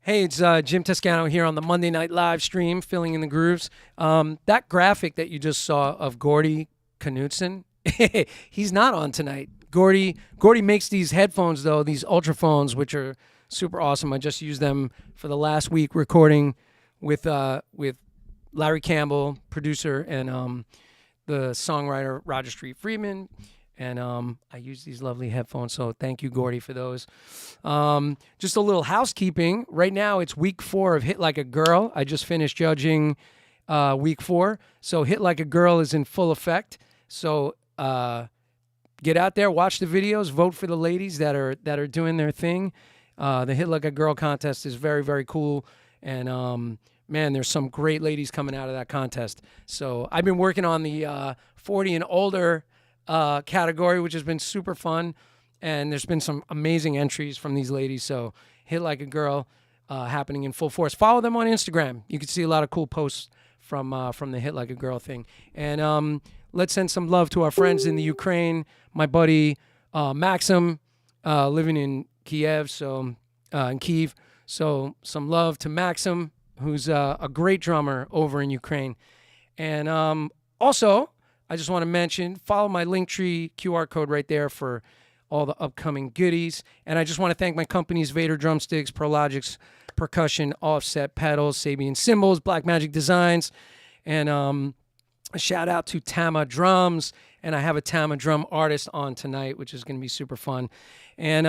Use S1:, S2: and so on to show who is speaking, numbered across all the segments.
S1: Hey, it's Jim Toscano here on the Monday Night Live stream, filling in the grooves. That graphic that you just saw of Gordy Knudsen, he's not on tonight. Gordy makes these headphones though, these Ultraphones, which are super awesome. I just used them for the last week recording with Larry Campbell, producer, and the songwriter Roger Street Friedman. And I use these lovely headphones, so thank you, Gordy, for those. Just a little housekeeping. Right now, it's week 4 of Hit Like a Girl. I just finished judging week 4, so Hit Like a Girl is in full effect. So get out there, watch the videos, vote for the ladies that are doing their thing. The Hit Like a Girl contest is very, very cool, and man, there's some great ladies coming out of that contest. So I've been working on the 40 and older category, which has been super fun, and there's been some amazing entries from these ladies. So Hit Like a Girl happening in full force. Follow them on Instagram. You can see a lot of cool posts from the Hit Like a Girl thing. And let's send some love to our friends in the Ukraine. My buddy Maxim living in Kiev, so in Kiev. So some love to Maxim, who's a great drummer over in Ukraine. And also, I just want to mention, follow my Linktree QR code right there for all the upcoming goodies. And I just want to thank my companies, Vader Drumsticks, Prologix Percussion, Offset Pedals, Sabian Cymbals, Black Magic Designs, and a shout out to Tama Drums. And I have a Tama drum artist on tonight, which is going to be super fun. And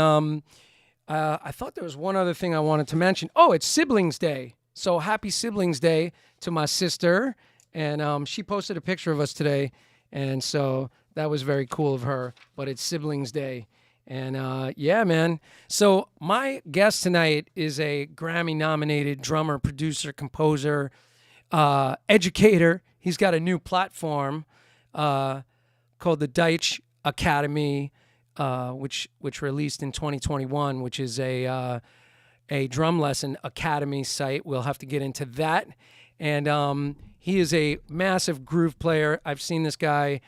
S1: I thought there was one other thing I wanted to mention. Oh, it's Siblings Day. So happy Siblings Day to my sister. And she posted a picture of us today, and so that was very cool of her. But it's Siblings Day, and yeah, man. So my guest tonight is a Grammy-nominated drummer, producer, composer, educator. He's got a new platform called the Deich Academy, which released in 2021, which is a drum lesson academy site. We'll have to get into that, and he is a massive groove player. I've seen this guy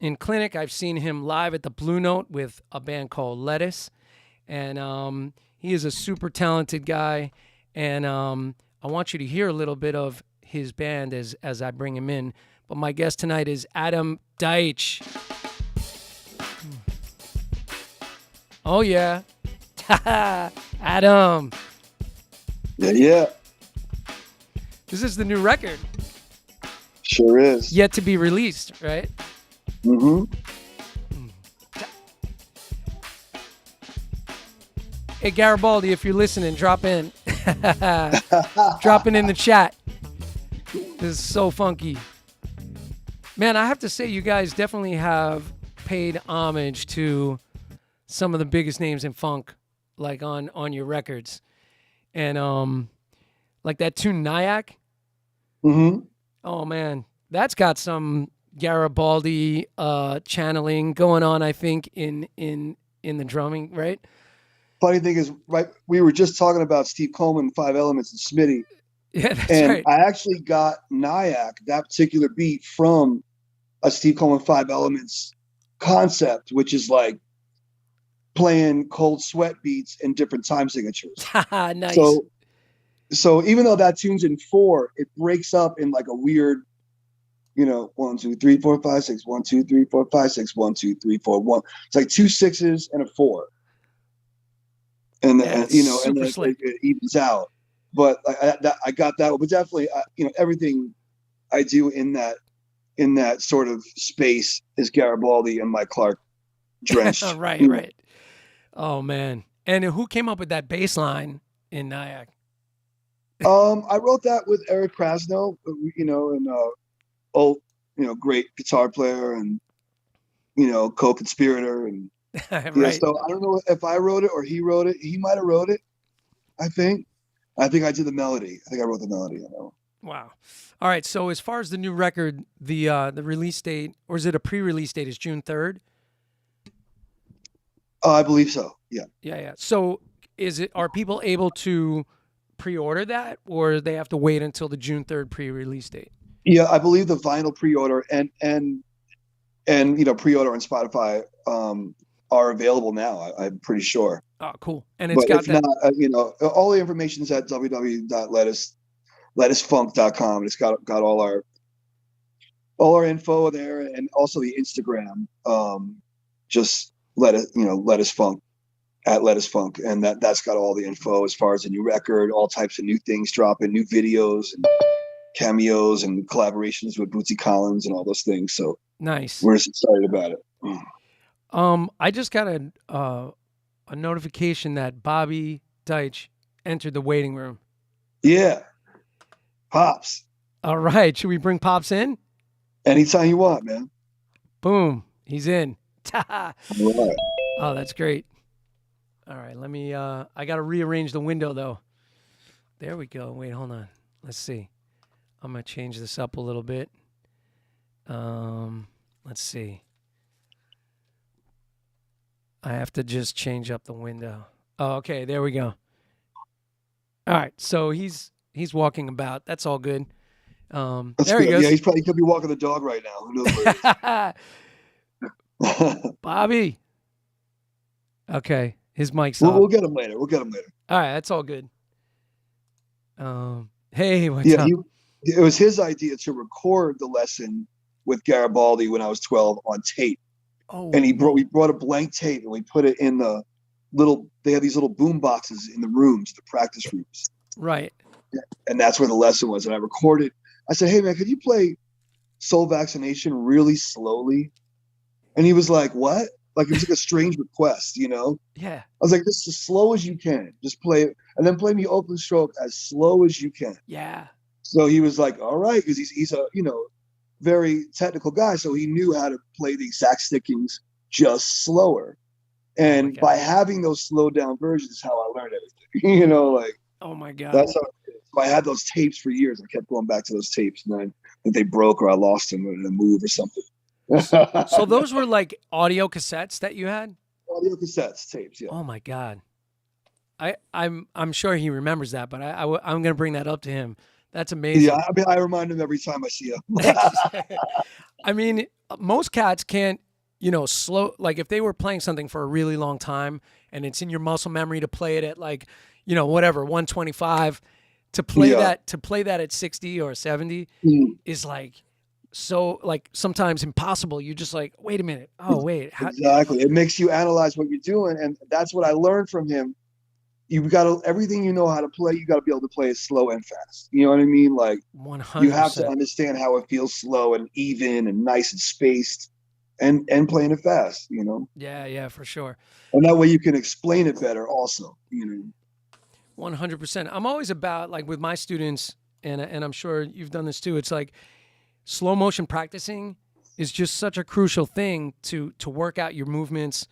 S1: in clinic. I've seen him live at the Blue Note with a band called Ledisi. And he is a super talented guy. And I want you to hear a little bit of his band as I bring him in. But my guest tonight is Adam Deich. Oh, yeah. Adam.
S2: Yeah.
S1: This is the new record.
S2: Sure is.
S1: Yet to be released, right?
S2: Mm-hmm.
S1: Hey, Garibaldi, if you're listening, drop in. Dropping in the chat. This is so funky. Man, I have to say, you guys definitely have paid homage to some of the biggest names in funk, like on your records. And like that tune, Nyack.
S2: Mm-hmm.
S1: Oh, man, that's got some Garibaldi channeling going on, I think, in the drumming, right?
S2: Funny thing is, right, we were just talking about Steve Coleman, 5 Elements, and Smitty.
S1: Yeah, that's
S2: and
S1: right.
S2: I actually got Nyack, that particular beat, from a Steve Coleman 5 Elements concept, which is like playing cold sweat beats in different time signatures.
S1: Nice.
S2: So even though that tune's in 4, it breaks up in like a weird, 1, 2, 3, 4, 5, 6, 1, 2, 3, 4, 5, 6, 1, 2, 3, 4, 1. It's like 2 6s and a 4. And then, and then it evens out. But I got that. But definitely, everything I do in that sort of space is Garibaldi and Mike Clark drenched.
S1: Right. Oh, man. And who came up with that bass line in Nyack?
S2: I wrote that with Eric Krasno, and old, great guitar player and, co-conspirator. And
S1: right.
S2: Yeah, so I don't know if I wrote it or he wrote it. He might have wrote it, I think. I think I did the melody. I think I wrote the melody.
S1: Wow. All right. So as far as the new record, the release date, or is it a pre-release date, is June 3rd?
S2: I believe so. Yeah.
S1: Yeah. So are people able to pre-order that, or they have to wait until the June 3rd pre-release date?
S2: Yeah, I believe the vinyl pre-order and pre-order on Spotify are available now. I'm pretty sure.
S1: Oh, cool. And it's
S2: But
S1: got
S2: if
S1: that.
S2: not, all the information is at www.lettisfunk.com. It's got all our info there, and also the Instagram. Just let us funk at Lettis Funk, and that's got all the info as far as the new record, all types of new things dropping, new videos and cameos and collaborations with Bootsy Collins and all those things. So
S1: Nice.
S2: we're just excited about it.
S1: I just got a notification that Bobby Deitch entered the waiting room.
S2: Yeah, Pops.
S1: All right, should we bring Pops in?
S2: Anytime you want, man.
S1: Boom, he's in.
S2: All right.
S1: Oh, that's great. All right, let me. I got to rearrange the window though. There we go. Wait, hold on. Let's see. I'm gonna change this up a little bit. Let's see. I have to just change up the window. Oh, okay, there we go. All right, so he's walking about. That's all good.
S2: That's
S1: there
S2: good.
S1: he goes.
S2: Yeah, he could be walking the dog right now. Who knows where he is?
S1: Bobby. Okay, his mic's
S2: We'll
S1: off.
S2: get him later.
S1: All right, that's all good. Hey, what's up?
S2: It was his idea to record the lesson with Garibaldi when I was 12 on tape.
S1: Oh,
S2: and we brought a blank tape and we put it in they have these little boom boxes in the rooms, the practice rooms.
S1: Right.
S2: And that's where the lesson was. And I recorded. I said, hey man, could you play Soul Vaccination really slowly? And he was like, what? Like, it was like a strange request,
S1: Yeah.
S2: I was like, this is as slow as you can. Just play it. And then play me Open Stroke as slow as you can.
S1: Yeah.
S2: So he was like, all right, because he's a, very technical guy. So he knew how to play the exact stickings just slower. And by having those slowed down versions is how I learned everything,
S1: Oh my God.
S2: That's how so I had those tapes for years. I kept going back to those tapes, and then I think they broke or I lost them in a move or something.
S1: So those were like audio cassettes that you had?
S2: Audio cassettes, tapes, yeah.
S1: Oh my God. I'm sure he remembers that, but I'm gonna bring that up to him. That's amazing.
S2: Yeah, I mean, I remind him every time I see him.
S1: I mean, most cats can't, slow. Like if they were playing something for a really long time and it's in your muscle memory to play it at like, whatever 125, to play that at 60 or 70 is like so like sometimes impossible. You're just like, wait a minute. Oh wait.
S2: Exactly. It makes you analyze what you're doing, and that's what I learned from him. You've got to, everything you know how to play, you got to be able to play it slow and fast. You know what I mean? Like
S1: 100%.
S2: You have to understand how it feels slow and even and nice and spaced, and playing it fast.
S1: Yeah, for sure.
S2: And that way you can explain it better, also.
S1: 100%. I'm always about, like, with my students, and I'm sure you've done this too. It's like slow motion practicing is just such a crucial thing to work out your movements.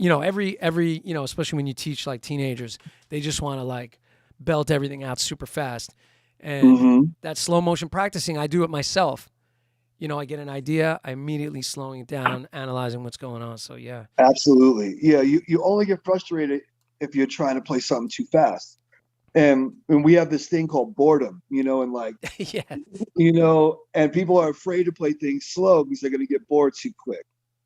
S1: Every especially when you teach like teenagers, they just want to like belt everything out super fast. And that slow motion practicing, I do it myself. I get an idea, I immediately slowing it down, analyzing what's going on. So yeah.
S2: Absolutely. Yeah, you only get frustrated if you're trying to play something too fast. And we have this thing called boredom, and like,
S1: yeah.
S2: And people are afraid to play things slow because they're going to get bored too quick.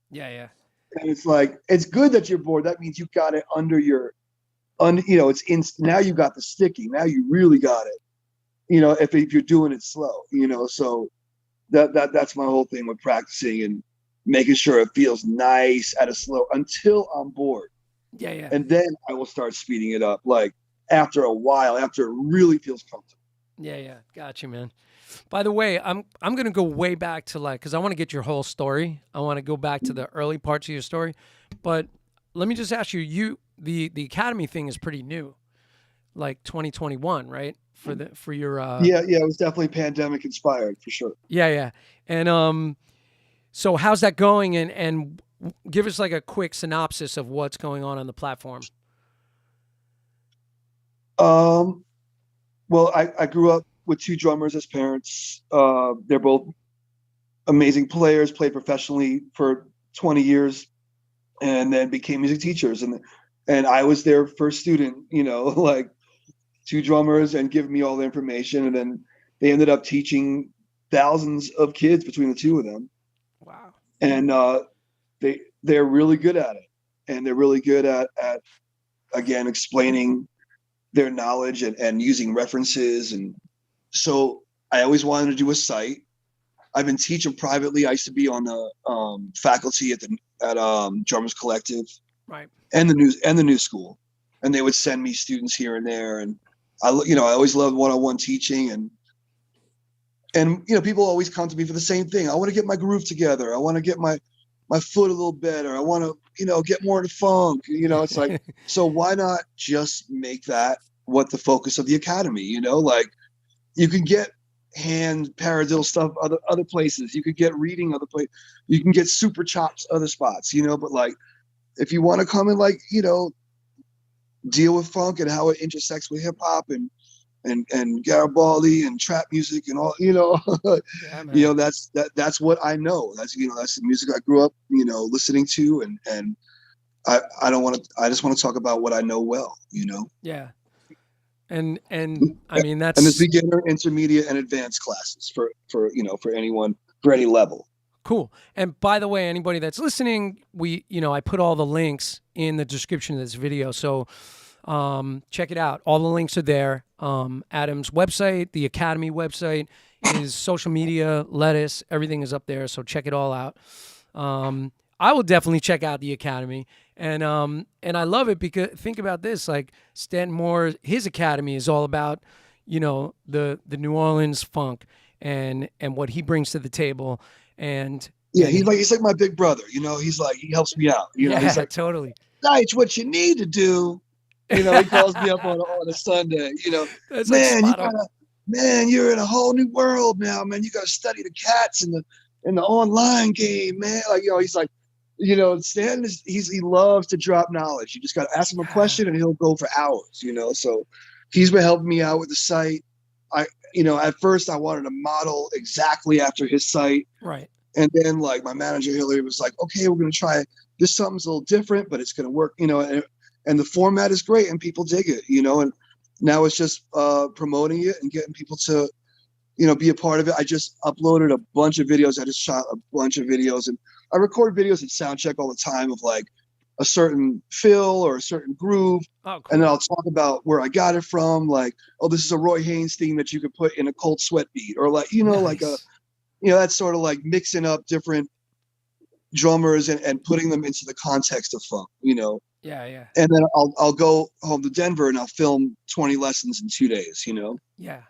S1: Yeah.
S2: And it's like, it's good that you're bored. That means you got it it's in, now you got the sticky. Now you really got it, if you're doing it slow, so that's my whole thing with practicing and making sure it feels nice at a slow until I'm bored.
S1: Yeah.
S2: And then I will start speeding it up, like after a while, after it really feels comfortable.
S1: Yeah. Got you, man. By the way, I'm gonna go way back to because I want to get your whole story. I want to go back to the early parts of your story, but let me just ask you. The Academy thing is pretty new, like 2021, right? For your
S2: yeah, it was definitely pandemic inspired for sure.
S1: Yeah, and so how's that going? And give us like a quick synopsis of what's going on the platform.
S2: Well, I grew up with two drummers as parents. They're both amazing players, played professionally for 20 years, and then became music teachers. And I was their first student, like two drummers, and giving me all the information. And then they ended up teaching thousands of kids between the two of them.
S1: Wow.
S2: And they're really good at it. and they're really good at again explaining their knowledge and using references. And so I always wanted to do a site. I've been teaching privately. I used to be on the faculty at Drummers Collective,
S1: right,
S2: and the new school, and they would send me students here and there. And I always loved one-on-one teaching, and people always come to me for the same thing. I want to get my groove together. I want to get my foot a little better. I want to get more into funk. It's like, so why not just make that what the focus of the academy? Like you can get hand paradiddle stuff other places. You could get reading other places. You can get super chops other spots. But like if you want to come and like deal with funk and how it intersects with hip hop and Garibaldi and trap music and all,
S1: yeah,
S2: that's what I know. That's the music I grew up listening to, and I just want to talk about what I know well.
S1: Yeah. And I mean that's
S2: and there's beginner, intermediate, and advanced classes for anyone for any level.
S1: Cool. And by the way, anybody that's listening, I put all the links in the description of this video. So check it out. All the links are there. Adam's website, the Academy website, his social media, Lettuce, everything is up there. So check it all out. I will definitely check out the Academy. And I love it because think about this, like Stanton Moore, his Academy is all about, the New Orleans funk and what he brings to the table. And
S2: yeah, he's like my big brother, he's like, he helps me out.
S1: Yeah,
S2: he's like,
S1: totally.
S2: Deitch, what you need to do, he calls me up on a Sunday,
S1: That's
S2: man, you're in a whole new world now, man. You got to study the cats in the online game, man. Like, he's like, Stan he loves to drop knowledge. You just got to ask him a question and he'll go for hours, so he's been helping me out with the site. At first I wanted to model exactly after his site.
S1: Right.
S2: And then like my manager, Hillary, was like, okay, we're going to try this. Something's a little different, but it's going to work, and the format is great and people dig it, and now it's just promoting it and getting people to, be a part of it. I just uploaded a bunch of videos. I just shot a bunch of videos, and I record videos at Soundcheck all the time of like a certain fill or a certain groove.
S1: Oh, cool.
S2: And then I'll talk about where I got it from. Like, oh, this is a Roy Haynes theme that you could put in a Cold Sweat beat, or like,
S1: Nice.
S2: That's sort of like mixing up different drummers and putting them into the context of funk,
S1: Yeah, yeah.
S2: And then I'll go home to Denver and I'll film 20 lessons in 2 days,
S1: Yeah.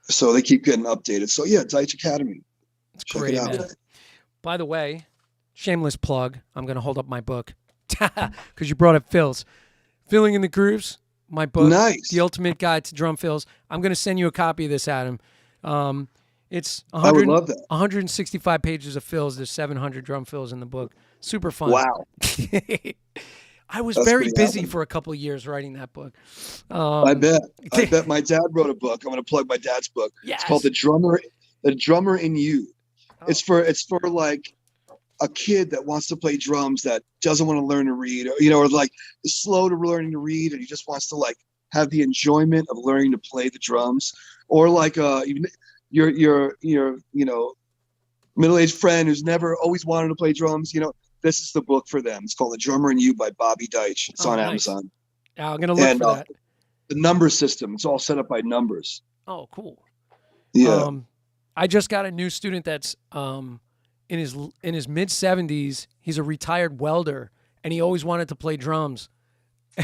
S2: So they keep getting updated. So yeah, Deitch Academy.
S1: It's great, man. By the way, shameless plug. I'm going to hold up my book because you brought up fills. Filling in the Grooves, my book.
S2: Nice.
S1: The Ultimate Guide to Drum Fills. I'm going to send you a copy of this, Adam. It's
S2: I would love that.
S1: 165 pages of fills. There's 700 drum fills in the book. Super fun.
S2: Wow.
S1: I was
S2: That's
S1: very
S2: pretty
S1: busy
S2: awesome.
S1: for a couple of years writing that book.
S2: I bet my dad wrote a book. I'm going to plug my dad's book.
S1: Yes.
S2: It's called The Drummer in You.
S1: Oh.
S2: It's for like a kid that wants to play drums that doesn't want to learn to read, or like is slow to learning to read, and he just wants to like have the enjoyment of learning to play the drums, or like even your middle-aged friend who's never always wanted to play drums. This is the book for them. It's called The Drummer in You by Bobby Deich. It's on
S1: nice.
S2: Amazon.
S1: I'm going to look for that.
S2: The number system. It's all set up by numbers.
S1: Oh, cool.
S2: Yeah.
S1: I just got a new student that's in his mid 70s. He's a retired welder, and he always wanted to play drums.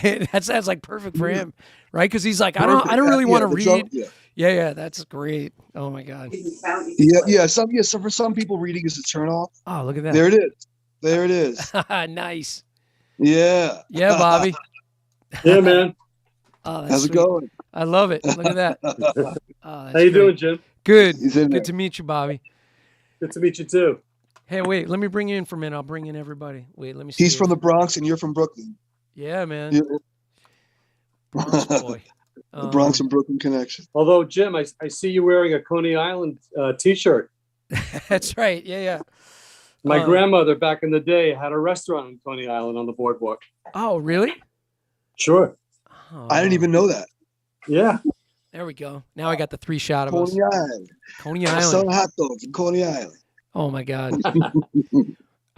S1: That's like perfect for him, right? Because he's like, I don't really want to read. Yeah, that's great. Oh my god.
S2: Yeah. So for some people, reading is a turnoff.
S1: Oh, look at that.
S2: There it is.
S1: Nice.
S2: Yeah.
S1: Yeah, Bobby.
S3: Yeah, man.
S1: Oh,
S2: How's it going?
S1: I love it. Look at that. Oh,
S3: How you doing, Jim?
S1: Good.
S2: He's in there.
S1: Good to meet you, Bobby.
S3: Good to meet you too.
S1: Hey, wait. Let me bring you in for a minute. I'll bring in everybody. Wait, let me see.
S2: He's from the Bronx and you're from Brooklyn.
S1: Yeah, man.
S2: Yeah.
S1: Bronx boy.
S2: The Bronx and Brooklyn connection.
S3: Although, Jim, I see you wearing a Coney Island T-shirt.
S1: That's right. Yeah.
S3: My grandmother back in the day had a restaurant in Coney Island on the boardwalk.
S1: Oh, really?
S3: Sure.
S1: Oh,
S2: I didn't even know that.
S3: Yeah.
S1: There we go. Now I got the 3 shot of us.
S2: Coney Island.
S1: Coney
S2: I
S1: Island.
S2: sell hot dogs in Coney Island.
S1: Oh my God.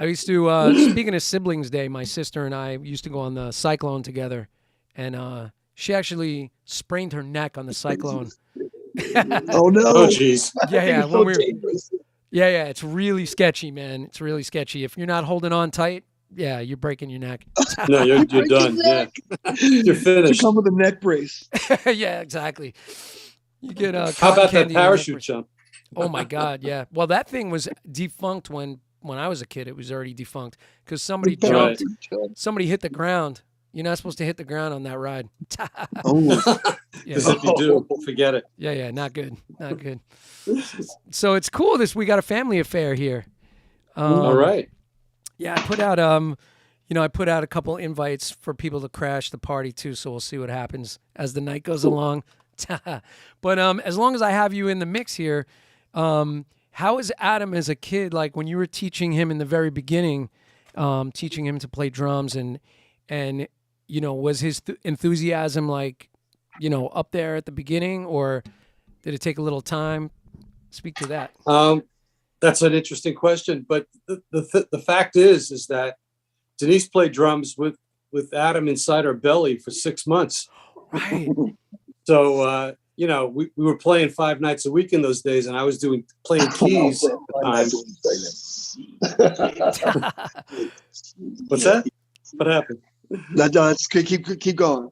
S1: I used to, speaking of Siblings Day, my sister and I used to go on the Cyclone together, and she actually sprained her neck on the Cyclone.
S2: Oh no!
S3: Oh, geez.
S1: Yeah.
S2: It's so dangerous.
S1: Yeah. It's really sketchy, man. It's really sketchy. If you're not holding on tight, yeah, you're breaking your neck.
S3: No, you're done. Yeah. You're finished.
S2: You come with a neck brace.
S1: Yeah, exactly. You get
S3: How about that parachute jump?
S1: Oh my God, yeah. Well, that thing was defunct when I was a kid. It was already defunct because somebody jumped. Somebody hit the ground. You're not supposed to hit the ground on that ride.
S2: Oh,
S3: Because if you do, forget it.
S1: Yeah, not good. So it's cool. We got a family affair here.
S3: All right.
S1: Yeah, I put out a couple invites for people to crash the party too. So we'll see what happens as the night goes along. But as long as I have you in the mix here, how is Adam as a kid? Like when you were teaching him in the very beginning, teaching him to play drums and was his enthusiasm like, up there at the beginning, or did it take a little time? Speak to that.
S3: That's an interesting question, but the fact is that Denise played drums with Adam inside her belly for 6 months.
S1: Right.
S3: So we were playing 5 nights a week in those days, and I was playing keys. What's that? What happened?
S2: That's keep going.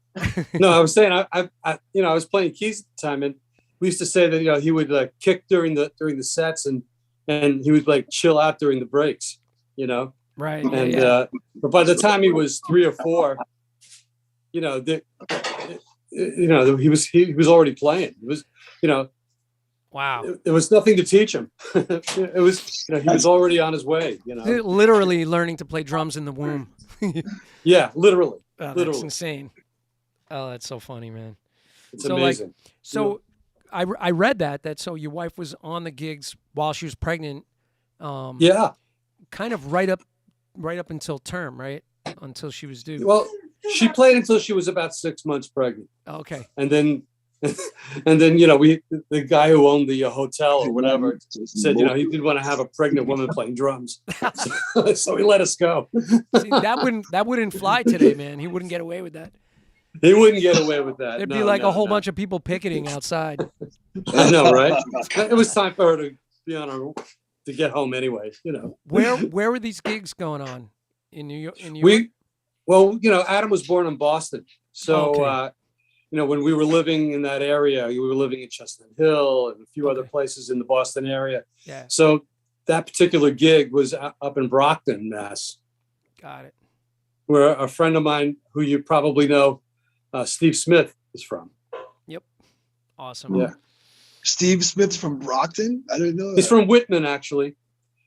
S3: No, I was saying I was playing keys at the time, and we used to say that he would kick during the sets, and he would chill out during the breaks,
S1: Right.
S3: And but by the time he was 3 or 4, he was already playing. It was
S1: Wow.
S3: There was nothing to teach him. It was he was already on his way.
S1: Literally learning to play drums in the womb.
S3: Yeah, literally.
S1: Oh,
S3: literally.
S1: That's insane. Oh, that's so funny, man.
S3: It's amazing.
S1: I read that so your wife was on the gigs while she was pregnant.
S3: Yeah.
S1: Kind of right up until term, right? Until she was due.
S3: Well, she played until she was about 6 months pregnant.
S1: Okay.
S3: And then the guy who owned the hotel or whatever said, he didn't want to have a pregnant woman playing drums. So he let us go.
S1: See, that wouldn't fly today, man. He wouldn't get away with that.
S3: He wouldn't get away with that.
S1: There'd be a whole bunch of people picketing outside.
S3: I know, right? It was time for her to be to get home anyway,
S1: Where were these gigs going on? In New York?
S3: Adam was born in Boston. So,
S1: okay.
S3: When we were living in that area, we were living in Chestnut Hill and a few other places in the Boston area.
S1: Yeah.
S3: So that particular gig was up in Brockton, Mass.
S1: Got it.
S3: Where a friend of mine, who you probably know, Steve Smith, is from.
S1: Yep. Awesome.
S3: Yeah.
S2: Steve Smith's from Brockton? I didn't know that.
S3: He's from Whitman, actually.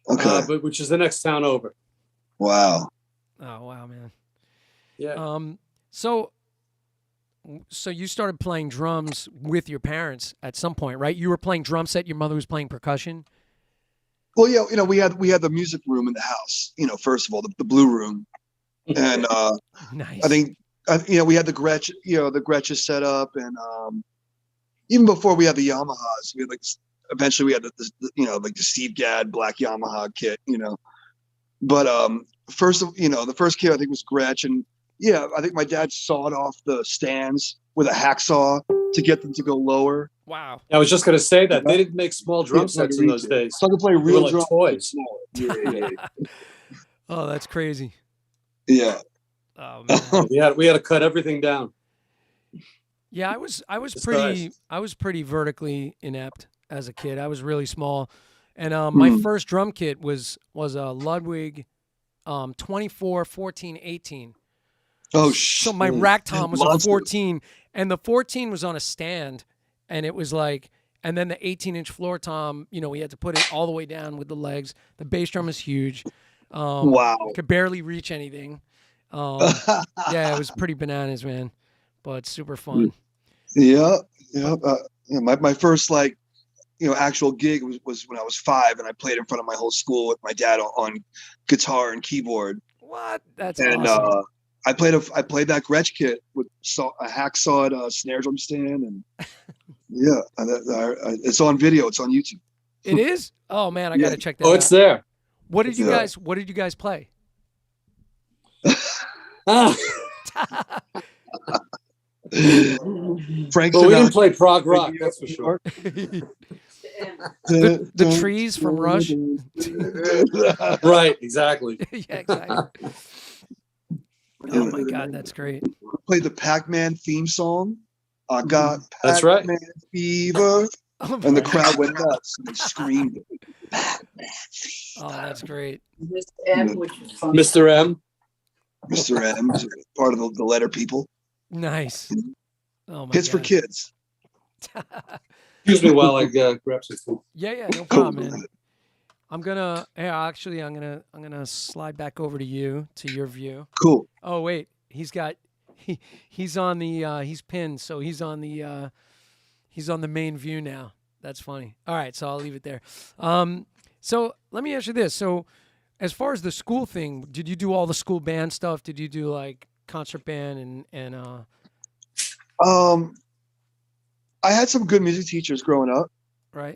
S2: Okay.
S3: Which is the next town over.
S2: Wow.
S1: Oh, wow, man.
S3: Yeah.
S1: So you started playing drums with your parents at some point, right? You were playing drum set. Your mother was playing percussion.
S2: Well, yeah, we had the music room in the house. First of all, the blue room, and
S1: nice.
S2: I think we had the Gretsch, the Gretsch set up, and even before we had the Yamahas, we had eventually we had the Steve Gadd black Yamaha kit, But the first kit I think was Gretsch, and yeah, I think my dad sawed off the stands with a hacksaw to get them to go lower.
S1: Wow.
S3: I was just going to say that they didn't make small drum sets in those days.
S2: So I could play real drums.
S3: Toys.
S2: Yeah.
S1: Oh, that's crazy.
S2: Yeah.
S1: Oh man.
S3: we had to cut everything down.
S1: Yeah, I was pretty vertically inept as a kid. I was really small, and my first drum kit was a Ludwig 24, 14, 18.
S2: Oh,
S1: so my rack tom was a 14, and the 14 was on a stand, and it was and then the 18-inch floor tom, we had to put it all the way down with the legs. The bass drum is huge.
S2: Wow.
S1: Could barely reach anything. Yeah, it was pretty bananas, man, but super fun.
S2: Yeah. My first actual gig was when I was 5, and I played in front of my whole school with my dad on guitar and keyboard.
S1: What? That's
S2: awesome. And I played that Gretsch kit with a hacksawed snare drum stand, and yeah, it's on video. It's on YouTube.
S1: It is? Oh man, I gotta check that.
S3: Oh, it's there.
S1: What did you guys play?
S2: Frank
S3: Well, we didn't
S2: Sinatra,
S3: play prog rock, that's for sure.
S1: The trees from Rush.
S3: Right, exactly.
S1: Yeah, exactly. Oh my God, that's great.
S2: Played the Pac-Man theme song. I got
S3: That's
S2: Pac-Man
S3: right.
S2: fever,
S1: Oh,
S2: and the crowd went nuts and they screamed.
S1: oh, that's great.
S4: Mr. M, which is fun.
S3: Mr. M.
S2: Mr. M is part of the letter people.
S1: Nice. Oh my
S2: Hits for
S1: God.
S2: kids.
S3: Excuse me while I grab some food.
S1: Yeah, no problem, man. I'm gonna slide back over to you, to your view.
S2: Cool.
S1: Oh wait, he's on the he's pinned, so he's on the main view now. That's funny. All right, so I'll leave it there. So let me ask you this. So as far as the school thing, did you do all the school band stuff? Did you do like concert band and
S2: I had some good music teachers growing up.
S1: right?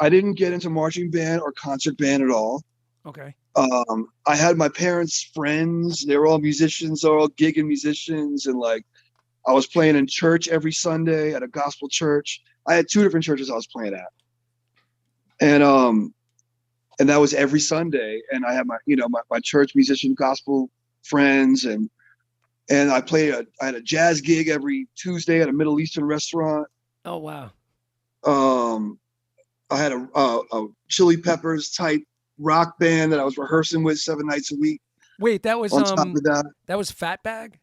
S2: I didn't get into marching band or concert band at all.
S1: Okay.
S2: I had my parents' friends. They were all musicians, they're all gigging musicians, and like I was playing in church every Sunday at a gospel church. I had 2 different churches I was playing at. And that was every Sunday. And I had my church musician gospel friends, and I had a jazz gig every Tuesday at a Middle Eastern restaurant.
S1: Oh wow.
S2: I had a Chili Peppers type rock band that I was rehearsing with 7 nights a week.
S1: Wait, that was
S2: on top of
S1: that was Fatbag?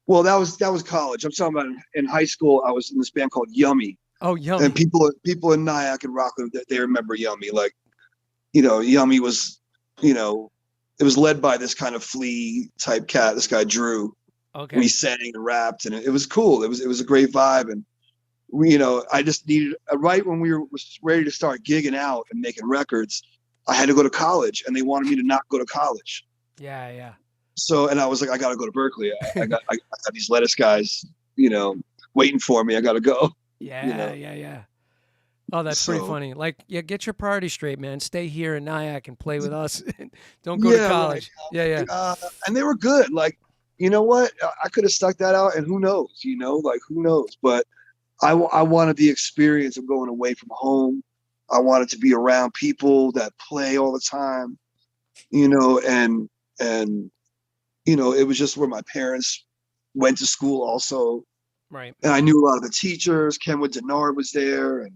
S2: Well, that was college. I'm talking about in high school. I was in this band called Yummy.
S1: Oh, Yummy.
S2: And people in Nyack and Rockland, they remember Yummy. Like, Yummy was, it was led by this kind of Flea type cat, this guy Drew.
S1: Okay.
S2: And he sang and rapped, and it was cool. It was a great vibe. And I just needed right when we were ready to start gigging out and making records, I had to go to college, and they wanted me to not go to college.
S1: Yeah.
S2: So, and I was like, I got to go to Berkeley. I got these lettuce guys, waiting for me. I got to go.
S1: Yeah. Oh, that's pretty funny. Like, yeah, get your priorities straight, man. Stay here in Nyack and play with us. Don't go to college. Right. Yeah.
S2: And they were good. Like, you know what? I could have stuck that out, and who knows? Who knows? But I wanted the experience of going away from home. I wanted to be around people that play all the time, and it was just where my parents went to school also.
S1: Right.
S2: And I knew a lot of the teachers. Kenwood Denard was there, and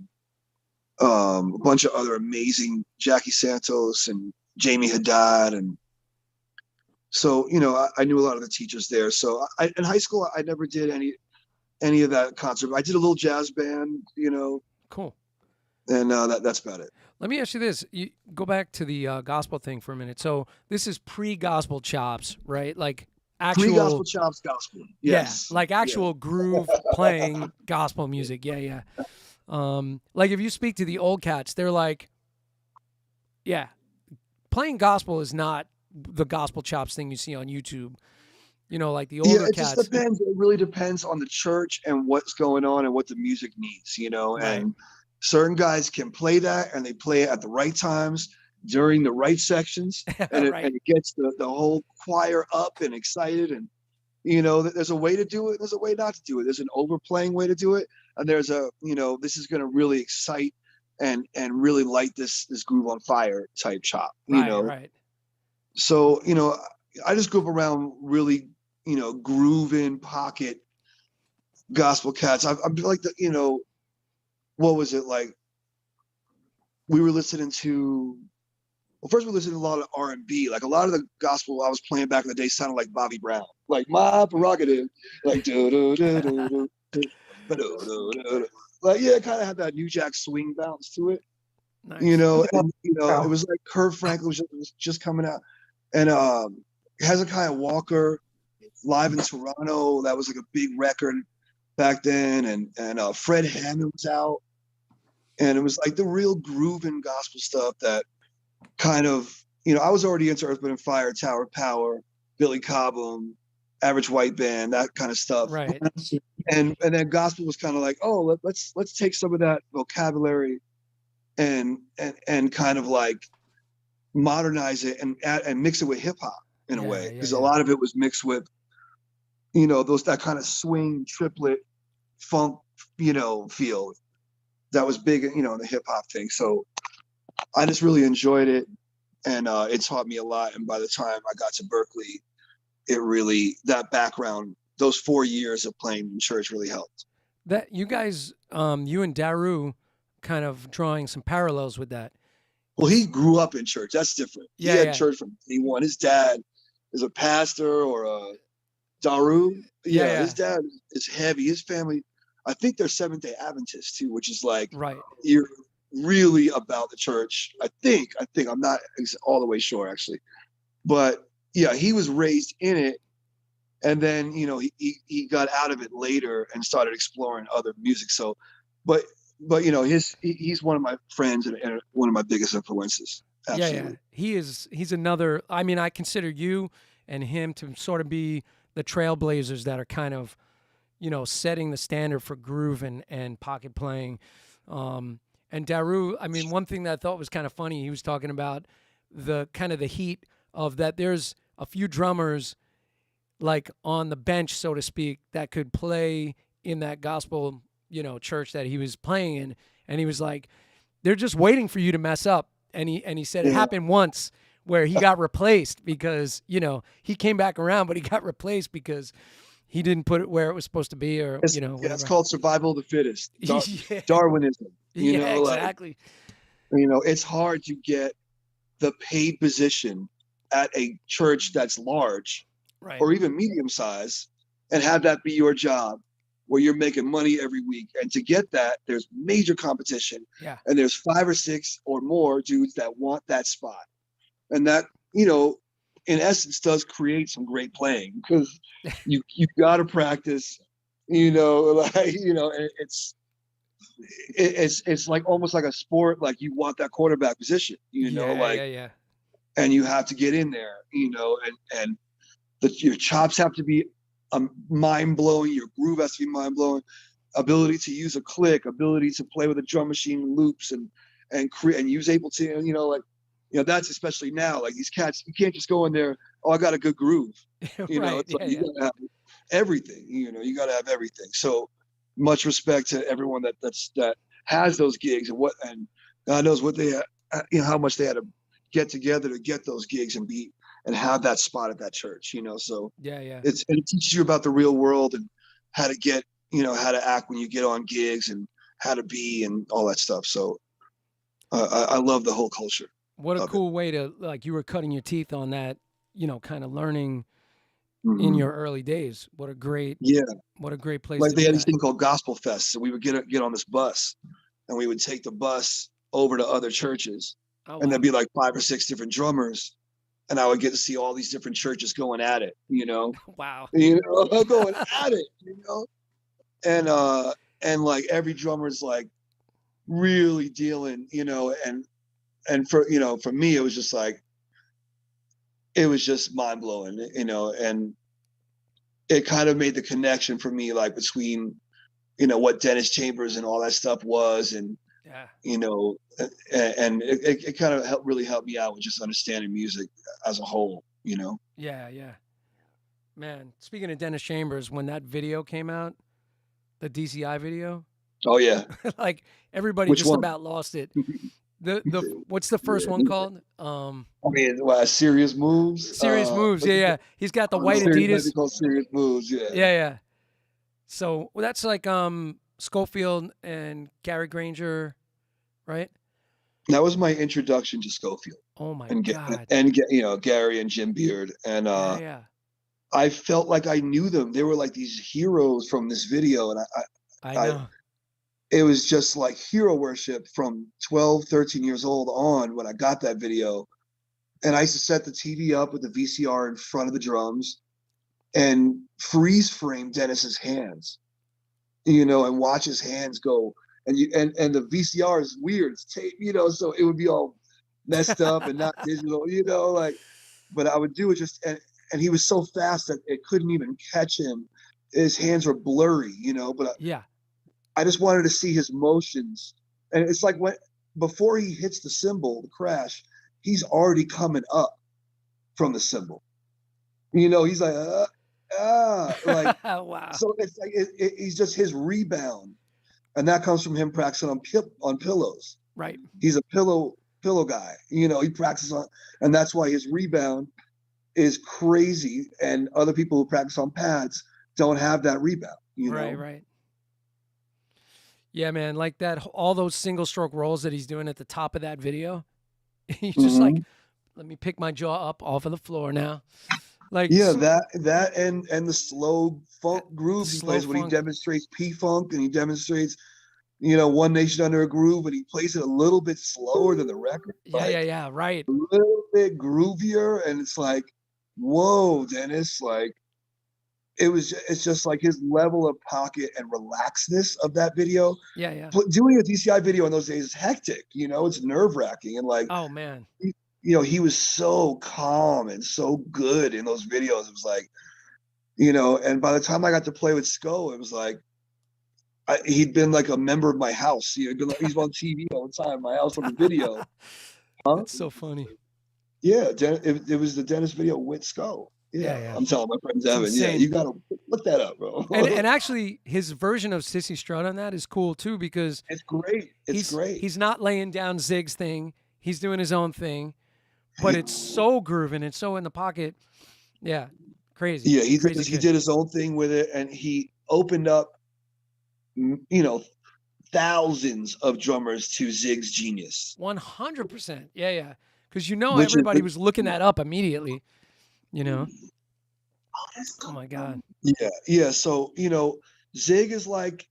S2: a bunch of other amazing, Jackie Santos and Jamie Haddad. And so, I knew a lot of the teachers there. So in high school, I never did any of that concert. I did a little jazz band,
S1: Cool.
S2: And that's about it.
S1: Let me ask you this. You go back to the gospel thing for a minute. So this is pre-gospel chops, right? Like actual
S2: pre-gospel chops gospel. Yes.
S1: Yeah, like actual groove playing gospel music. Yeah. Like if you speak to the old cats, they're like, yeah, playing gospel is not the gospel chops thing you see on YouTube. Like the older
S2: it
S1: cats.
S2: Just depends. It really depends on the church and what's going on and what the music needs,
S1: Right.
S2: And certain guys can play that, and they play it at the right times during the right sections, and,
S1: Right.
S2: and it gets the whole choir up and excited. And there's a way to do it. There's a way not to do it. There's an overplaying way to do it, and there's a this is going to really excite and really light this groove on fire type chop.
S1: Right.
S2: So I just grew up around really grooving pocket gospel cats. I'm like what was it like? We were listening to. Well, first we listened to a lot of R&B. Like a lot of the gospel I was playing back in the day sounded like Bobby Brown, like My Prerogative, like do do do do do. Like it kind of had that New Jack Swing bounce to it.
S1: Nice.
S2: It was like Kirk Franklin was just coming out, and Hezekiah Walker, live in Toronto. That was like a big record back then, and Fred Hammond was out, and it was like the real grooving gospel stuff that kind of I was already into Earth, Wind & Fire, Tower of Power, Billy Cobham, Average White Band, that kind of stuff.
S1: Right.
S2: And then gospel was kind of like, oh, let's take some of that vocabulary and kind of like modernize it and mix it with hip hop in a way, because a
S1: yeah.
S2: lot of it was mixed with, you know, that kind of swing triplet funk, you know, feel that was big, you know, in the hip hop thing. So I just really enjoyed it, and it taught me a lot. And by the time I got to Berkeley, it really, that background, those 4 years of playing in church really helped.
S1: That you guys, you and Daru, kind of drawing some parallels with that.
S2: Well, he grew up in church. That's different. He had church from day one. His dad is a pastor or a Daru. Yeah, his dad is heavy. His family, I think they're Seventh-day Adventists too, which is like,
S1: right.
S2: You're really about the church. I think I'm not all the way sure actually, but yeah, he was raised in it, and then, you know, he got out of it later and started exploring other music. So, but you know, he's one of my friends and one of my biggest influences. Absolutely.
S1: Yeah. He's another. I mean, I consider you and him to sort of be the trailblazers that are kind of, you know, setting the standard for groove and pocket playing. And Daru, I mean, one thing that I thought was kind of funny, he was talking about the kind of the heat of that. There's a few drummers like on the bench, so to speak, that could play in that gospel, you know, church that he was playing in. And he was like, they're just waiting for you to mess up. And he said it happened once where he got replaced because, you know, he came back around, but he got replaced because he didn't put it where it was supposed to be, or, you know, whatever.
S2: It's called survival of the fittest. Darwinism. You know,
S1: exactly.
S2: Like, you know, it's hard to get the paid position at a church that's large,
S1: right,
S2: or even medium size, and have that be your job where you're making money every week. And to get that, there's major competition.
S1: Yeah.
S2: And there's 5 or 6 or more dudes that want that spot. And that, you know, in essence does create some great playing, because you got to practice, you know, like, you know, it's like almost like a sport. Like, you want that quarterback position, you know, like, and you have to get in there, you know, and your chops have to be mind blowing. Your groove has to be mind blowing. Ability to use a click, ability to play with a drum machine loops and create and use Ableton, you know, like, you know, that's especially now, like these cats, you can't just go in there, oh, I got a good groove. You know, it's like, you gotta have everything, you know, you gotta have everything. So much respect to everyone that has those gigs, and God knows what they, you know, how much they had to get together to get those gigs and have that spot at that church, you know. So it teaches you about the real world and how to get, you know, how to act when you get on gigs and how to be and all that stuff. So I love the whole culture.
S1: What a cool way to, like, you were cutting your teeth on that, you know, kind of learning in your early days. What a great place.
S2: Like, they had this thing called Gospel Fest. So we would get on this bus, and we would take the bus over to other churches, and there'd be like 5 or 6 different drummers, and I would get to see all these different churches going at it, you know.
S1: Wow.
S2: You know, going at it, you know, and like every drummer's like really dealing, you know, and for, you know, for me, it was just like, it was just mind blowing, you know, and it kind of made the connection for me, like, between, you know, what Dennis Chambers and all that stuff was, and, you know, and it kind of really helped me out with just understanding music as a whole, you know?
S1: Yeah. Man, speaking of Dennis Chambers, when that video came out, the DCI video.
S2: Oh yeah.
S1: Like, everybody
S2: Which
S1: just
S2: one?
S1: about lost it. The what's the first one called?
S2: I mean, Serious Moves.
S1: Serious Moves. Yeah. He's got the white Adidas.
S2: Called Serious Moves.
S1: Yeah. So that's like Schofield and Gary Granger, right?
S2: That was my introduction to Schofield.
S1: Oh my God.
S2: And you know, Gary and Jim Beard, and I felt like I knew them. They were like these heroes from this video, and
S1: I know.
S2: It was just like hero worship from 12, 13 years old on when I got that video. And I used to set the TV up with the VCR in front of the drums and freeze frame Dennis's hands, you know, and watch his hands go. And the VCR is weird, it's tape, you know, so it would be all messed up and not digital, you know, like, but I would do it just, and he was so fast that it couldn't even catch him. His hands were blurry, you know, but I just wanted to see his motions. And it's like, before he hits the cymbal, the crash, he's already coming up from the cymbal. You know, he's like, like,
S1: Wow.
S2: so it's like, he's just his rebound. And that comes from him practicing on pillows.
S1: Right.
S2: He's a pillow guy. You know, he practices on, and that's why his rebound is crazy. And other people who practice on pads don't have that rebound. You know?
S1: Right. Yeah, man, like that, all those single stroke rolls that he's doing at the top of that video. He's just like, let me pick my jaw up off of the floor now. Like,
S2: yeah, that and the slow funk groove he
S1: slow
S2: plays when he
S1: funk.
S2: demonstrates P-Funk, and he demonstrates, you know, One Nation Under a Groove, and he plays it a little bit slower than the record.
S1: Yeah, right.
S2: A little bit groovier, and it's like, whoa, Dennis, like, it's just like his level of pocket and relaxedness of that video.
S1: Yeah.
S2: But doing a DCI video in those days is hectic, you know, it's nerve-wracking, and like,
S1: Oh, man.
S2: you know, he was so calm and so good in those videos. It was like, you know, and by the time I got to play with Sko, it was like, he'd been like a member of my house. He's on TV all the time, my house on the video.
S1: That's so funny.
S2: Yeah, it was the Dennis video with Sko. Yeah. I'm telling my friend Devon. Yeah, you gotta look that up, bro.
S1: And actually, his version of Sissy Strut on that is cool too, because
S2: it's great. It's great.
S1: He's not laying down Zig's thing. He's doing his own thing, but it's so grooving. It's so in the pocket. Yeah, crazy.
S2: Yeah, he
S1: did
S2: his own thing with it, and he opened up, you know, thousands of drummers to Zig's genius.
S1: 100%. Yeah. Because everybody was looking that up immediately. You know. Oh my God.
S2: Yeah. So, you know, Zig is like,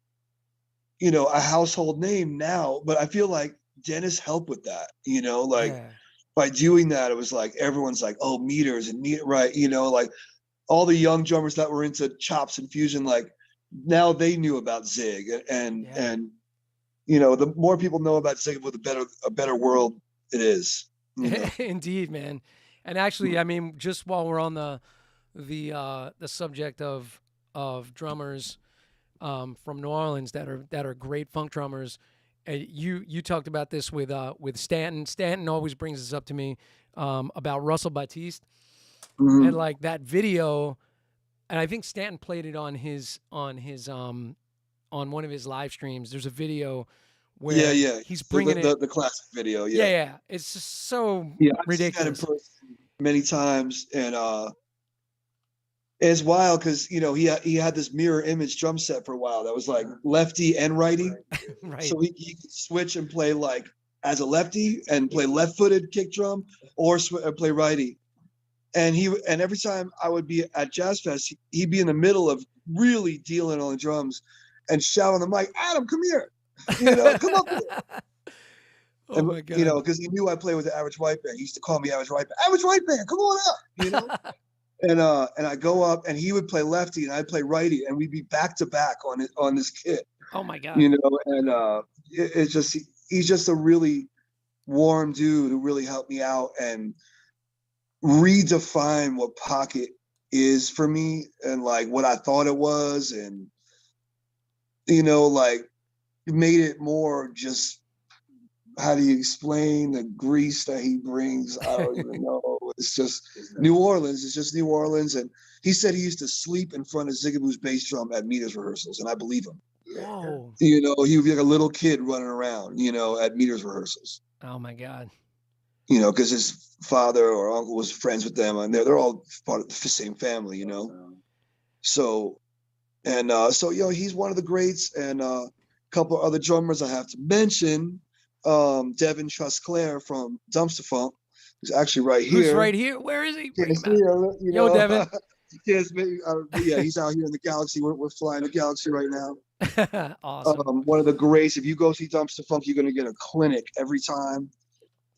S2: you know, a household name now, but I feel like Dennis helped with that, you know, like by doing that, it was like, everyone's like, oh, meters and right. You know, like all the young drummers that were into chops and fusion, like now they knew about Zig, and you know, the more people know about Zig, with a better world it is. You know?
S1: Indeed, man. And actually, I mean, just while we're on the subject of drummers from New Orleans that are great funk drummers, you talked about this with Stanton. Stanton always brings this up to me about Russell Batiste and like that video, and I think Stanton played it on one of his live streams. There's a video where he's bringing
S2: the classic video.
S1: Yeah. It's just so ridiculous.
S2: I've seen that in person many times, and it's wild because, you know, he had this mirror image drum set for a while that was like lefty and righty.
S1: Right.
S2: So he could switch and play like as a lefty and play left-footed kick drum, or play righty. And every time I would be at Jazz Fest, he'd be in the middle of really dealing on the drums and shout on the mic, "Adam, come here. You know, come up here."
S1: Oh my God.
S2: You know, because he knew I played with the Average White Band. He used to call me Average White Band. Average White Band, come on up. You know, and I go up, and he would play lefty, and I'd play righty, and we'd be back to back on this kit.
S1: Oh my God.
S2: You know, and it's just, he's just a really warm dude who really helped me out and redefine what pocket is for me, and like what I thought it was, and you know, like made it more just, how do you explain the grease that he brings? I don't even know. It's just New Orleans. It's just New Orleans. And he said he used to sleep in front of Zigaboo's bass drum at Meters rehearsals, and I believe him.
S1: Whoa.
S2: You know, he would be like a little kid running around, you know, at Meters rehearsals.
S1: Oh my God.
S2: You know, because his father or uncle was friends with them, and they're all part of the same family, you know. So, you know, he's one of the greats, and a couple of other drummers I have to mention. Devon Trusclaire from Dumpster Funk, who's actually right here.
S1: Who's right here? Where is he?
S2: Yo,
S1: Devon.
S2: Yeah, he's out here in the galaxy. We're flying the galaxy right now.
S1: Awesome.
S2: One of the greats. If you go see Dumpster Funk, you're going to get a clinic every time.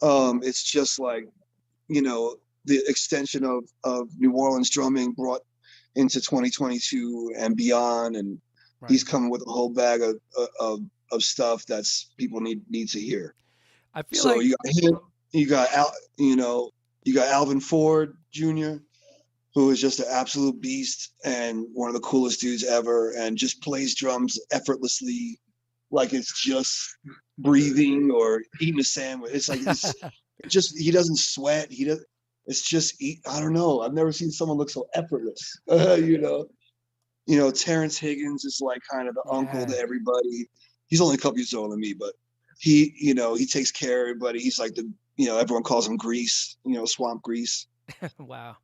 S2: It's just like, you know, the extension of New Orleans drumming brought into 2022 and beyond, and he's coming with a whole bag of stuff that's people need to hear.
S1: I feel
S2: so
S1: like
S2: you got him, you got Alvin Ford Jr., who is just an absolute beast and one of the coolest dudes ever, and just plays drums effortlessly, like it's just breathing or eating a sandwich. It's like he doesn't sweat. It's just, I don't know. I've never seen someone look so effortless. Terence Higgins is like kind of the uncle to everybody. He's only a couple years older than me, but he takes care of everybody. He's like everyone calls him Grease, Swamp Grease.
S1: Wow.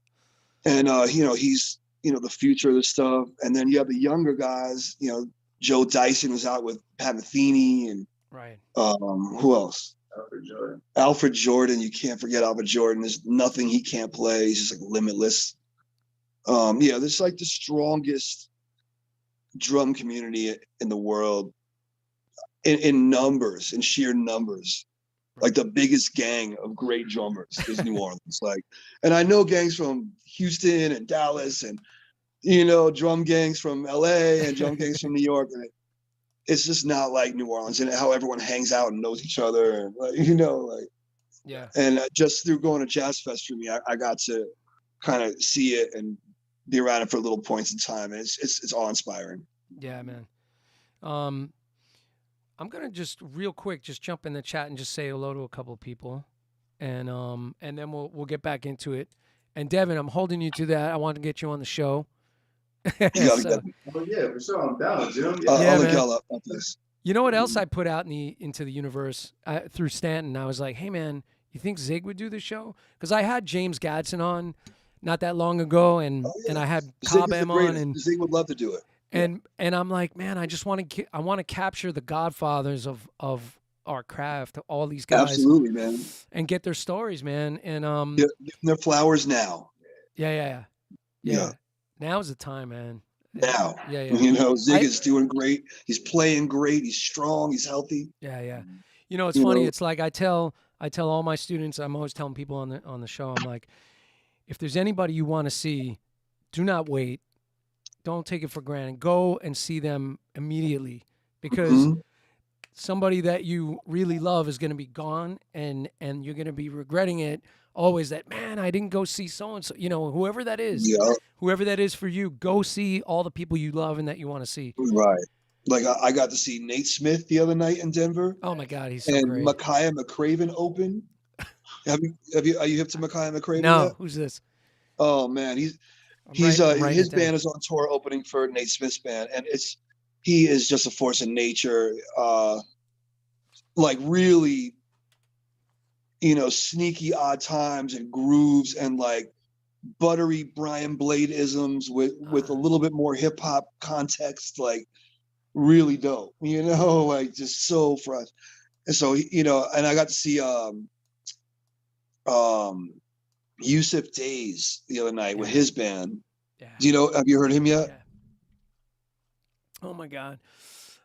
S2: And, he's, the future of the stuff. And then you have the younger guys, Joe Dyson was out with Pat Metheny and
S1: right.
S2: Who else? Alfred Jordan. You can't forget Alfred Jordan. There's nothing he can't play. He's just like limitless. There's like the strongest drum community in the world in numbers, in sheer numbers. Like the biggest gang of great drummers is New Orleans. And I know gangs from Houston and Dallas and, drum gangs from LA and drum gangs from New York. And it's just not like New Orleans and how everyone hangs out and knows each other. And
S1: yeah.
S2: And just through going to Jazz Fest for me, I got to kind of see it and be around it for little points in time. And it's awe inspiring.
S1: Yeah, man. I'm gonna just real quick just jump in the chat and just say hello to a couple of people, and then we'll get back into it. And Devin, I'm holding you to that. I want to get you on the show.
S5: Oh yeah, for sure. I'm down, Jim.
S2: I'll look y'all up this.
S1: You know what else I put out into the universe through Stanton? I was like, hey man, you think Zig would do the show? Because I had James Gadsden on not that long ago, and I had Cobham on, and
S2: Zig would love to do it.
S1: And I'm like, man, I just want to capture the godfathers of our craft, all these guys.
S2: Absolutely, man.
S1: And get their stories, man. And
S2: give their flowers now.
S1: Yeah. Now's the time, man.
S2: Now.
S1: Yeah.
S2: Zig is doing great. He's playing great. He's strong. He's healthy.
S1: Yeah. It's funny. It's like I tell all my students, I'm always telling people on the show, I'm like, if there's anybody you want to see, do not wait. Don't take it for granted. Go and see them immediately, because somebody that you really love is going to be gone, and you're going to be regretting it always. That, man, I didn't go see so and so. Whoever that is, whoever that is for you, go see all the people you love and that you want to see.
S2: Right. Like I got to see Nate Smith the other night in Denver.
S1: Oh my God, he's so
S2: and
S1: great.
S2: Micaiah McCraven opened. Are you hip to Micaiah McCraven?
S1: No,
S2: yet?
S1: Who's this?
S2: Oh man, his band is on tour opening for Nate Smith's band, and he is just a force of nature. Like really, sneaky odd times and grooves and like buttery Brian Blade-isms with a little bit more hip hop context, like really dope. Like just so fresh. And so and I got to see Yusuf Days the other night with his band. Yeah. Have you heard him yet?
S1: Yeah. Oh my God.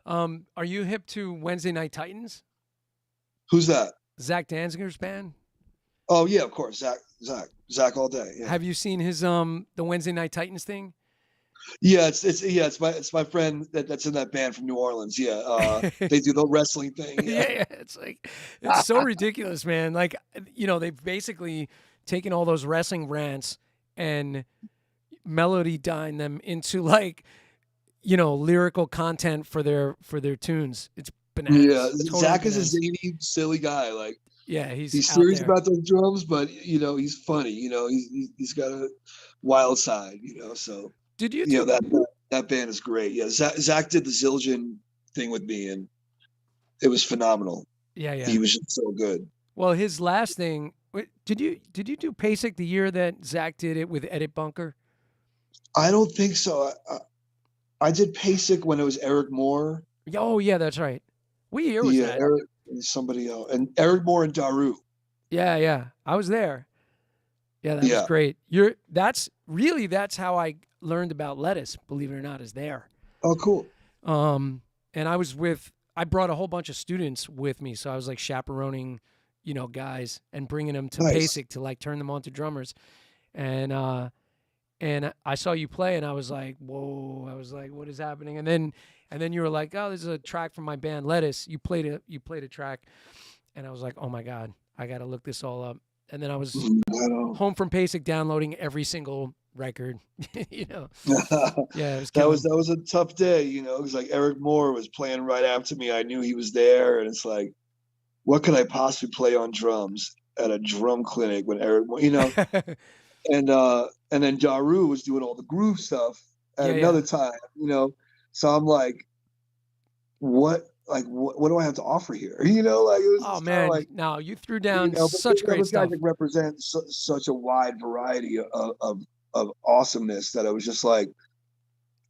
S1: Are you hip to Wednesday Night Titans?
S2: Who's that?
S1: Zach Danziger's band.
S2: Oh yeah, of course. Zach all day. Yeah.
S1: Have you seen his the Wednesday Night Titans thing?
S2: Yeah, it's my friend that's in that band from New Orleans. Yeah. They do the wrestling thing.
S1: Yeah. It's so ridiculous, man. Like, they've basically taken all those wrestling rants and melody-dyned them into lyrical content for their tunes. It's bananas.
S2: Yeah,
S1: totally
S2: Zach
S1: bananas.
S2: is a zany, silly guy. Like,
S1: yeah, he's
S2: serious about those drums, but he's funny. He's got a wild side. So
S1: did you?
S2: That band is great. Yeah, Zach did the Zildjian thing with me, and it was phenomenal.
S1: Yeah.
S2: He was just so good.
S1: Well, his last thing. Did you do PASIC the year that Zach did it with Edit Bunker?
S2: I don't think so. I did PASIC when it was Eric Moore.
S1: Oh yeah, that's right. What year was that?
S2: Eric and somebody else, and Eric Moore and Daru.
S1: Yeah. I was there. Yeah, that was great. That's how I learned about Ledisi, believe it or not, is there.
S2: Oh, cool.
S1: And I brought a whole bunch of students with me, so I was like chaperoning, guys and bringing them to PASIC to like turn them on to drummers. And I saw you play and I was like, whoa, I was like, what is happening? And then you were like, oh, this is a track from my band Ledisi. You played a track. And I was like, oh my God, I got to look this all up. And then I was home from PASIC downloading every single record, Yeah, it was
S2: that was a tough day, It was like Eric Moore was playing right after me. I knew he was there, and it's like, what could I possibly play on drums? at a drum clinic when Eric, you know, and then Daru was doing all the groove stuff at another time, you know. So I'm like, what do I have to offer here? You know, like it was
S1: Oh
S2: just
S1: man,
S2: like,
S1: no, you threw down
S2: you know, but
S1: such great
S2: those guys
S1: stuff.
S2: that represent such a wide variety of awesomeness that I was just like,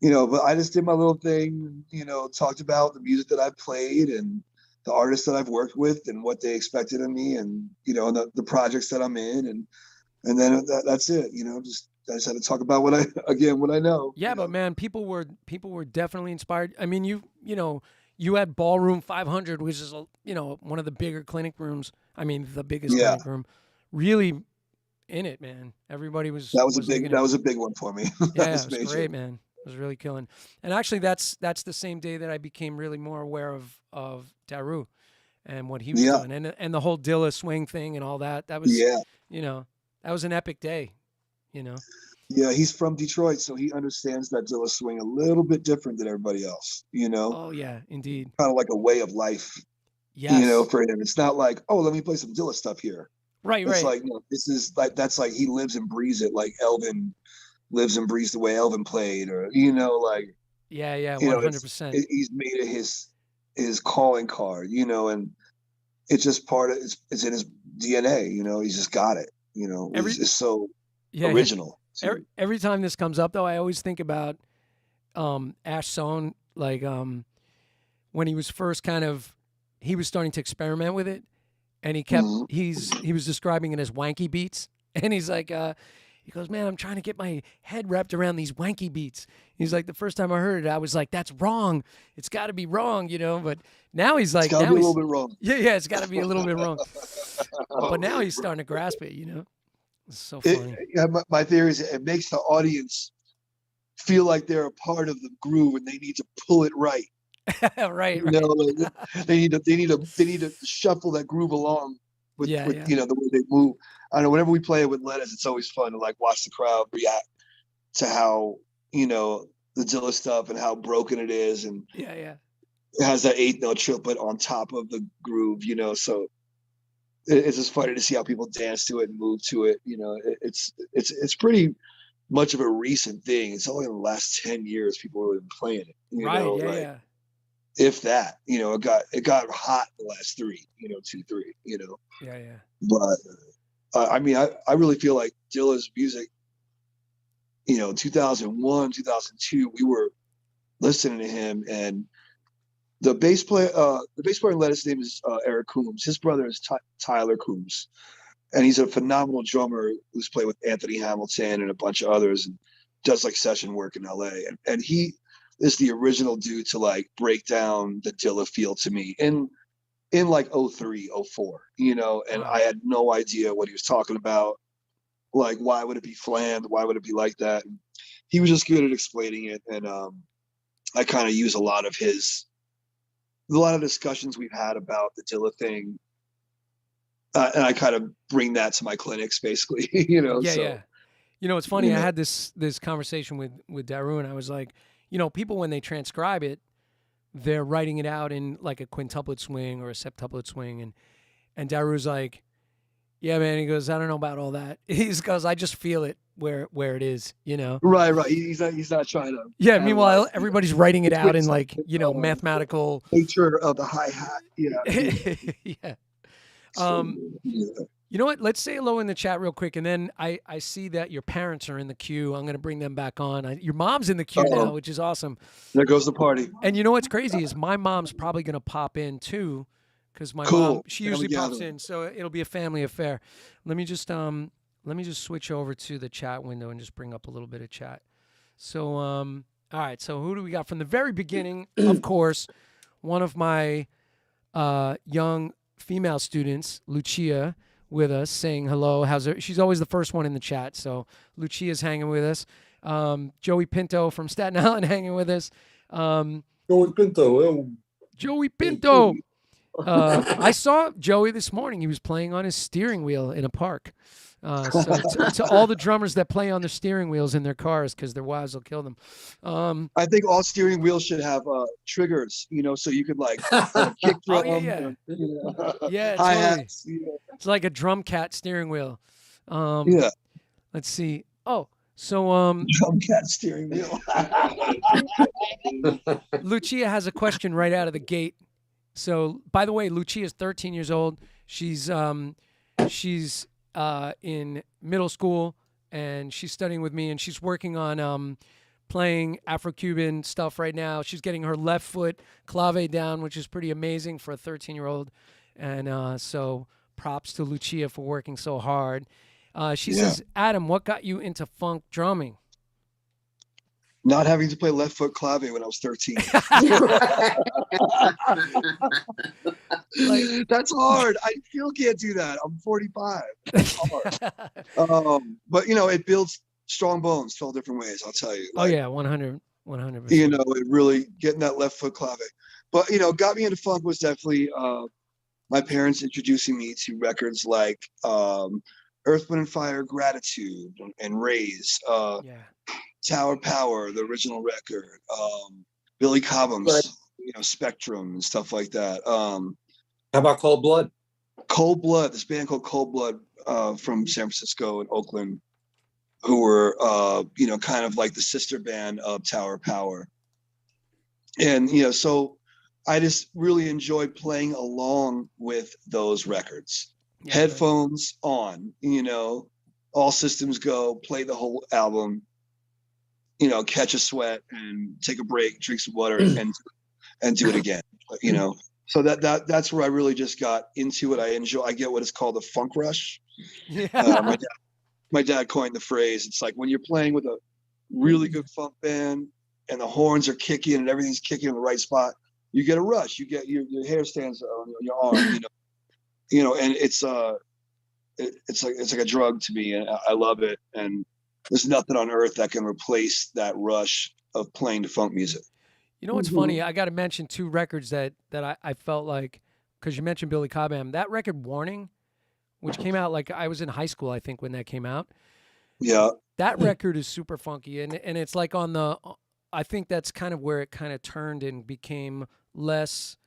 S2: you know, but I just did my little thing, you know, talked about the music that I played and the artists that I've worked with and what they expected of me, and you know, the projects that I'm in, and then that's it. You know, I just had to talk about what I know.
S1: Yeah, but man, people were definitely inspired. I mean, you know, you had Ballroom 500, which is you know, one of the bigger clinic rooms. I mean, the biggest clinic room, really in it, man. Everybody was
S2: that was a big one for me.
S1: Yeah, it was great, man. It was really killing. And actually, that's the same day that I became really more aware of Daru and what he was doing, and the whole Dilla swing thing and all that. That was you know, that was an epic day. You know.
S2: Yeah, he's from Detroit, so he understands that Dilla swing a little bit different than everybody else, you know?
S1: Oh, yeah, indeed.
S2: Kind of like a way of life,
S1: yes.
S2: You know, for him. It's not like, oh, let me play some Dilla stuff here.
S1: Right,
S2: it's like, you know, this is like, that's like he lives and breathes it, like Elvin lives and breathes the way Elvin played, or, you know, like.
S1: Yeah, 100%.
S2: He's made it his calling card, you know, and it's just part of, it's in his DNA, you know, he's just got it, you know, he's just so original.
S1: Every time this comes up, though, I always think about Ash Sohn, like when he was first he was starting to experiment with it, and he kept he was describing it as wanky beats, and he's like, he goes, man, I'm trying to get my head wrapped around these wanky beats. He's like, the first time I heard it, I was like, that's wrong. It's got to be wrong, you know. But now he's like,
S2: it's got to be a little bit wrong.
S1: Yeah, it's got to be a little bit wrong. But now he's starting to grasp it, you know. It's so funny.
S2: My theory is it makes the audience feel like they're a part of the groove and they need to pull it right.
S1: right.
S2: You know, like they need to shuffle that groove along with you know, the way they move. I don't know, whenever we play it with Ledis, it's always fun to like watch the crowd react to how, you know, the Dilla stuff and how broken it is, and
S1: it
S2: has that 8-note triplet on top of the groove, you know, so it's just funny to see how people dance to it and move to it. You know, it's pretty much of a recent thing. It's only in the last 10 years people have been playing it. You know, if that, you know, it got hot in the last 3, you know, 2, 3, you know. But I mean, I really feel like Dilla's music, you know, 2001, 2002, we were listening to him, and the bass player in Ledis' name is Eric Coombs. His brother is Tyler Coombs, and he's a phenomenal drummer who's played with Anthony Hamilton and a bunch of others, and does like session work in LA. And he is the original dude to like break down the Dilla feel to me in like 03, 04, you know, and I had no idea what he was talking about. Like, why would it be flammed? Why would it be like that? And he was just good at explaining it. And I kind of use a lot of discussions we've had about the Dilla thing. And I kind of bring that to my clinics, basically, you know.
S1: You know, it's funny. I had this conversation with Daru, and I was like, you know, people, when they transcribe it, they're writing it out in like a quintuplet swing or a septuplet swing. And Daru's like, yeah, man. He goes, I don't know about all that. He goes, I just feel it where it is, you know?
S2: Right. He's not trying to.
S1: Yeah. Meanwhile, everybody's writing it out in like, you know, mathematical.
S2: Nature of the hi-hat.
S1: Yeah. You know what? Let's say hello in the chat real quick, and then I see that your parents are in the queue. I'm going to bring them back on. Your mom's in the queue now, which is awesome.
S2: There goes the party.
S1: And you know what's crazy is my mom's probably going to pop in too, because my mom, she usually pops in, so it'll be a family affair. Let me just switch over to the chat window and just bring up a little bit of chat. So all right. So who do we got from the very beginning? Of course, one of my young female students, Lucia, with us, saying hello. How's her? She's always the first one in the chat, so Lucia's hanging with us. Joey Pinto from Staten Island hanging with us.
S3: Joey Pinto.
S1: Joey Pinto. I saw Joey this morning. He was playing on his steering wheel in a park. So to all the drummers that play on the steering wheels in their cars because their wives will kill them.
S2: I think all steering wheels should have triggers, so you could like kick drum,
S1: yeah. Yeah,
S2: hi
S1: totally.
S2: hats.
S1: It's like a drum cat steering wheel.
S2: Yeah,
S1: Let's see. Oh, so
S2: drum cat steering wheel.
S1: Lucia has a question right out of the gate. So, by the way, Lucia is 13 years old. She's in middle school and she's studying with me and she's working on playing Afro-Cuban stuff right now. She's getting her left foot clave down, which is pretty amazing for a 13-year-old. And so props to Lucia for working so hard. She says, Adam, what got you into funk drumming?
S2: Not having to play left foot clave when I was 13. That's hard. I still can't do that. I'm 45. That's hard. But it builds strong bones 12 different ways, I'll tell you.
S1: 100%.
S2: It really getting that left foot clave. But got me into funk was definitely my parents introducing me to records like Earth, Wind and Fire, Gratitude, and Raise. Tower Power, the original record, Billy Cobham's, Spectrum and stuff like that.
S3: How about Cold Blood?
S2: Cold Blood, this band called Cold Blood from San Francisco and Oakland, who were, kind of like the sister band of Tower Power. And, so I just really enjoyed playing along with those records. Yeah, headphones on, all systems go, play the whole album. Catch a sweat and take a break, drink some water, and do it again. So that's where I really just got into it. I get what is called a funk rush. Yeah. My dad coined the phrase. It's like when you're playing with a really good funk band and the horns are kicking and everything's kicking in the right spot, you get a rush. You get your hair stands on your arm. And it's like a drug to me, and I love it. And there's nothing on earth that can replace that rush of playing the funk music.
S1: You know what's funny? I got to mention two records that I felt like, because you mentioned Billy Cobham, that record Warning, which came out like I was in high school, I think, when that came out.
S2: Yeah.
S1: That record is super funky. And it's like I think that's kind of where it kind of turned and became less,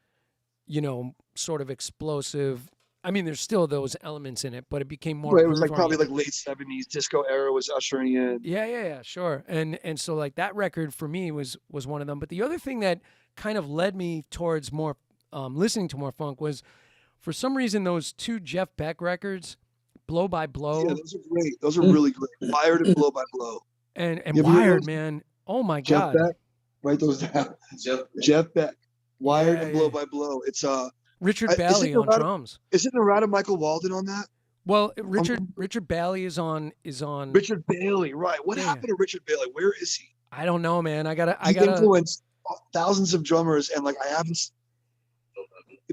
S1: sort of explosive. I mean, there's still those elements in it, but it became more.
S2: Right, it was like probably like late 70s disco era was ushering in.
S1: Yeah, sure. And so like that record for me was one of them. But the other thing that kind of led me towards more listening to more funk was, for some reason, those two Jeff Beck records, Blow by Blow.
S2: Yeah, those are great. Those are really great. Wired and Blow by Blow.
S1: And Wired, man. Oh my God.
S2: Jeff Beck. Write those down. Jeff Beck. Wired and Blow by Blow. It's
S1: Richard Bailey on drums.
S2: Is it Narada Michael Walden on that?
S1: Well, Richard Bailey is on.
S2: Richard Bailey, right? What happened to Richard Bailey? Where is he?
S1: I don't know, man. I gotta
S2: influenced thousands of drummers, and like I haven't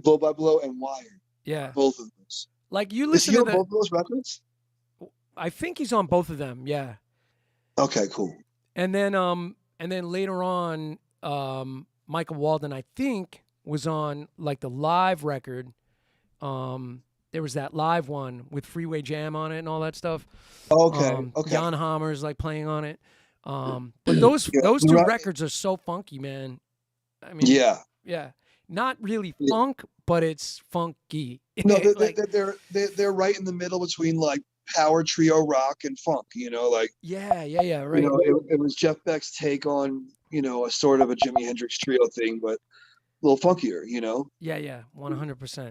S2: Blow by Blow and Wired.
S1: Yeah,
S2: both of those.
S1: Like you listen to
S2: both of those records.
S1: I think he's on both of them. Yeah.
S2: Okay, cool.
S1: And then later on, Michael Walden, I think, was on like the live record. There was that live one with Freeway Jam on it and all that stuff.
S2: Okay.
S1: Jan Hammer's like playing on it. But those two records are so funky, man. I mean, yeah. Not really funk, but it's funky.
S2: No, they're right in the middle between like power trio rock and funk. Like
S1: right.
S2: It was Jeff Beck's take on a sort of a Jimi Hendrix trio thing, but a little funkier.
S1: Yeah, 100%.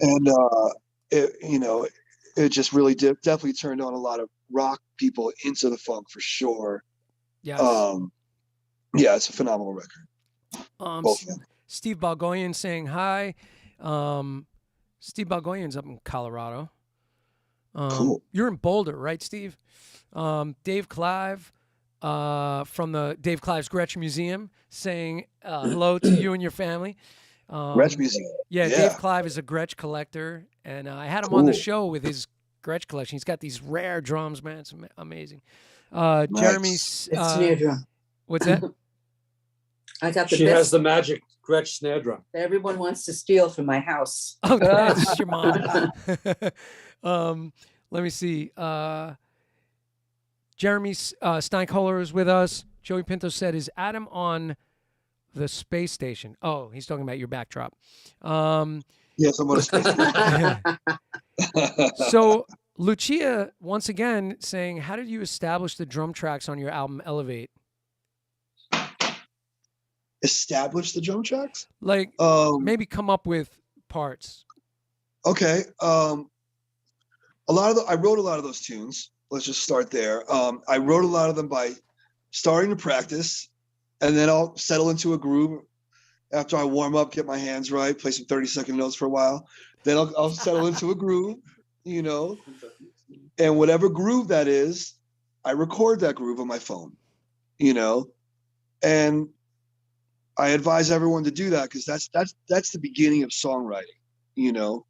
S2: And it just really definitely turned on a lot of rock people into the funk for sure.
S1: Yes.
S2: It's a phenomenal record. Both of them.
S1: Steve Balgoyan saying hi. Steve Balgoyan's up in Colorado.
S2: Cool.
S1: You're in Boulder, right, Steve? Dave Clive from the Dave Clive's Gretsch Museum saying hello to you and your family.
S2: Gretsch Museum.
S1: Yeah, Dave Clive is a Gretsch collector, and I had him on the show with his Gretsch collection. He's got these rare drums, man. It's amazing. Jeremy's.
S4: It's near drum.
S1: What's that?
S4: I got the
S3: She
S4: best.
S3: has the magic Gretsch snare drum.
S4: Everyone wants to steal from my house.
S1: Oh, that's your mom. Let me see. Jeremy Steinkohler is with us. Joey Pinto said, "Is Adam on the space station?" Oh, he's talking about your backdrop.
S2: Yes, I'm on a space.
S1: So Lucia, once again, saying, "How did you establish the drum tracks on your album Elevate?"
S2: Establish the drum tracks?
S1: Like maybe come up with parts.
S2: Okay. I wrote a lot of those tunes. Let's just start there. I wrote a lot of them by starting to practice, and then I'll settle into a groove after I warm up, get my hands right, play some 30-second notes for a while. Then I'll settle into a groove, you know, and whatever groove that is, I record that groove on my phone, you know, and I advise everyone to do that because that's the beginning of songwriting, you know.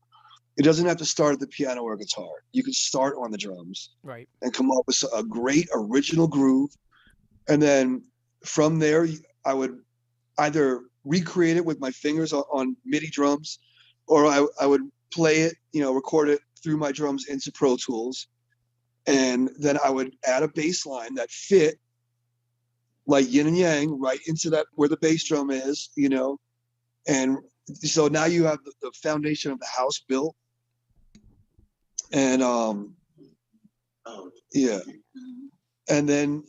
S2: It doesn't have to start at the piano or guitar. You can start on the drums,
S1: right,
S2: and come up with a great original groove. And then from there, I would either recreate it with my fingers on MIDI drums, or I would play it, you know, record it through my drums into Pro Tools. And then I would add a bass line that fit like yin and yang right into that where the bass drum is, you know. And so now you have the foundation of the house built. And yeah. And then,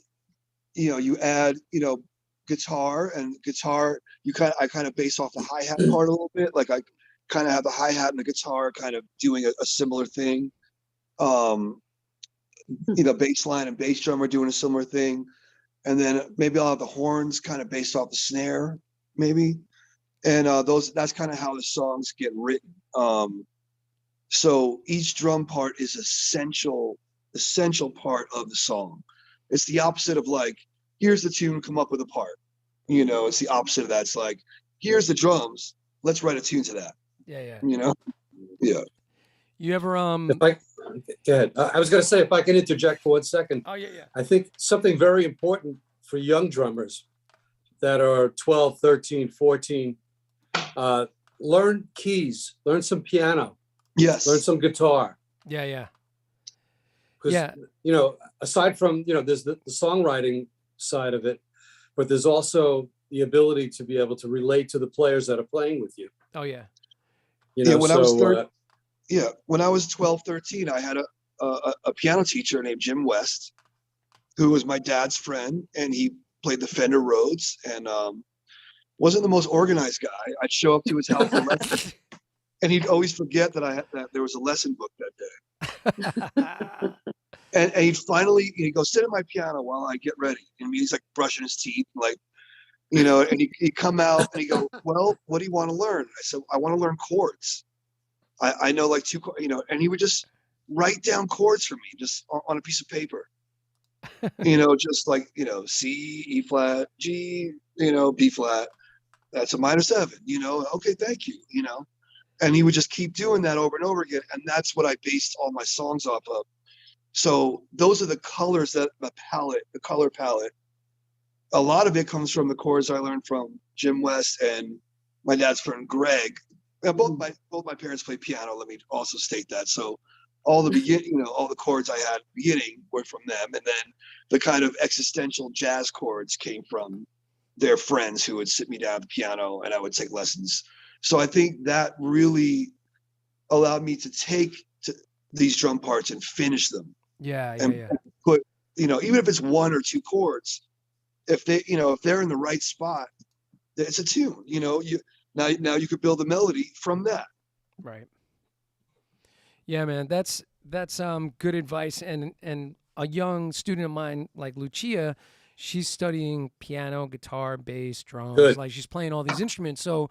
S2: you know, you add, you know, guitar, I kind of base off the hi-hat part a little bit. Like I kind of have the hi-hat and the guitar kind of doing a similar thing. You know, bass line and bass drum are doing a similar thing. And then maybe I'll have the horns kind of based off the snare, maybe. And that's kind of how the songs get written. So each drum part is essential part of the song. It's the opposite of like, here's the tune, come up with a part. You know, it's the opposite of that. It's like, here's the drums, let's write a tune to that.
S1: Yeah.
S2: You know? Yeah.
S1: You ever
S3: Go ahead. I was going to say, if I can interject for 1 second.
S1: Oh, yeah.
S3: I think something very important for young drummers that are 12, 13, 14, learn keys, learn some piano.
S2: Yes.
S3: Learn some guitar.
S1: Yeah.
S3: Because, you know, aside from, you know, there's the songwriting side of it, but there's also the ability to be able to relate to the players that are playing with you.
S1: Oh, yeah.
S3: You know,
S2: when I was 12, 13, I had a piano teacher named Jim West, who was my dad's friend, and he played the Fender Rhodes, and wasn't the most organized guy. I'd show up to his house for lessons, and he'd always forget that there was a lesson book that day. and he'd go sit at my piano while I get ready. And he's like brushing his teeth, like, you know, and he'd come out and he'd go, "Well, what do you want to learn?" I said, "I want to learn chords. I know like two, you know," and he would just write down chords for me just on a piece of paper. You know, just like, you know, C, E flat, G, you know, B flat. That's a minor 7, you know. Okay, thank you, you know. And he would just keep doing that over and over again. And that's what I based all my songs off of. So those are the colors the color palette. A lot of it comes from the chords I learned from Jim West and my dad's friend Greg. Both my parents played piano. Let me also state that. So all the all the chords I had at the beginning were from them. And then the kind of existential jazz chords came from their friends who would sit me down at the piano and I would take lessons. So I think that really allowed me to take these drum parts and finish them.
S1: Yeah.
S2: Put, you know, even if it's 1 or 2 chords, if they're in the right spot, it's a tune. You know, now you could build a melody from that.
S1: Right. Yeah, man, that's good advice. And a young student of mine like Lucia, she's studying piano, guitar, bass, drums.
S3: Good.
S1: Like she's playing all these instruments. So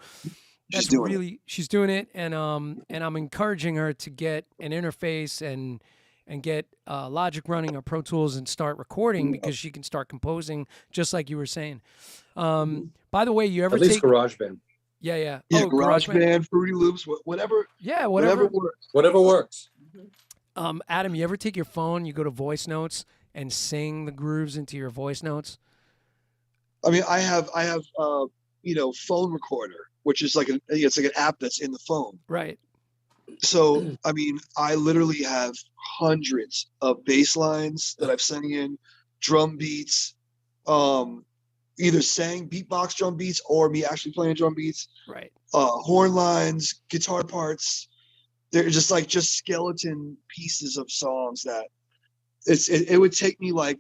S2: She's doing
S1: it, and I'm encouraging her to get an interface and get Logic running or Pro Tools and start recording because she can start composing just like you were saying. By the way, you ever
S3: at least GarageBand?
S1: Yeah.
S2: Yeah,
S1: Oh,
S2: GarageBand, Fruity Loops, whatever.
S1: Yeah,
S2: whatever works.
S3: Whatever works.
S1: Adam, you ever take your phone, you go to voice notes and sing the grooves into your voice notes?
S2: I mean, I have phone recorder, which is it's like an app that's in the phone.
S1: Right.
S2: So, I mean, I literally have hundreds of bass lines that I've sent in, drum beats, either sang beatbox drum beats or me actually playing drum beats.
S1: Right.
S2: Horn lines, guitar parts. They're just skeleton pieces of songs that it would take me like,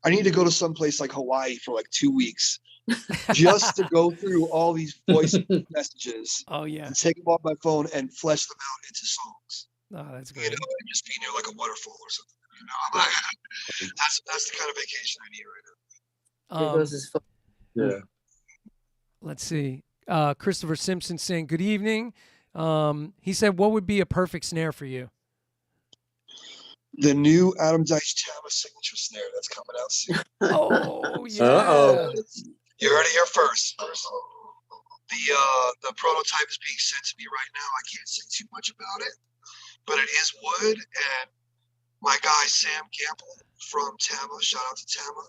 S2: I need to go to some place like Hawaii for like 2 weeks just to go through all these voice messages.
S1: Oh yeah.
S2: And take them off my phone and flesh them out into songs.
S1: Oh, that's great.
S2: And just be near like a waterfall or something. That's the kind of vacation I need right now.
S4: There goes his phone.
S3: Yeah.
S1: Let's see. Christopher Simpson saying good evening. He said, what would be a perfect snare for you?
S2: The new Adam Deich Tama signature snare that's coming out soon.
S1: Oh yeah.
S3: Uh-oh.
S2: You heard it here first. The prototype is being sent to me right now. I can't say too much about it, but it is wood. And my guy Sam Gamble from Tama, shout out to Tama,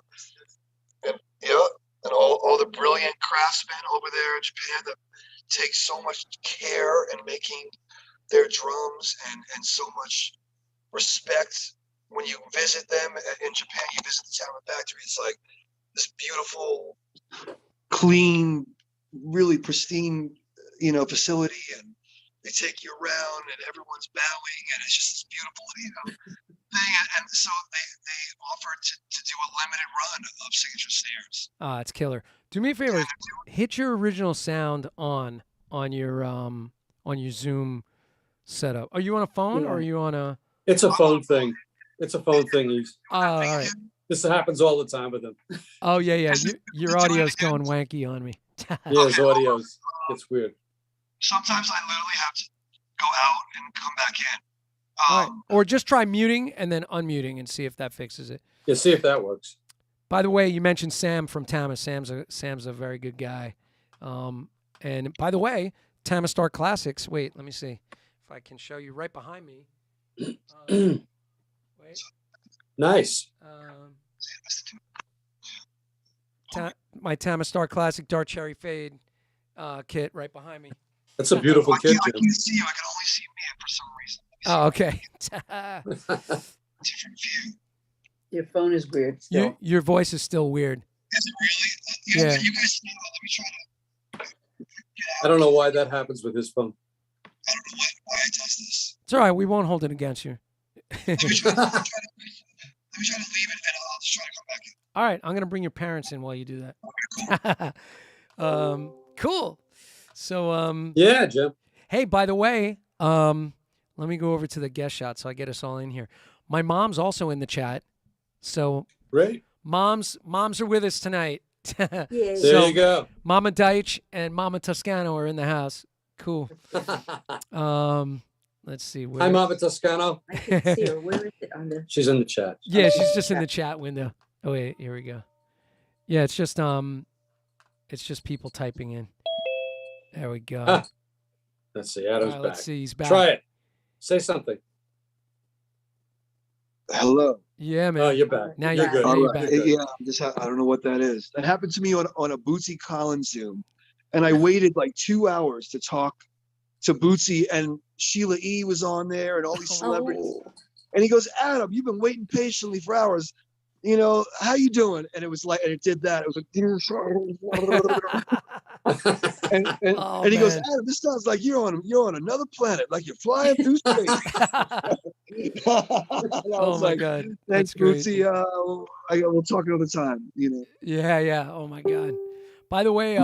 S2: and all the brilliant craftsmen over there in Japan that take so much care in making their drums and so much respect. When you visit them in Japan, you visit the Tama factory. It's like this beautiful, clean, really pristine, facility, and they take you around, and everyone's bowing, and it's just this beautiful, thing. And so they offered to do a limited run of signature snares.
S1: Ah, it's killer. Do me a favor, hit your original sound on your Zoom setup. Are you on a phone or are you on a?
S3: It's a phone thing. It's a phone thing.
S1: All right.
S3: This happens all the time with him.
S1: Oh yeah. Your audio's going wanky on me.
S3: Yeah, his audio's. It's weird.
S2: Sometimes I literally have to go out and come back in.
S1: All right. Or just try muting and then unmuting and see if that fixes it.
S3: Yeah, see if that works.
S1: By the way, you mentioned Sam from Tama. Sam's a very good guy. And by the way, Tama Star Classics. Wait, let me see if I can show you right behind me. Wait.
S3: Nice.
S1: My Tama Star Classic Dark Cherry Fade kit right behind me.
S3: That's a beautiful kit.
S2: I can't see you. I can only see me for some reason.
S1: Oh, okay.
S2: Different view.
S4: Your phone is weird still.
S1: Your voice is still weird.
S2: Is it really?
S1: Yeah.
S2: You guys know. Let me try to.
S3: I don't know why that happens with his phone.
S2: I don't know why it does this.
S1: It's all right. We won't hold it against you.
S2: Let me try to leave it, and I'll just try to come back in.
S1: All right. I'm going to bring your parents in while you do that. Cool. So,
S3: Yeah, Jim.
S1: hey, by the way, let me go over to the guest shot so I get us all in here. My mom's also in the chat. So,
S3: Great.
S1: moms are with us tonight.
S4: Yeah.
S3: There you go.
S1: Mama Deich and Mama Toscano are in the house. Cool. Let's see.
S3: Hi, Mama Toscano.
S4: I can see her. Where is it on the?
S3: She's in the chat.
S1: Yeah, she's just in the chat window. Oh wait, here we go. Yeah, it's just people typing in. There we go.
S3: Ah, let's see. Adam's
S1: All right,
S3: back.
S1: let's see. He's back.
S3: Try it. Say something.
S2: Hello.
S1: Yeah, man.
S3: Oh, you're back.
S1: Now
S3: You're
S1: you're
S3: good.
S1: Now
S2: All
S1: you're
S2: right.
S1: back.
S2: Yeah, I don't know what that is. That happened to me on a Bootsy Collins Zoom, and I waited like 2 hours to talk to Bootsy, and Sheila E. was on there, and all these celebrities.
S4: Oh.
S2: And he goes, Adam, you've been waiting patiently for hours. How you doing? And it was like, and it did that. It was like, and he goes,
S1: man.
S2: Adam, this sounds like you're on another planet, like you're flying through space. And I was
S1: my
S2: like,
S1: God.
S2: thanks,
S1: That's great.
S2: Bootsy. We'll talk another time.
S1: Yeah. Oh my God. By the way,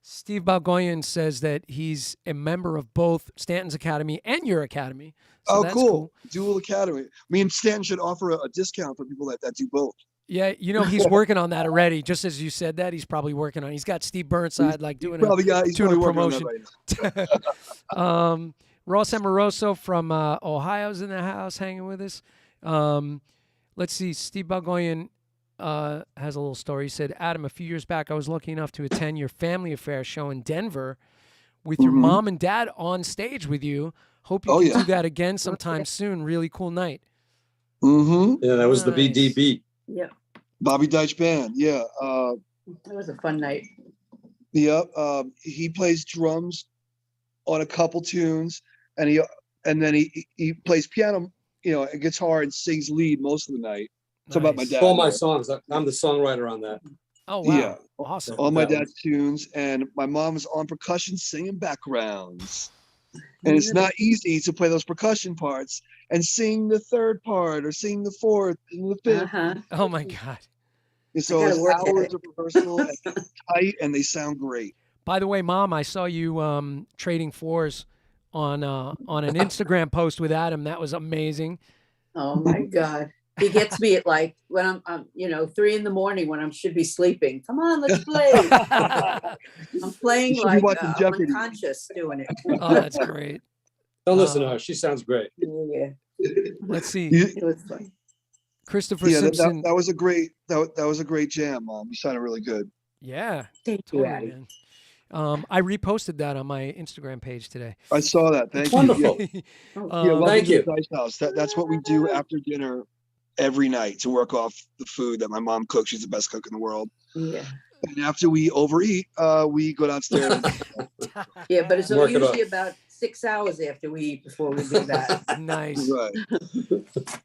S1: Steve Balgoyan says that he's a member of both Stanton's Academy and your Academy. So
S2: Oh,
S1: that's
S2: cool. Dual Academy. Me and Stanton should offer a discount for people that do both.
S1: Yeah, he's working on that already. Just as you said that, he's probably working on it. He's got Steve Burnside doing
S2: He's
S1: doing a
S2: probably working on
S1: promotion.
S2: that right now.
S1: Ross Amoroso from Ohio's in the house hanging with us. Let's see. Steve Balgoyan has a little story. He said, Adam, a few years back, I was lucky enough to attend your family affair show in Denver with your mom and dad on stage with you. Hope you can do that again sometime soon. Really cool night.
S2: Mm-hmm.
S3: Yeah, that was
S1: Nice.
S3: the BDB.
S4: Yeah.
S2: Bobby Deitch Band. Yeah.
S4: That was a fun night.
S2: Yep. He plays drums on a couple tunes, and then he plays piano, and guitar and sings lead most of the night. It's about my
S1: Nice.
S2: dad.
S3: All my songs. I'm the songwriter on that.
S1: Oh wow.
S2: Yeah.
S1: Awesome.
S2: All my
S3: That one.
S2: dad's tunes, and my mom's on percussion singing backgrounds. And it's not easy to play those percussion parts and sing the third part or sing the fourth and the fifth.
S4: Uh-huh.
S1: Oh my God.
S2: And so
S4: gotta
S2: it's
S4: work at
S2: hours
S4: it.
S2: of rehearsal and it's tight, and they sound great.
S1: By the way, Mom, I saw you trading fours on an Instagram post with Adam. That was amazing.
S4: Oh my God. He gets me at like when I'm 3 a.m. when I should be sleeping. Come on, let's play. I'm playing
S2: You should be
S4: like
S2: watching
S4: I'm
S2: Jeopardy.
S4: unconscious doing it.
S1: Oh, that's great.
S3: Don't listen to her. She sounds great.
S4: Yeah,
S1: Let's see.
S4: it was fun.
S1: Christopher
S2: Yeah,
S1: Simpson.
S2: that was a great that was a great jam, Mom. You sounded really good.
S1: Yeah,
S4: Thank you,
S1: totally,
S4: Addie.
S1: man. I reposted that on my Instagram page today.
S2: I saw that. Thank you.
S3: Wonderful.
S2: Yeah, welcome
S3: Thank
S2: to
S3: you.
S2: the Deich house. That's what we do after dinner every night to work off the food that my mom cooks. She's the best cook in the world.
S4: Yeah.
S2: And after we overeat, we go downstairs.
S4: Yeah, but it's
S3: Work it
S4: usually
S3: up.
S4: about 6 hours after we eat before we do that.
S1: Nice.
S2: Right.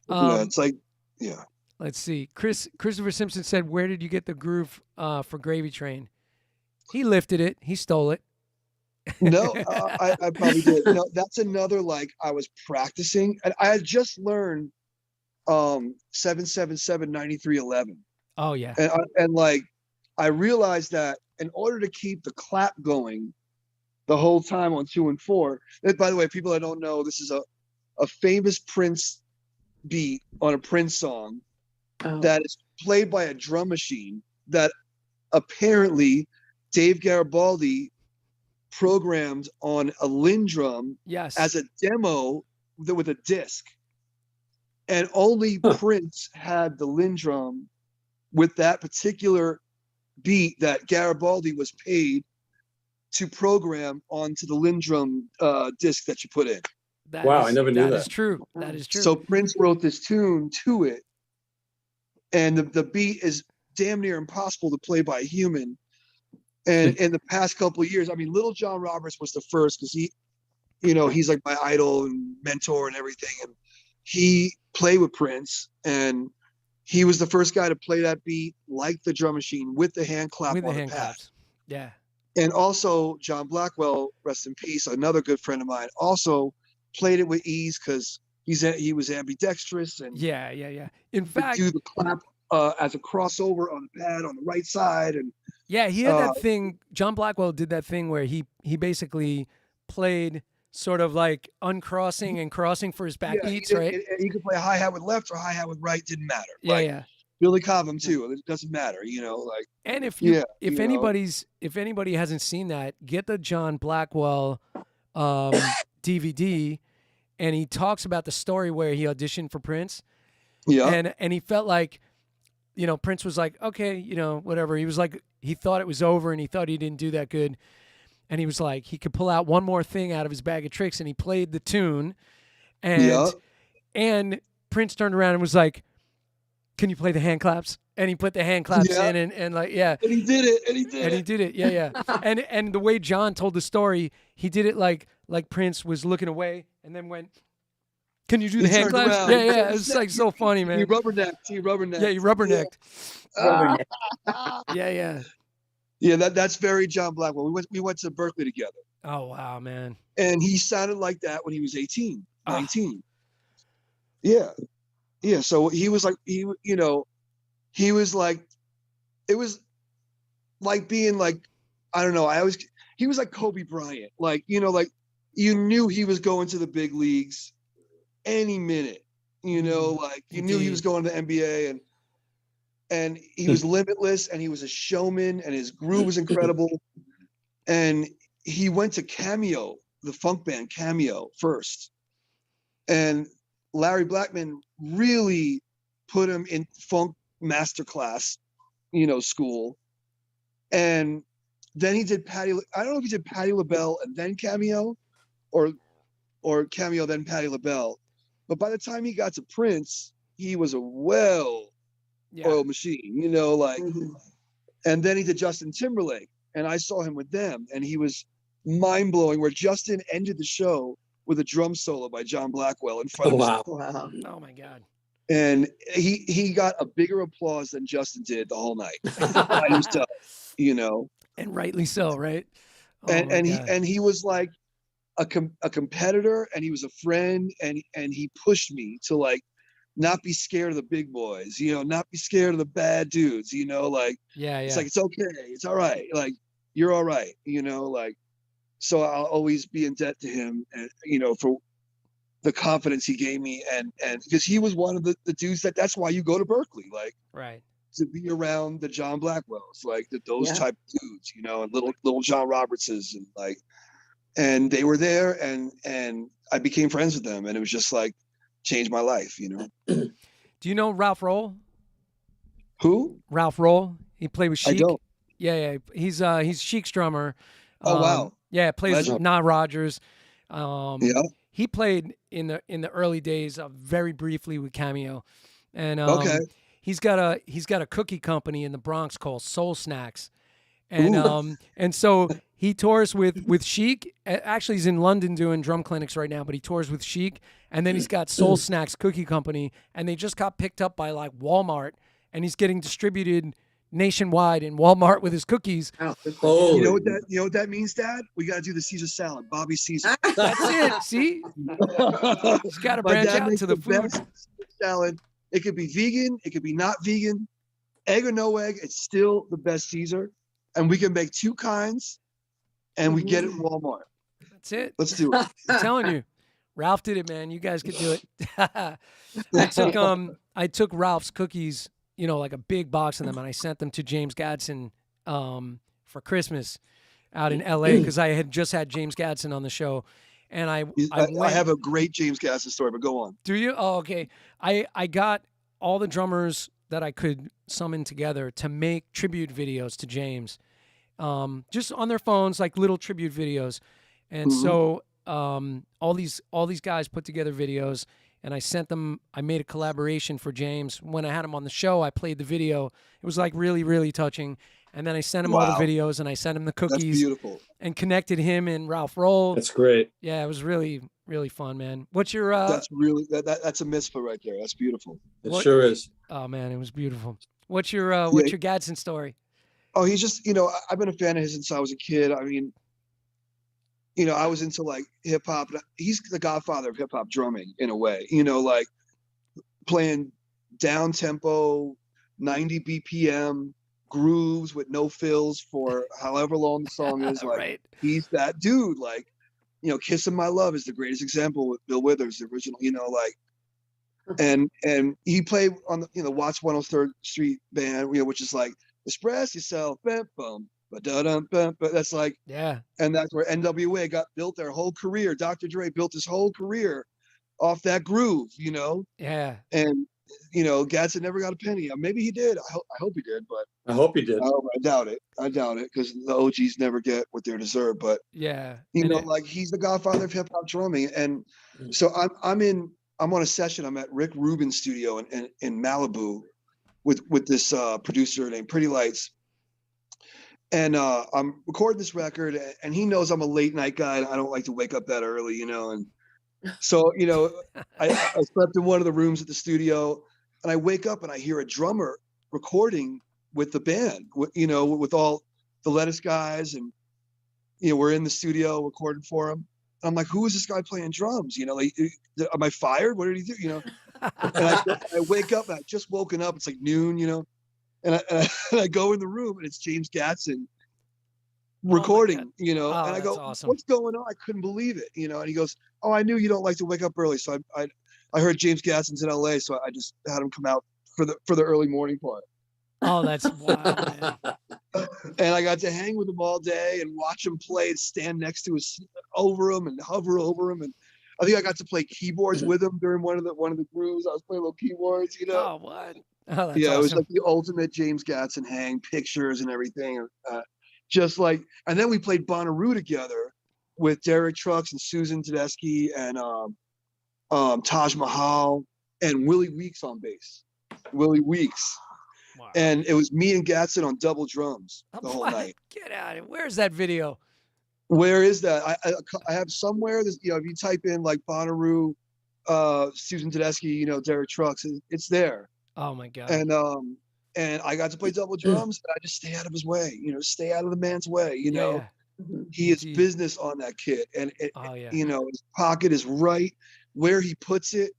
S2: Yeah, it's like, yeah.
S1: Let's see. Christopher Simpson said, "Where did you get the groove for Gravy Train?" He lifted it. He stole it.
S2: No, I probably did. No, that's another, like, I was practicing, and I had just learned 777 9311.
S1: Oh yeah.
S2: And like, I realized that in order to keep the clap going the whole time on 2 and 4, and by the way, people that don't know, this is a famous Prince beat on a Prince song that is played by a drum machine that apparently Dave Garibaldi programmed on a Lindrum
S1: Yes.
S2: as a demo with a disc. And only Prince had the Lindrum with that particular beat that Garibaldi was paid to program onto the Lindrum disc that you put in.
S3: Wow, I never knew
S1: That
S3: that.
S1: is true. That is true.
S2: So Prince wrote this tune to it, and the beat is damn near impossible to play by a human. And in the past couple of years, I mean, Little John Roberts was the first, because he's like my idol and mentor and everything. And he played with Prince, and he was the first guy to play that beat like the drum machine with the hand clap
S1: with the
S2: on
S1: hand
S2: the pad.
S1: claps. Yeah.
S2: And also John Blackwell, rest in peace, another good friend of mine, also played it with ease because he was ambidextrous and
S1: Yeah. In fact,
S2: do the clap as a crossover on the pad on the right side. And
S1: yeah, he had that thing. John Blackwell did that thing where he basically played sort of like uncrossing and crossing for his backbeats, right?
S2: And he could play hi-hat with left or hi-hat with right, didn't matter.
S1: Yeah,
S2: like,
S1: yeah.
S2: Billy Cobham too. It doesn't matter, like.
S1: And if anybody hasn't seen that, get the John Blackwell DVD, and he talks about the story where he auditioned for Prince.
S2: Yeah.
S1: And he felt like, Prince was like, okay, whatever. He was like, he thought it was over and he thought he didn't do that good. And he was like, he could pull out one more thing out of his bag of tricks, and he played the tune. And Prince turned around and was like, can you play the hand claps? And he put the hand claps in and like, yeah.
S2: And he did it.
S1: Yeah. and the way John told the story, he did it like Prince was looking away and then went, can you do the hand claps?
S2: Around.
S1: Yeah. It was like so funny, man.
S2: He rubbernecked.
S1: Yeah, he rubbernecked. Yeah.
S2: Yeah, that's very John Blackwell. We went to Berkeley together.
S1: Oh, wow, man.
S2: And he sounded like that when he was 18, 19. Yeah. Yeah, so he was like, he was like, it was like being like, I don't know, he was like Kobe Bryant. Like, like you knew he was going to the big leagues any minute, like you knew he was going to the NBA, and he was limitless, and he was a showman, and his groove was incredible. And he went to Cameo, the funk band Cameo, first. And Larry Blackman really put him in funk masterclass, school. And then he did I don't know if he did Patti LaBelle and then Cameo, or Cameo then Patti LaBelle. But by the time he got to Prince, he was a oiled machine, like. And then he did Justin Timberlake, and I saw him with them, and he was mind blowing. Where Justin ended the show with a drum solo by John Blackwell in front of us.
S4: Wow.
S1: Oh my God.
S2: And he got a bigger applause than Justin did the whole night by himself, you know.
S1: And rightly so, right? Oh
S2: And he was like a competitor, and he was a friend, and he pushed me to like not be scared of the big boys, you know, not be scared of the bad dudes, you know, like it's like, it's okay, it's all right, like you're all right, you know, like. So I'll always be in debt to him, and you know, for the confidence he gave me, and because he was one of the dudes that's why you go to Berkeley, like,
S1: right,
S2: to be around the John Blackwells, like those type of dudes, you know, and little John Robertses, and like, and they were there, and I became friends with them, and it was just like changed my life, you know.
S1: Do you know Ralph Roll?
S2: Who?
S1: Ralph Roll. He played with Chic.
S2: I don't.
S1: Yeah. He's Chic's drummer.
S2: Oh wow.
S1: Yeah, plays
S2: Legend.
S1: Nah Rogers.
S2: Yeah.
S1: He played in the early days, very briefly with Cameo, and
S2: Okay.
S1: he's got a cookie company in the Bronx called Soul Snacks, and so he tours with Chic. Actually, he's in London doing drum clinics right now, but he tours with Chic, and then he's got Soul Snacks Cookie Company, and they just got picked up by like Walmart, and he's getting distributed nationwide in Walmart with his cookies.
S2: Oh, you know what that means, Dad? We got to do the Caesar salad, Bobby Caesar.
S1: That's it. See, he's got to branch out to the food.
S2: Salad. It could be vegan. It could be not vegan. Egg or no egg, it's still the best Caesar. And we can make two kinds, and we get it in Walmart.
S1: That's it.
S2: Let's do it.
S1: I'm telling you, Ralph did it, man. You guys could do it. I took Ralph's cookies, you know, like a big box of them, and I sent them to James Gadsden for Christmas out in L.A. because I had just had James Gadsden on the show, and I
S2: have a great James Gadsden story, but go on.
S1: Do you? Oh, okay. I got all the drummers that I could summon together to make tribute videos to James, just on their phones, like little tribute videos, and so all these guys put together videos. And I sent them, I made a collaboration for James. When I had him on the show, I played the video. It was like really, really touching. And then I sent him all the videos, and I sent him the cookies. That's
S2: beautiful.
S1: And connected him and Ralph Roll.
S3: That's great.
S1: Yeah, it was really, really fun, man. What's your...
S2: That's really, that's a mitzvah right there. That's beautiful.
S3: It sure is.
S1: Oh, man, it was beautiful. What's your Gadsden story?
S2: Oh, he's just, you know, I've been a fan of his since I was a kid. I mean, you know, I was into like hip hop. He's the godfather of hip hop drumming in a way, you know, like playing down tempo, 90 BPM grooves with no fills for however long the song is. Like,
S1: right.
S2: He's that dude. Like, you know, Kissin' My Love is the greatest example with Bill Withers, the original, you know, like, and he played on the, you know, Watts 103rd Street Band, you know, which is like, express yourself, bam, boom. But that's like,
S1: yeah,
S2: and that's where NWA got built their whole career. Dr. Dre built his whole career off that groove, you know.
S1: Yeah,
S2: and you know, Gadsden never got a penny. Maybe he did. I hope he did, but
S3: I hope he did.
S2: I doubt it. because the OGs never get what they deserve. But
S1: yeah,
S2: you know, like he's the godfather of hip hop drumming, and so I'm on a session. I'm at Rick Rubin's studio in Malibu with this producer named Pretty Lights. And I'm recording this record, and he knows I'm a late night guy, and I don't like to wake up that early, you know. And so, you know, I slept in one of the rooms at the studio, and I wake up and I hear a drummer recording with the band, you know, with all the Lettuce guys, and you know, we're in the studio recording for him. I'm like, who is this guy playing drums? You know, like, am I fired? What did he do? You know, and I wake up, and I just woken up. It's like noon, you know. And I go in the room, and it's James Gadsden recording, you know, and I go,
S1: awesome.
S2: What's going on? I couldn't believe it, you know. And he goes, oh, I knew you don't like to wake up early. So I heard James Gadsden's in LA. So I just had him come out for the early morning part.
S1: Oh, that's wild, man.
S2: And I got to hang with him all day and watch him play and stand next to over him and hover over him. And I think I got to play keyboards with him during one of the grooves. I was playing little keyboards, you know.
S1: Oh, what? Oh, that's
S2: yeah,
S1: awesome.
S2: It was like the ultimate James Gadsden hang, pictures and everything. Just like, and then we played Bonnaroo together with Derek Trucks and Susan Tedeschi and Taj Mahal and Willie Weeks on bass. Willie Weeks.
S1: Wow.
S2: And it was me and Gatson on double drums the whole night.
S1: Get out of it. Where's that video?
S2: Where is that? I have somewhere. This, if you type in like Bonnaroo, Susan Tedeschi, Derek Trucks, it's there.
S1: Oh my God.
S2: And I got to play double drums. And I just stay out of his way. Stay out of the man's way.
S1: Yeah.
S2: He is
S1: Indeed.
S2: business on that kid, and
S1: Yeah.
S2: His pocket is right where he puts it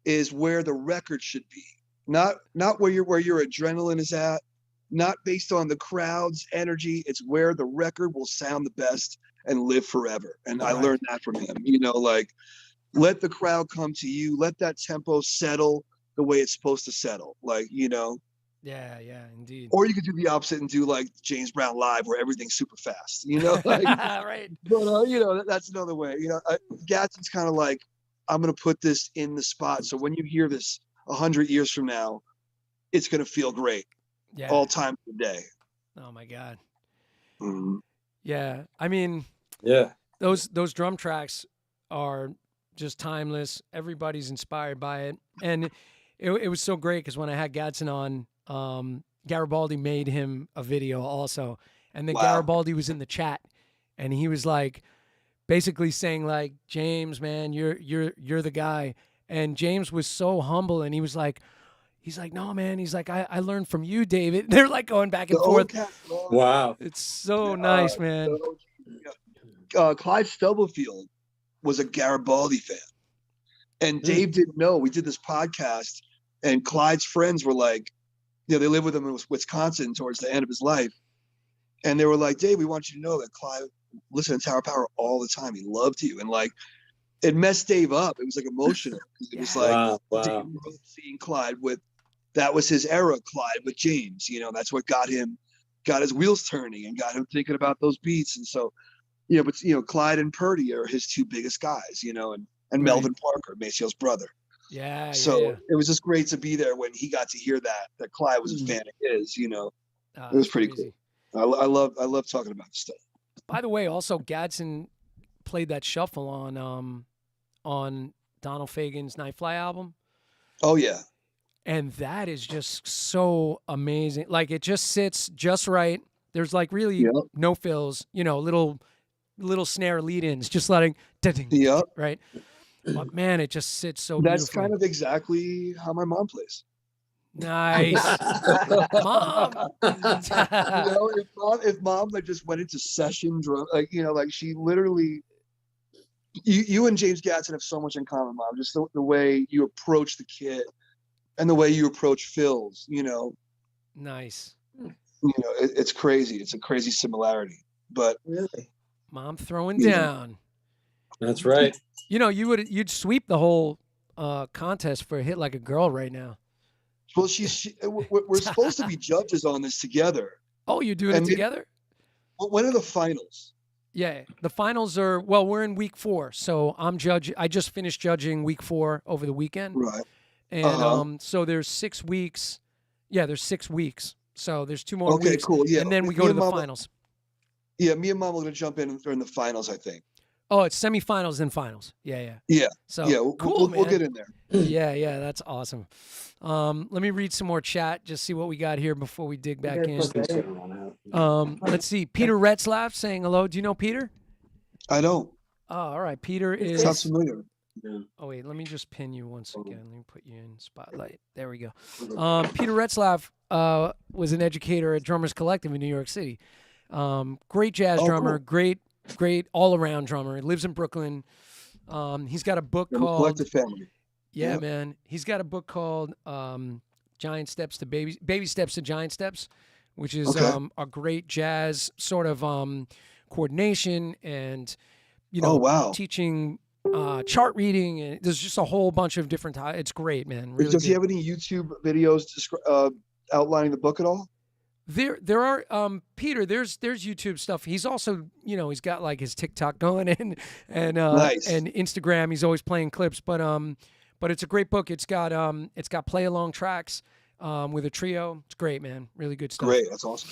S2: is where the record should be, not where your adrenaline is at, not based on the crowd's energy. It's where the record will sound the best and live forever. And I learned that from him. Like let the crowd come to you, let that tempo settle the way it's supposed to settle. Like
S1: Yeah, indeed.
S2: Or you could do the opposite and do like James Brown Live, where everything's super fast. Like,
S1: Right.
S2: But that's another way. Gatson's kind of like, I'm gonna put this in the spot, so when you hear this 100 years from now, it's gonna feel great.
S1: Yeah.
S2: All time of the day.
S1: Oh my God.
S2: Mm-hmm.
S1: Yeah. I mean,
S3: Yeah.
S1: those drum tracks are just timeless. Everybody's inspired by it, and it was so great because when I had Gatson on, Garibaldi made him a video also, and then Garibaldi was in the chat, and he was like, basically saying like, James, man, you're the guy, and James was so humble, and he's like, no, man, he's like, I learned from you, David. They're like going back and forth.
S3: Wow.
S1: It's so nice, man.
S2: Clyde Stubblefield was a Garibaldi fan, and Dave didn't know. We did this podcast, and Clyde's friends were like, they lived with him in Wisconsin towards the end of his life, and they were like, Dave, we want you to know that Clyde listened to Tower Power all the time. He loved you, and like, it messed Dave up. It was like emotional. It was like
S3: wow.
S2: Seeing Clyde that was his era. Clyde with James, that's what got his wheels turning and got him thinking about those beats. And so, but Clyde and Purdy are his two biggest guys, and Melvin Parker, Maciel's brother.
S1: Yeah.
S2: So it was just great to be there when he got to hear that Clyde was a fan of his. It was pretty cool. I love talking about this stuff.
S1: By the way, also Gadsden played that shuffle on Donald Fagen's Nightfly album. Oh yeah. And that is just so amazing. Like it just sits just right. There's like really no fills, little snare lead-ins, just letting right. But man, it just sits so beautifully.
S2: That's kind of exactly how my mom plays.
S1: Nice. Mom.
S2: If mom like just went into session drum, like she literally, you and James Gatson have so much in common, Mom. Just the way you approach the kid and the way you approach fills,
S1: Nice.
S2: It's crazy. It's a crazy similarity. But
S4: really,
S1: Mom throwing down.
S3: That's right.
S1: You'd sweep the whole contest for a hit like a girl right now.
S2: Well, we're supposed to be judges on this together.
S1: Oh, you're doing it together?
S2: When are the finals?
S1: Yeah, the finals are, we're in week 4. So I just finished judging week 4 over the weekend.
S2: Right.
S1: And so there's 6 weeks. Yeah, there's 6 weeks. So there's 2 more weeks.
S2: Okay, cool. Yeah.
S1: And then we go to the finals.
S2: Yeah, me and Mom are going to jump in during the finals, I think.
S1: Oh, it's semifinals and finals. Yeah.
S2: Yeah.
S1: So
S2: yeah,
S1: cool,
S2: we'll get in there.
S1: Yeah, that's awesome. Let me read some more chat, just see what we got here before we dig back in. Let's see. Peter Rutzlaff saying hello. Do you know Peter?
S2: I don't.
S1: Oh, all right. Peter is.
S2: Sounds familiar.
S3: Yeah.
S1: Oh wait, let me just pin you once again. Let me put you in spotlight. There we go. Peter Rutzlaff was an educator at Drummers Collective in New York City. Great jazz drummer,
S2: cool.
S1: great all-around drummer. He lives in Brooklyn. He's got a book called
S2: Collective Family.
S1: Yeah, man. He's got a book called Giant Steps to Baby Steps to Giant Steps, which is a great jazz sort of coordination and teaching chart reading, and there's just a whole bunch of different it's great, man. Really
S2: Does he have any YouTube videos outlining the book at all?
S1: There are Peter, there's YouTube stuff. He's also, he's got like his TikTok going and
S2: nice.
S1: And Instagram. He's always playing clips, but it's a great book. It's got play along tracks with a trio. It's great, man. Really good stuff.
S2: Great, that's awesome.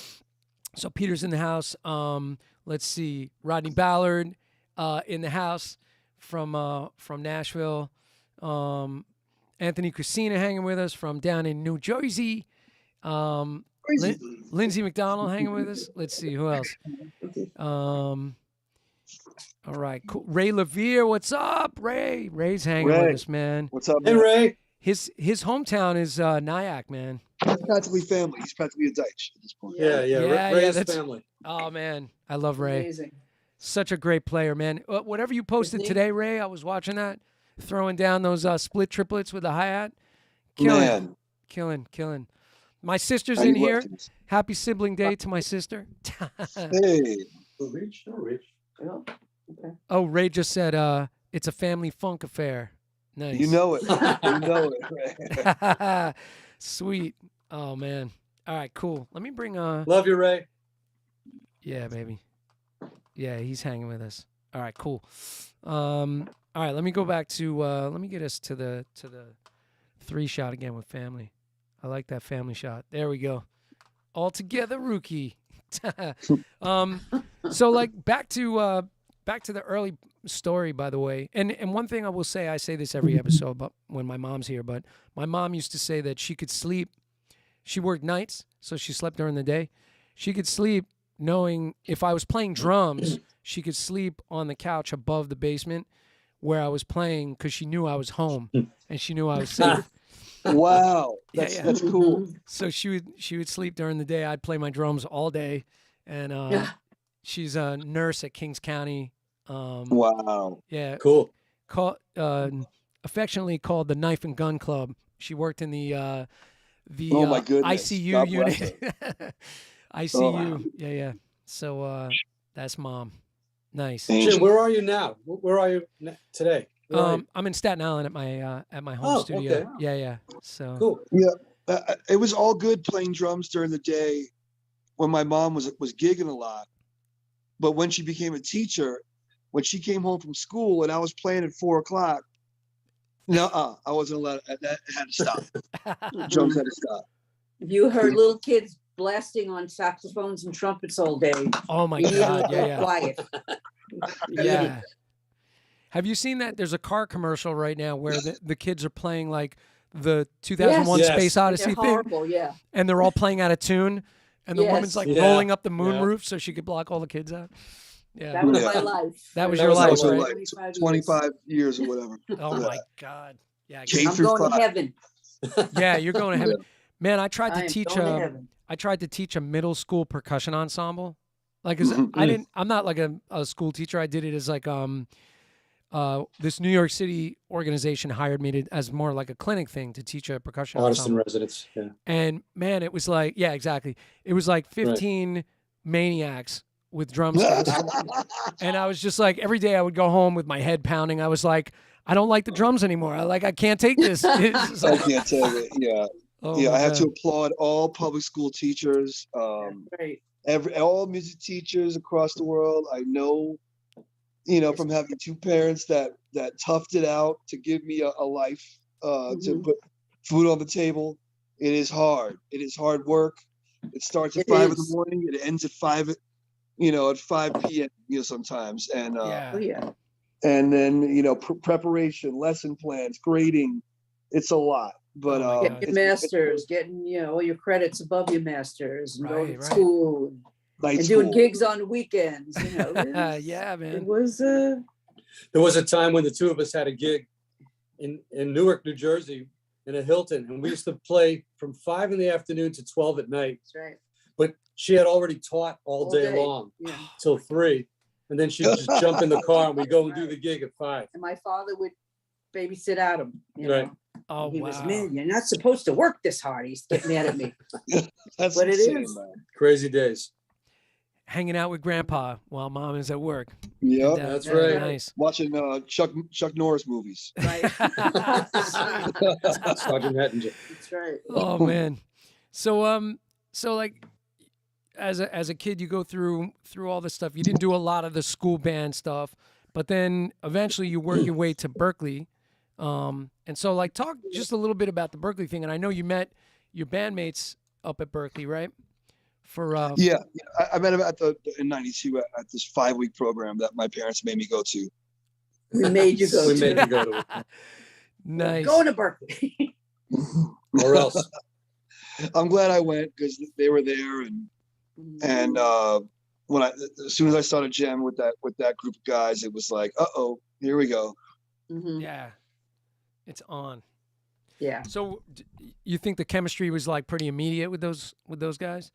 S1: So Peter's in the house. Let's see, Rodney Ballard in the house from Nashville. Anthony Crisina hanging with us from down in New Jersey.
S2: Crazy.
S1: Lindsay McDonald hanging with us. Let's see who else. All right, cool. Ray Levere, what's up, Ray? Ray's hanging with us, man.
S2: What's up,
S3: Hey,
S2: man?
S3: Ray.
S1: His hometown is Nyack, man.
S2: He's practically family. He's practically a Deitch at this point.
S3: Yeah. Ray's family.
S1: Oh man, I love Ray.
S4: Amazing.
S1: Such a great player, man. Whatever you posted
S4: he?
S1: today, Ray, I was watching that, throwing down those split triplets with the hi-hat.
S2: Man.
S1: Killing. My sister's
S2: How
S1: in
S2: you
S1: here.
S2: working?
S1: Happy sibling day to my sister.
S2: Hey.
S3: Reach.
S4: Oh, okay.
S1: Oh, Ray just said it's a family funk affair. Nice.
S2: You know it. You know it, Ray.
S1: Sweet. Oh man. All right, cool. Let me bring
S3: Love you, Ray.
S1: yeah, baby. Yeah, he's hanging with us. All right, cool. All right, let me go back to let me get us to the 3 shot again with family. I like that family shot. There we go. All together, rookie. So like back to the early story, by the way. And one thing I will say, I say this every episode, but when my mom's here, but my mom used to say that she could sleep. She worked nights, so she slept during the day. She could sleep knowing if I was playing drums, she could sleep on the couch above the basement where I was playing because she knew I was home and she knew I was safe.
S2: Wow.
S1: Yeah.
S2: That's cool.
S1: So she would sleep during the day. I'd play my drums all day, and she's a nurse at Kings County.
S2: Wow.
S1: Yeah,
S3: Cool.
S1: affectionately called the Knife and Gun Club. She worked in the
S2: Oh, my goodness.
S1: ICU
S2: God bless
S1: unit.
S2: her.
S1: ICU. Yeah. So that's mom. Nice.
S3: Jim, where are you now? Where are you today? Where are you?
S1: I'm in Staten Island at my home studio.
S3: Okay.
S1: Yeah. So
S3: Cool.
S2: It was all good playing drums during the day when my mom was gigging a lot. But when she became a teacher, when she came home from school and I was playing at 4 o'clock, I wasn't allowed. That had to stop. Drums had to stop.
S4: If you heard little kids blasting on saxophones and trumpets all day,
S1: oh my
S4: you need
S1: God,
S4: to go
S1: yeah.
S4: quiet.
S1: Yeah. Have you seen that? There's a car commercial right now where the kids are playing like the 2001
S3: Yes.
S1: Space Odyssey
S4: They're
S1: thing,
S4: horrible, yeah.
S1: and they're all playing out of tune, and the woman's like
S3: Yeah.
S1: rolling up the moon
S3: Yeah.
S1: roof so she could block all the kids out. Yeah.
S4: That was
S2: Yeah.
S4: my life.
S1: That was
S3: That
S1: your
S3: was
S1: life,
S3: also
S1: right?
S2: like 25 years or whatever.
S1: Oh
S2: Yeah.
S1: my God. Yeah.
S2: K
S4: I'm
S2: through
S4: going to
S2: 5.
S4: heaven.
S1: Yeah, you're going to heaven. Man, I tried
S4: I
S1: to
S4: am
S1: teach
S4: going to heaven.
S1: I tried to teach a middle school percussion ensemble. Like, 'cause I'm not like a school teacher. I did it as like, this New York City organization hired me to, as more like a clinic thing to teach a percussion
S3: Artist in
S1: ensemble.
S3: residence. Yeah.
S1: And man, it was like, yeah, exactly. It was like 15 maniacs with drumsticks. And I was just like, every day I would go home with my head pounding. I was like, I don't like the drums anymore. I can't take this. It's
S2: I
S1: like,
S2: can't tell you. Yeah.
S1: oh
S2: Yeah.
S1: my
S2: I have to
S1: God.
S2: applaud all public school teachers,
S4: Right.
S2: all music teachers across the world. I know, from having 2 parents that toughed it out to give me a life, to put food on the table. It is hard. It is hard work. It starts at 5 in the morning. It ends at 5 p.m. Sometimes. And
S1: Yeah.
S4: Oh, yeah.
S2: and then preparation, lesson plans, grading. It's a lot. But
S1: Oh my God.
S4: Get your masters, getting all your credits above your masters, and going
S1: Right,
S4: to
S1: right.
S4: school,
S2: night
S4: and
S2: school.
S4: doing gigs on weekends.
S1: Yeah,
S4: It
S1: man.
S4: was
S3: There was a time when the 2 of us had a gig in Newark, New Jersey, in a Hilton, and we used to play from 5 in the afternoon to 12 at night.
S4: that's right.
S3: But she had already taught all
S4: All
S3: day
S4: day.
S3: long
S4: Yeah.
S3: till 3, and then she'd just jump in the car and we'd go and do the gig at 5.
S4: And my father would babysit Adam.
S3: Right.
S1: Oh,
S4: He
S1: wow.
S4: was, man, you're not supposed to work this hard. He's getting mad at me.
S2: That's
S4: But it
S2: insane,
S4: is.
S2: man.
S3: Crazy days.
S1: Hanging out with grandpa while mom is at work.
S2: Yeah.
S3: That's
S4: Yeah.
S3: right.
S1: Nice.
S2: Watching Chuck Norris movies.
S4: Right.
S3: Sergeant Hettinger.
S4: That's right.
S1: Oh man. So like as a kid you go through all this stuff. You didn't do a lot of the school band stuff, but then eventually you work your way to Berkeley. And so like talk just a little bit about the Berkeley thing. And I know you met your bandmates up at Berkeley, right? For
S2: Yeah, I met him in '92 at this 5-week program that my parents made me go to.
S4: We made you go.
S3: We
S4: to
S3: made you go to it.
S1: nice.
S4: Going to Berkeley.
S3: Or else.
S2: I'm glad I went because they were there, and when as soon as I started jamming with that group of guys, it was like, here we go.
S1: Yeah, it's on.
S4: Yeah.
S1: So you think the chemistry was like pretty immediate with those guys?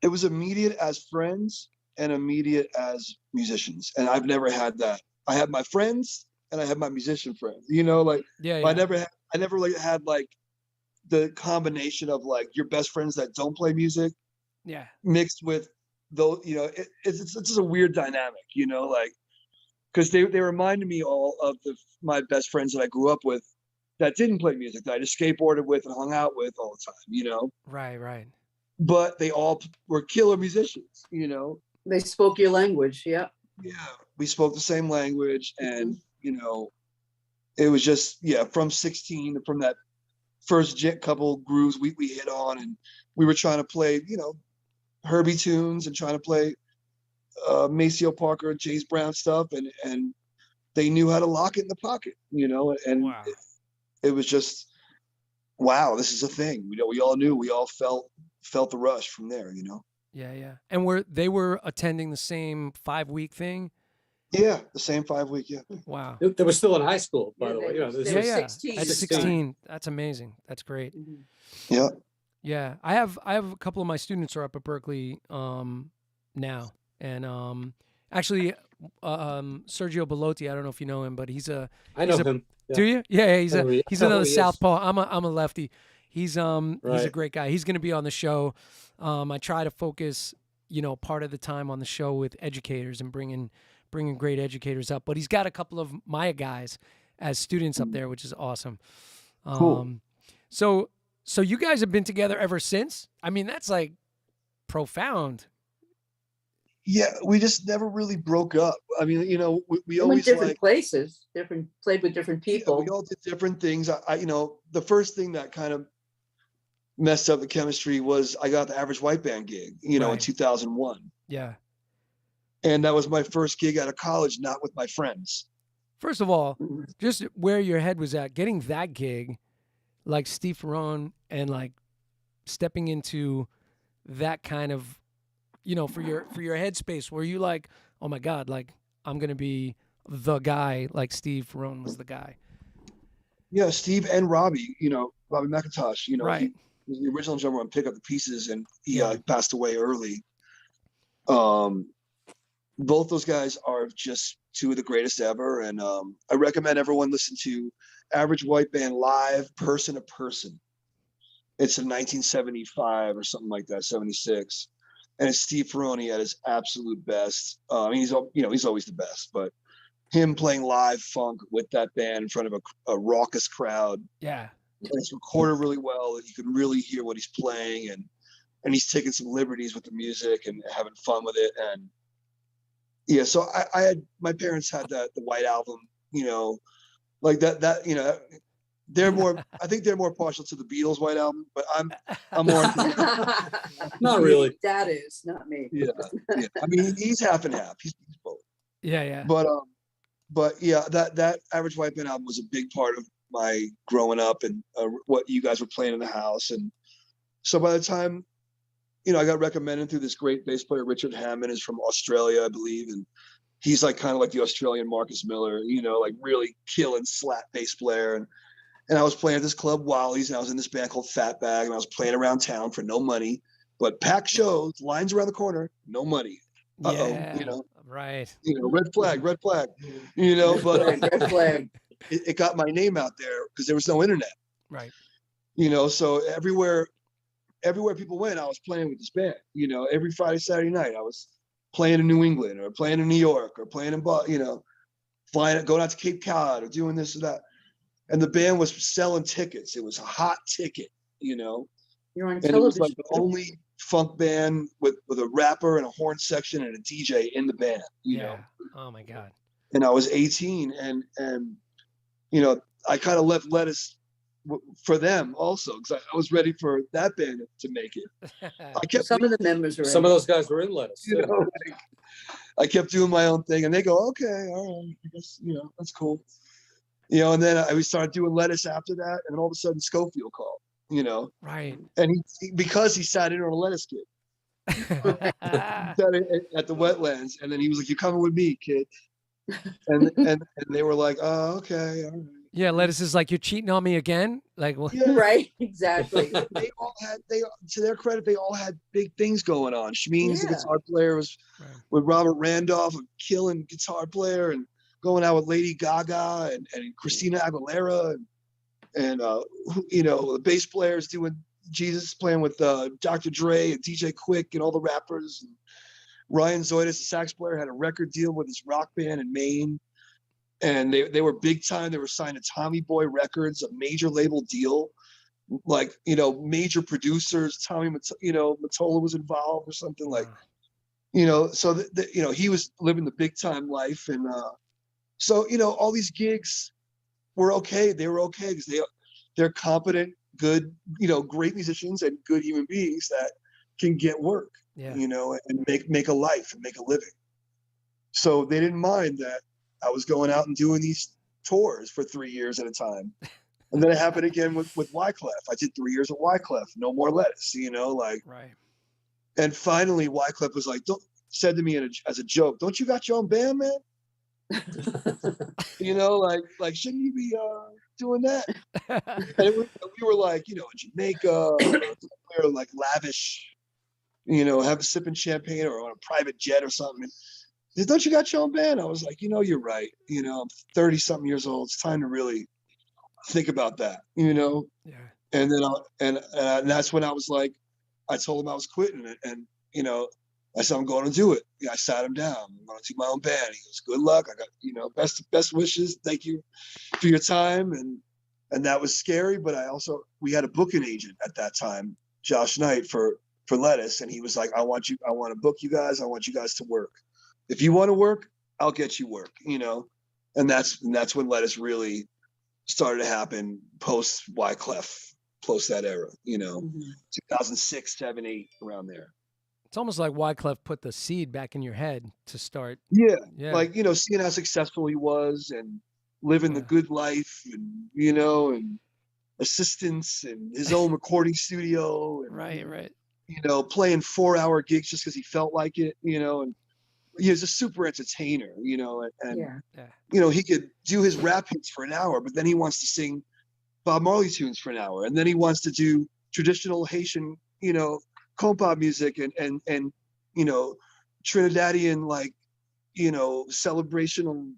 S2: It was immediate as friends and immediate as musicians, and I've never had that. I have my friends and I have my musician friends. Like I never like had like the combination of like your best friends that don't play music, mixed with those. It's just a weird dynamic. Like because they reminded me all of my best friends that I grew up with that didn't play music, that I just skateboarded with and hung out with all the time.
S1: Right.
S2: But they all were killer musicians.
S4: They spoke your language. Yeah.
S2: Yeah, we spoke the same language, and it was just from 16, from that first couple grooves we hit on, and we were trying to play Herbie tunes and trying to play Maceo Parker and James Brown stuff, and they knew how to lock it in the pocket, and
S1: wow.
S2: It was just wow, this is a thing. We all knew, we all felt the rush from there.
S1: Yeah. And they were attending the same 5-week thing?
S2: Yeah, the same 5-week, yeah.
S1: Wow.
S3: They were still in high school, by the way.
S4: They were 16.
S1: At 16. That's amazing. That's great.
S2: Yeah.
S1: Yeah. I have a couple of my students are up at Berkeley now. And actually Sergio Boloti, I don't know if you know him, but
S3: I know him.
S1: Yeah. Do you? Yeah, he's another southpaw. I'm a lefty. He's a great guy. He's going to be on the show. I try to focus, part of the time on the show with educators and bringing great educators up. But he's got a couple of my guys as students up there, which is awesome.
S2: Cool.
S1: So you guys have been together ever since? I mean, that's like profound.
S2: Yeah, we just never really broke up. I mean, we always
S4: went different places, played with different people.
S2: Yeah, we all did different things. I the first thing that kind of messed up the chemistry was I got the Average White Band gig, in 2001.
S1: Yeah.
S2: And that was my first gig out of college, not with my friends.
S1: First of all, just where your head was at, getting that gig, like Steve Ferroni, and like stepping into that kind of, for your headspace, were you like, oh my God, like I'm gonna be the guy, like Steve Ferroni was the guy?
S2: Yeah, Steve and Robbie, Robbie McIntosh,
S1: right.
S2: He was the original drummer on Pick Up the Pieces, and he passed away early. Both those guys are just two of the greatest ever, and I recommend everyone listen to Average White Band live, person to person. It's in 1975 or something like that, 76, and it's Steve Ferroni at his absolute best. I mean, he's always the best, but him playing live funk with that band in front of a raucous crowd.
S1: Yeah,
S2: and it's recorded really well, and you can really hear what he's playing, and he's taking some liberties with the music and having fun with it. And yeah, so I had, my parents had the White Album, like that they're more, I think they're more partial to the Beatles White Album, but I'm more
S3: not really.
S4: That is not me.
S2: Yeah. I mean, he's half and half. He's both.
S1: Yeah.
S2: But yeah, that Average White Band album was a big part of my growing up, and what you guys were playing in the house. And so by the time, I got recommended through this great bass player, Richard Hammond, is from Australia, I believe. And he's like kind of like the Australian Marcus Miller, like really killing slap bass player. And I was playing at this club, Wally's, and I was in this band called Fatbag, and I was playing around town for no money, but packed shows, lines around the corner, no money.
S1: Yeah, right.
S2: Red flag. But
S4: Red flag.
S2: It got my name out there because there was no internet.
S1: Right.
S2: So everywhere people went, I was playing with this band. Every Friday, Saturday night, I was playing in New England or playing in New York or playing in, flying, going out to Cape Cod or doing this or that. And the band was selling tickets. It was a hot ticket,
S4: You're on
S2: and
S4: television.
S2: it was like the only funk band with a rapper and a horn section and a DJ in the band, you know?
S1: Oh my God.
S2: And I was 18, and I kind of left Ledisi for them also, because I was ready for that band to make it. I kept
S4: Some of the members were.
S3: Some of those guys were in Ledisi.
S2: I kept doing my own thing, and they go, okay, all right, I guess, that's cool. And then we started doing Ledisi after that, and then all of a sudden Schofield called. you know.
S1: Right.
S2: And because he sat in on a lettuce kid. At the wetlands, and then he was like, "You're coming with me, kid." And they were like, "Oh, okay, all right."
S1: Yeah, Lettuce is like, you're cheating on me again. Like, well,
S2: Yeah.
S4: Right, exactly.
S2: They to their credit, they all had big things going on. Shmeen's the
S4: Yeah.
S2: guitar player was with Robert Randolph, a killing guitar player, and going out with Lady Gaga and Christina Aguilera, and you know, the bass players doing Jesus, playing with Dr. Dre and DJ Quick and all the rappers. And Ryan Zoidis, the sax player, had a record deal with his rock band in Maine. And they were big time. They were signed to Tommy Boy Records, a major label deal. Like, you know, major producers, Mottola was involved or something, like, you know, so you know, he was living the big time life. And so, you know, all these gigs were okay. They were okay because they're competent, good, you know, great musicians and good human beings that can get work, you know, and make a life and make a living. So they didn't mind that I was going out and doing these tours for 3 years at a time. And then it happened again with Wyclef. I did 3 years of Wyclef, no more Lettuce, you know, like.
S1: Right.
S2: And finally, Wyclef was like, said to me as a joke, "Don't you got your own band, man?" You know, like shouldn't you be doing that? And we were like, you know, in Jamaica, or like lavish, you know, sipping champagne or on a private jet or something. And, "Don't you got your own band?" I was like, you know, you're right. You know, I'm 30 something years old. It's time to really think about that, you know?
S1: Yeah.
S2: And then, and that's when I was like, I told him I was quitting it. And, you know, I said, "I'm going to do it." Yeah, I sat him down. "I'm going to do my own band." He goes, "Good luck. I got, you know, best wishes. Thank you for your time." And that was scary. But we had a booking agent at that time, Josh Knight, for Lettuce. And he was like, I want to book you guys. I want you guys to work. If you want to work, I'll get you work, you know? And that's when Lettuce really started to happen post Wyclef, post that era, you know, 2006, 7, 8, around there.
S1: It's almost like Wyclef put the seed back in your head to start.
S2: Yeah. Like, you know, seeing how successful he was and living the good life, and, you know, and assistants and his own recording studio. And,
S1: Right.
S2: You know, playing 4-hour gigs just because he felt like it, you know, and he was a super entertainer, you know, and you know, he could do his rap hits for an hour, but then he wants to sing Bob Marley tunes for an hour, and then he wants to do traditional Haitian, you know, compa music and you know, Trinidadian, like, you know, celebrational,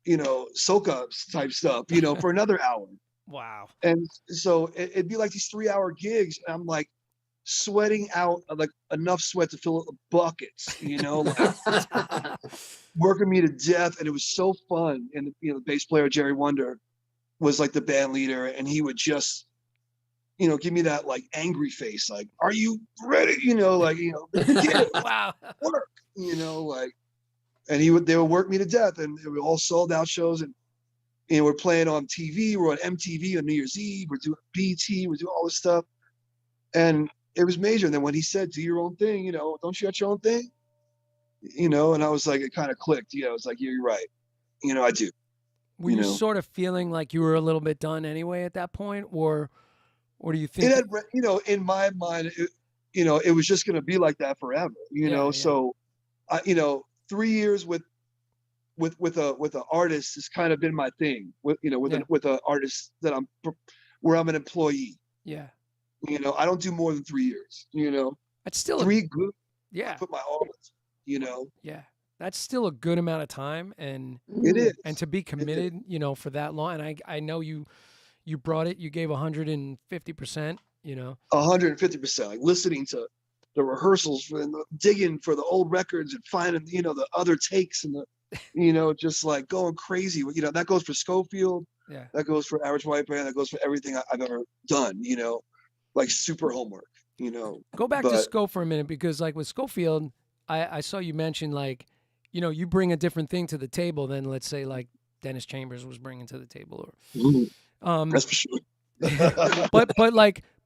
S2: you know, soca type stuff, you know, for another hour.
S1: Wow. And
S2: so it'd be like these 3-hour gigs, and I'm like sweating out like enough sweat to fill up buckets, you know, like, working me to death. And it was so fun. And, you know, the bass player, Jerry Wonder, was like the band leader, and he would just, you know, give me that like angry face, like, "Are you ready?" You know, like, you know, get it,
S1: wow,
S2: work, you know, like, and they would work me to death. And we all sold out shows, and, you know, we're playing on TV, we're on MTV on New Year's Eve, we're doing BT, we're doing all this stuff. And it was major. And then when he said, "Do your own thing, you know, don't you got your own thing?" You know, and I was like, it kind of clicked. You know, it's like, "Yeah, you're right. You know, I do."
S1: Were you sort of feeling like you were a little bit done anyway at that point, or do you think?
S2: It had, you know, in my mind, you know, it was just going to be like that forever. You know, so, you know, 3 years with an artist has kind of been my thing. With, you know, with an artist that where I'm an employee.
S1: Yeah.
S2: You know, I don't do more than 3 years. You know,
S1: that's still
S2: 3 good.
S1: Yeah.
S2: I put my all. You know.
S1: Yeah. That's still a good amount of time, and
S2: it is.
S1: And to be committed, you know, for that long. And I know you brought it. You gave 150%. You know,
S2: 150%. Like listening to the rehearsals and digging for the old records and finding, you know, the other takes and the, you know, just like going crazy. You know, that goes for Schofield.
S1: Yeah.
S2: That goes for Average White Band. That goes for everything I've ever done. You know, like super homework. You know.
S1: Go back to Sco for a minute, because like with Schofield, I saw you mention, like, you know, you bring a different thing to the table than, let's say, like Dennis Chambers was bringing to the table, or
S2: that's for sure.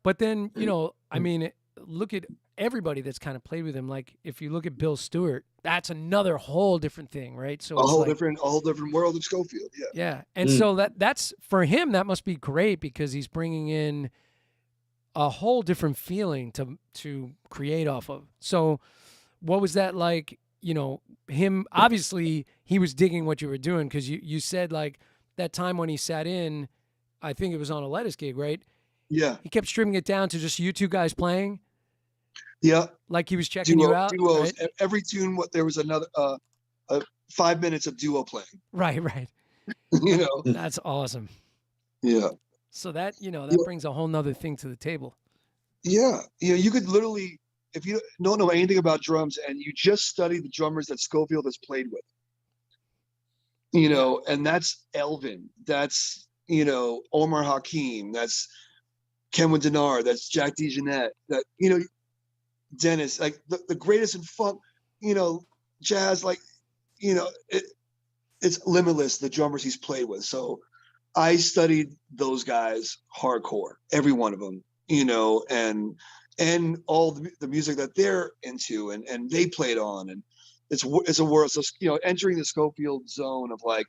S1: but then, you know, I mean, look at everybody that's kind of played with him. Like, if you look at Bill Stewart, that's another whole different thing, right? So
S2: a whole different world of Schofield. Yeah.
S1: And so that's for him, that must be great, because he's bringing in a whole different feeling to create off of. So what was that like? You know, him, obviously he was digging what you were doing, because you said like that time when he sat in, I think it was on a Ledisi gig, right?
S2: Yeah.
S1: He kept streaming it down to just you two guys playing.
S2: Yeah.
S1: Like he was checking you out.
S2: Duos.
S1: Right?
S2: Every tune, there was another 5 minutes of duo playing.
S1: Right.
S2: You know.
S1: That's awesome.
S2: Yeah.
S1: So that, that brings a whole nother thing to the table.
S2: Yeah. You could literally, if you don't know anything about drums and you just study the drummers that Scofield has played with, and that's Alvin, that's, Omar Hakim, that's Kenwood Denard, that's Jack DeJohnette, that, Dennis, like the greatest in funk, jazz, like, it's limitless, the drummers he's played with. So I studied those guys hardcore, every one of them, and all the music that they're into and they played on, and it's a world. So entering the Scofield zone of like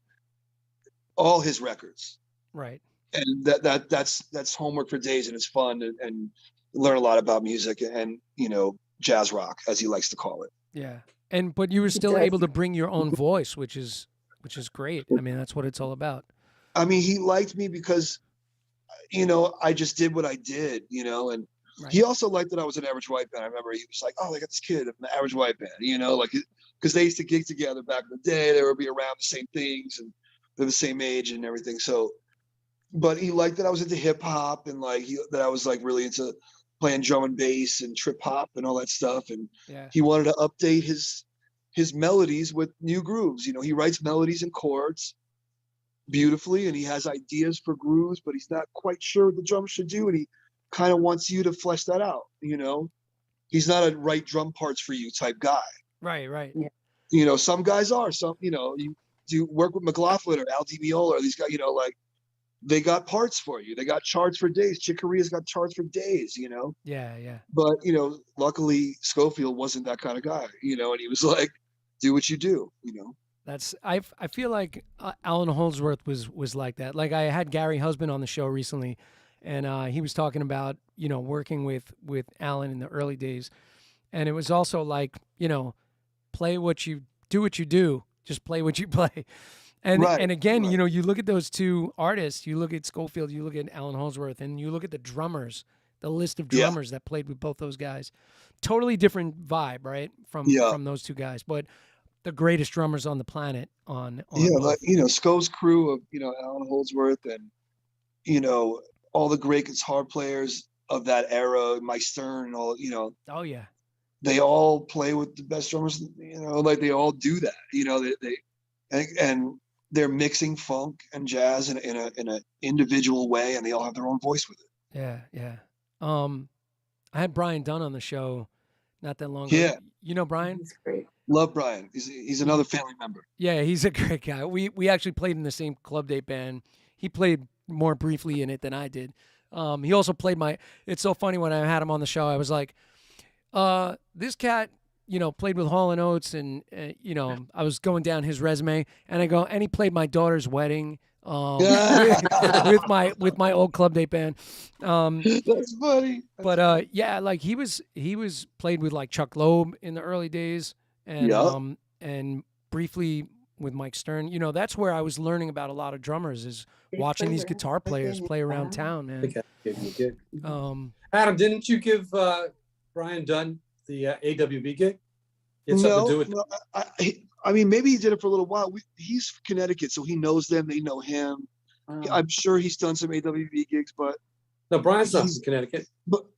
S2: all his records,
S1: right?
S2: And that's homework for days, and it's fun and learn a lot about music and jazz rock, as he likes to call it.
S1: Yeah, but you were still able to bring your own voice, which is great. I mean, that's what it's all about.
S2: I mean, he liked me because, I just did what I did, and right. He also liked that I was an Average White Band. I remember he was like, "Oh, they got this kid in the Average White Band," like, because they used to gig together back in the day. They would be around the same things, and they're the same age and everything. So, but he liked that I was into hip hop and like that I was like really into playing drum and bass and trip hop and all that stuff. And he wanted to update his melodies with new grooves. He writes melodies and chords beautifully, and he has ideas for grooves, but he's not quite sure what the drums should do, and he kind of wants you to flesh that out. He's not a write drum parts for you type guy.
S1: Right.
S2: Yeah. Some guys are. Some, you do work with McLaughlin or Al Di Meola or these guys, like they got parts for you. They got charts for days. Chick Corea's got charts for days,
S1: Yeah.
S2: But, luckily Scofield wasn't that kind of guy, and he was like, do what you do,
S1: That's I feel like Alan Holdsworth was like that. Like I had Gary Husband on the show recently, and he was talking about working with Alan in the early days, and it was also like play what you do, just play what you play, and
S2: right,
S1: and again
S2: right.
S1: You look at those two artists, you look at Scofield, you look at Alan Holdsworth, and you look at the drummers, the list of drummers that played with both those guys, totally different vibe, right, from those two guys, but the greatest drummers on the planet on
S2: like Sco's crew of Alan Holdsworth and all the great guitar players of that era, Mike Stern and all,
S1: oh yeah,
S2: they all play with the best drummers, like they all do that, and they're mixing funk and jazz in a individual way, and they all have their own voice with it.
S1: Yeah. I had Brian Dunn on the show not that long ago.
S2: Yeah.
S1: You know Brian?
S4: He's great.
S2: Love Brian. He's another family member.
S1: Yeah, he's a great guy. We actually played in the same Club Date band. He played more briefly in it than I did. He also played it's so funny when I had him on the show, I was like, this cat, played with Hall & Oates, and, I was going down his resume, and I go, and he played my daughter's wedding with my old Club Date band.
S2: That's funny.
S1: But like he was played with like Chuck Loeb in the early days, and and briefly with Mike Stern. That's where I was learning about a lot of drummers, is watching these guitar players play around town, man.
S3: Adam, didn't you give Brian Dunn the AWB gig? It's something to do with
S2: I mean, maybe he did it for a little while. He's from Connecticut, so he knows them. They know him. I'm sure he's done some AWB gigs, but
S3: no, Brian's not from Connecticut.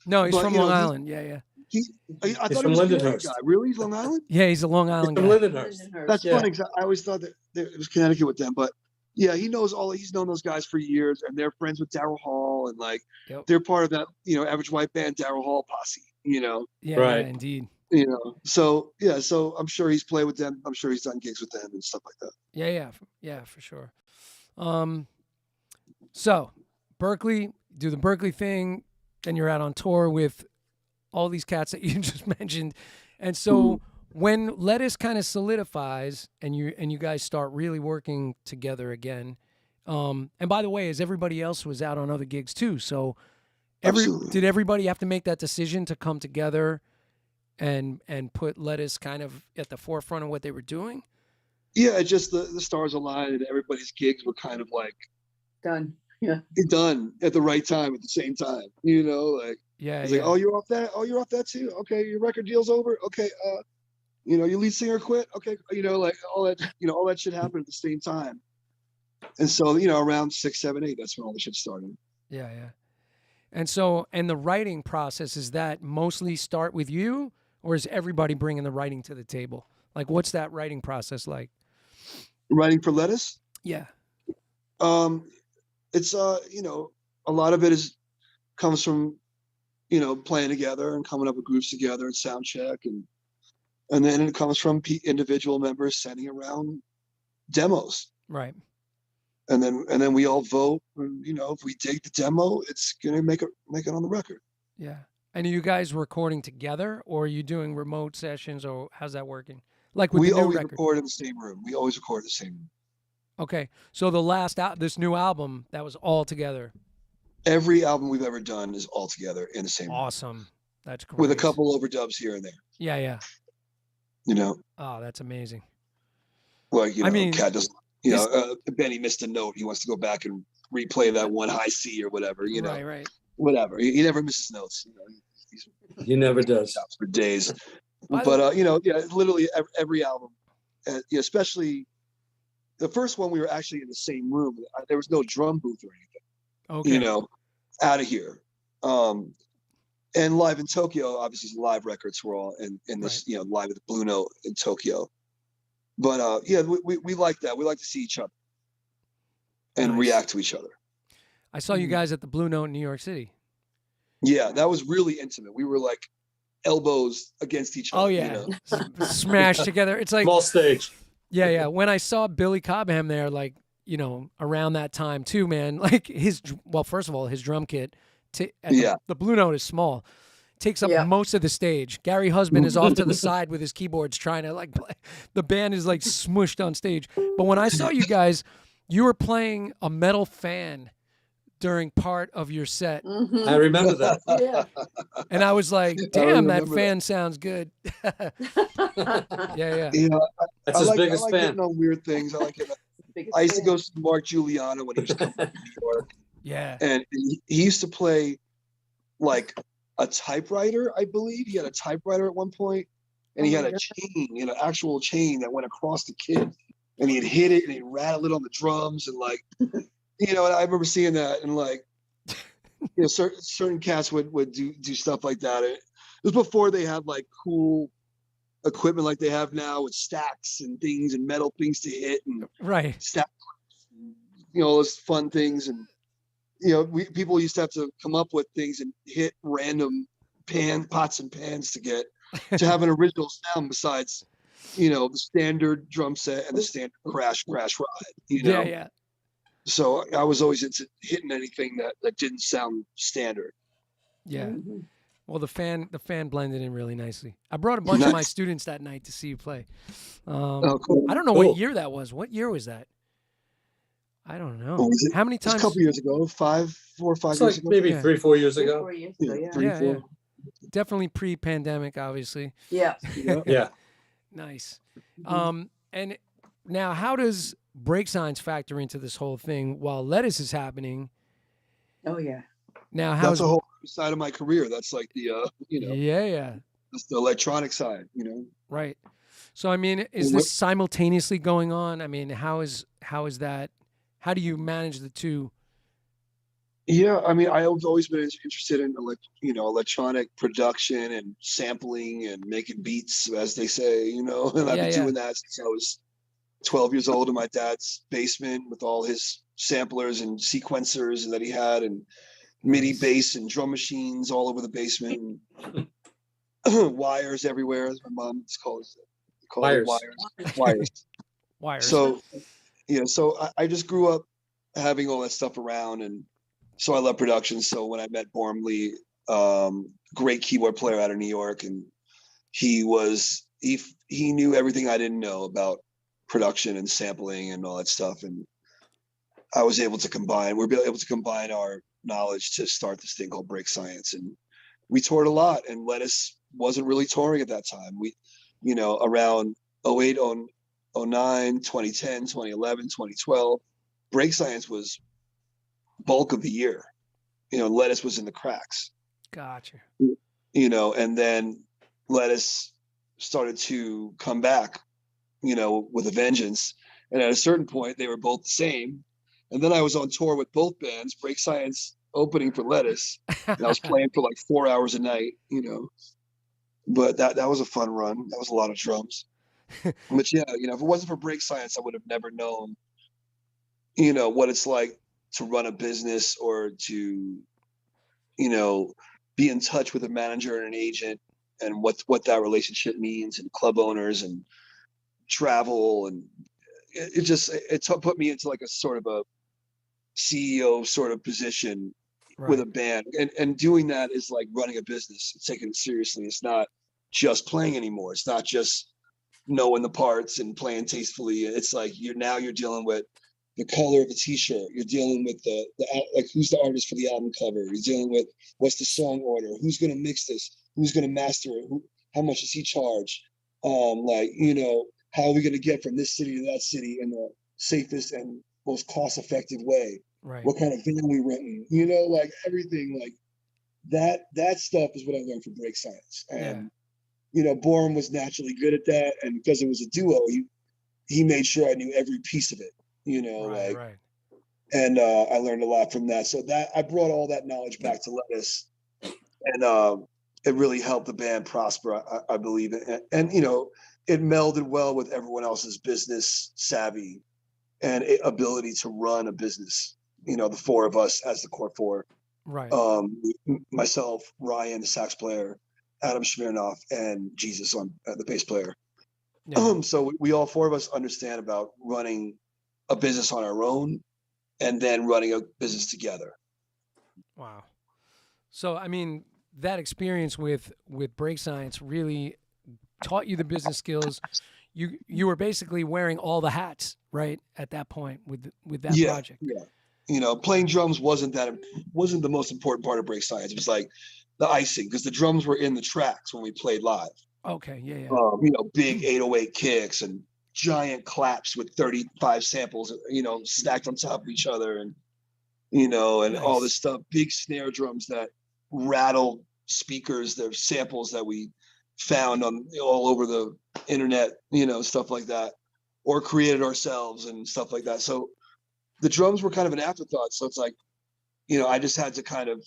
S1: No, he's from Long Island. Yeah.
S2: I thought
S3: from
S2: he was
S3: Lindenhurst.
S2: guy. Really, he's Long Island?
S1: Yeah, he's a Long Island guy.
S3: From Lindenhurst.
S2: That's funny. I always thought that it was Connecticut with them, but yeah, he's known those guys for years, and they're friends with Daryl Hall, and like they're part of that Average White Band Daryl Hall posse.
S1: Yeah,
S3: right.
S1: Yeah, indeed.
S2: So I'm sure he's played with them. I'm sure he's done gigs with them and stuff like that.
S1: Yeah, for sure. So Berkeley, do the Berkeley thing, then you're out on tour with all these cats that you just mentioned, and so when Ledisi kind of solidifies and you guys start really working together again, and by the way, as everybody else was out on other gigs too, so
S2: Absolutely.
S1: Did everybody have to make that decision to come together and put Ledisi kind of at the forefront of what they were doing?
S2: Yeah, it just the stars aligned and everybody's gigs were kind of like
S4: Done. Yeah.
S2: done at the right time at the same time. You know, like
S1: Yeah,
S2: it's
S1: yeah.
S2: like, oh, you're off that. Oh, you're off that too. Okay, your record deal's over. Okay, you know, your lead singer quit. Okay, you know, like all that shit happened at the same time. And so, you know, around 6, 7, 8, that's when all the shit started.
S1: Yeah, yeah. And so, and the writing process, is that mostly start with you, or is everybody bringing the writing to the table? Like, what's that writing process like?
S2: Writing for Ledisi?
S1: Yeah.
S2: It's you know, a lot of it comes from, you know, playing together and coming up with groups together and sound check, and then it comes from individual members sending around demos.
S1: Right.
S2: And then we all vote, and, you know, if we dig the demo, it's gonna make it on the record.
S1: Yeah. And are you guys recording together, or are you doing remote sessions, or how's that working? Like with
S2: We
S1: the new
S2: always
S1: record.
S2: record in the same room. We always record in the same room.
S1: Okay. So this new album, that was all together.
S2: Every album we've ever done is all together in the same room.
S1: Awesome. That's great.
S2: With a couple overdubs here and there.
S1: Yeah, yeah.
S2: You know?
S1: Oh, that's amazing.
S2: Like, you know,
S1: I mean,
S2: Cat doesn't, you know, Benny missed a note. He wants to go back and replay that one high C or whatever, you know.
S1: Right.
S2: Whatever. He never misses notes. You know,
S3: He never does.
S2: For days.
S1: By
S2: But, you know, yeah, literally every album, especially the first one, we were actually in the same room. There was no drum booth or anything.
S1: Okay.
S2: You know, out of here. And Live in Tokyo, obviously, live records were all in this, you know, Live at the Blue Note in Tokyo. But yeah, we like that. We like to see each other and react to each other.
S1: I saw you guys at the Blue Note in New York City.
S2: Yeah, that was really intimate. We were like elbows against each other.
S1: Oh yeah,
S2: you know?
S1: Smashed together. It's like
S3: Small stage.
S1: Yeah, yeah. When I saw Billy Cobham there, like, you know, around that time too, man, like first of all, his drum kit, the Blue Note is small, takes up most of the stage. Gary Husband is off to the side with his keyboards trying to like play. The band is like smushed on stage. But when I saw you guys, you were playing a metal fan during part of your set.
S4: Mm-hmm.
S3: I remember that.
S4: Yeah.
S1: And I was like, damn, that fan sounds good. Yeah.
S2: You know,
S3: That's his biggest
S2: I like
S3: fan.
S2: getting on weird things. I like it. I used to go see Mark Giuliano when he was coming to New York.
S1: Yeah.
S2: And he used to play like a typewriter, I believe. He had a typewriter at one point, and he had a chain, you know, actual chain that went across the kit, and he'd hit it and he'd rattle it on the drums, and like, you know, and I remember seeing that, and like, you know, certain cats would do stuff like that. It was before they had like cool equipment like they have now with stacks and things and metal things to hit and stack, you know, all those fun things. And you know, people used to have to come up with things and hit random pots and pans to have an original sound besides, you know, the standard drum set and the standard crash ride, you know.
S1: Yeah.
S2: So I was always into hitting anything that didn't sound standard.
S1: Yeah.
S4: Mm-hmm.
S1: Well, the fan blended in really nicely. I brought a bunch of my students that night to see you play.
S2: Cool.
S1: I don't know what year that was. What year was that? I don't know. How many times?
S2: A couple years ago, 4 or 5
S3: It's
S2: years
S3: like
S2: ago.
S3: maybe 3-4 years ago.
S4: 4 years ago, yeah.
S2: 3, 4.
S1: Definitely pre-pandemic, obviously.
S4: Yeah.
S3: Yeah.
S1: Nice. And now, how does break signs factor into this whole thing while Ledisi is happening?
S4: Oh yeah.
S1: Now,
S2: that's a whole side of my career. That's like the you know.
S1: Yeah.
S2: That's the electronic side, you know.
S1: Right. So I mean, is this simultaneously going on? I mean, how is that? How do you manage the two?
S2: Yeah, I mean, I've always been interested in electronic production and sampling and making beats, as they say, you know. And I've been doing that since I was 12 years old in my dad's basement with all his samplers and sequencers that he had, and MIDI bass and drum machines all over the basement, and wires everywhere, as my mom calls it. Wires. So, yeah, so I just grew up having all that stuff around, and so I love production. So when I met Bormley, great keyboard player out of New York, and he knew everything I didn't know about production and sampling and all that stuff, and we were able to combine our knowledge to start this thing called Break Science. And we toured a lot, and Ledisi wasn't really touring at that time. We, around 08, 09, 2010, 2011, 2012, Break Science was bulk of the year. Ledisi was in the cracks.
S1: Gotcha.
S2: And then Ledisi started to come back, with a vengeance. And at a certain point, they were both the same. And then I was on tour with both bands, Break Science opening for Ledisi, and I was playing for like 4 hours a night, But that was a fun run. That was a lot of drums. But yeah, if it wasn't for Break Science, I would have never known, what it's like to run a business or to, be in touch with a manager and an agent, and what that relationship means, and club owners and travel. And it put me into like a sort of a CEO sort of position with a band. And doing that is like running a business. It's taken it seriously. It's not just playing anymore. It's not just knowing the parts and playing tastefully. It's like you're dealing with the color of the t-shirt. You're dealing with the like who's the artist for the album cover. You're dealing with what's the song order, who's going to mix this, who's going to master it, how much does he charge, how are we going to get from this city to that city in the safest and most cost-effective way.
S1: Right.
S2: What kind of van we renting, like everything like that stuff is what I learned from Break Science. And Borum was naturally good at that, and because it was a duo, he made sure I knew every piece of it.
S1: Right.
S2: And I learned a lot from that. So that I brought all that knowledge back to Ledisi, and it really helped the band prosper, I believe. And it melded well with everyone else's business savvy and ability to run a business. The four of us as the core four.
S1: Right.
S2: Myself, Ryan, the sax player, Adam Smirnoff, and Jesus on the bass player. Yeah. So we all four of us understand about running a business on our own and then running a business together.
S1: Wow. So, I mean, that experience with Break Science really taught you the business skills. You were basically wearing all the hats, right, at that point with that project.
S2: Yeah. Playing drums wasn't the most important part of Break Science. It was like the icing, because the drums were in the tracks when we played live.
S1: Okay, yeah.
S2: Big 808 kicks and giant claps with 35 samples, stacked on top of each other, and and nice. All this stuff. Big snare drums that rattle speakers. There's samples that we found all over the internet, stuff like that, or created ourselves and stuff like that. So the drums were kind of an afterthought. So it's like, I just had to kind of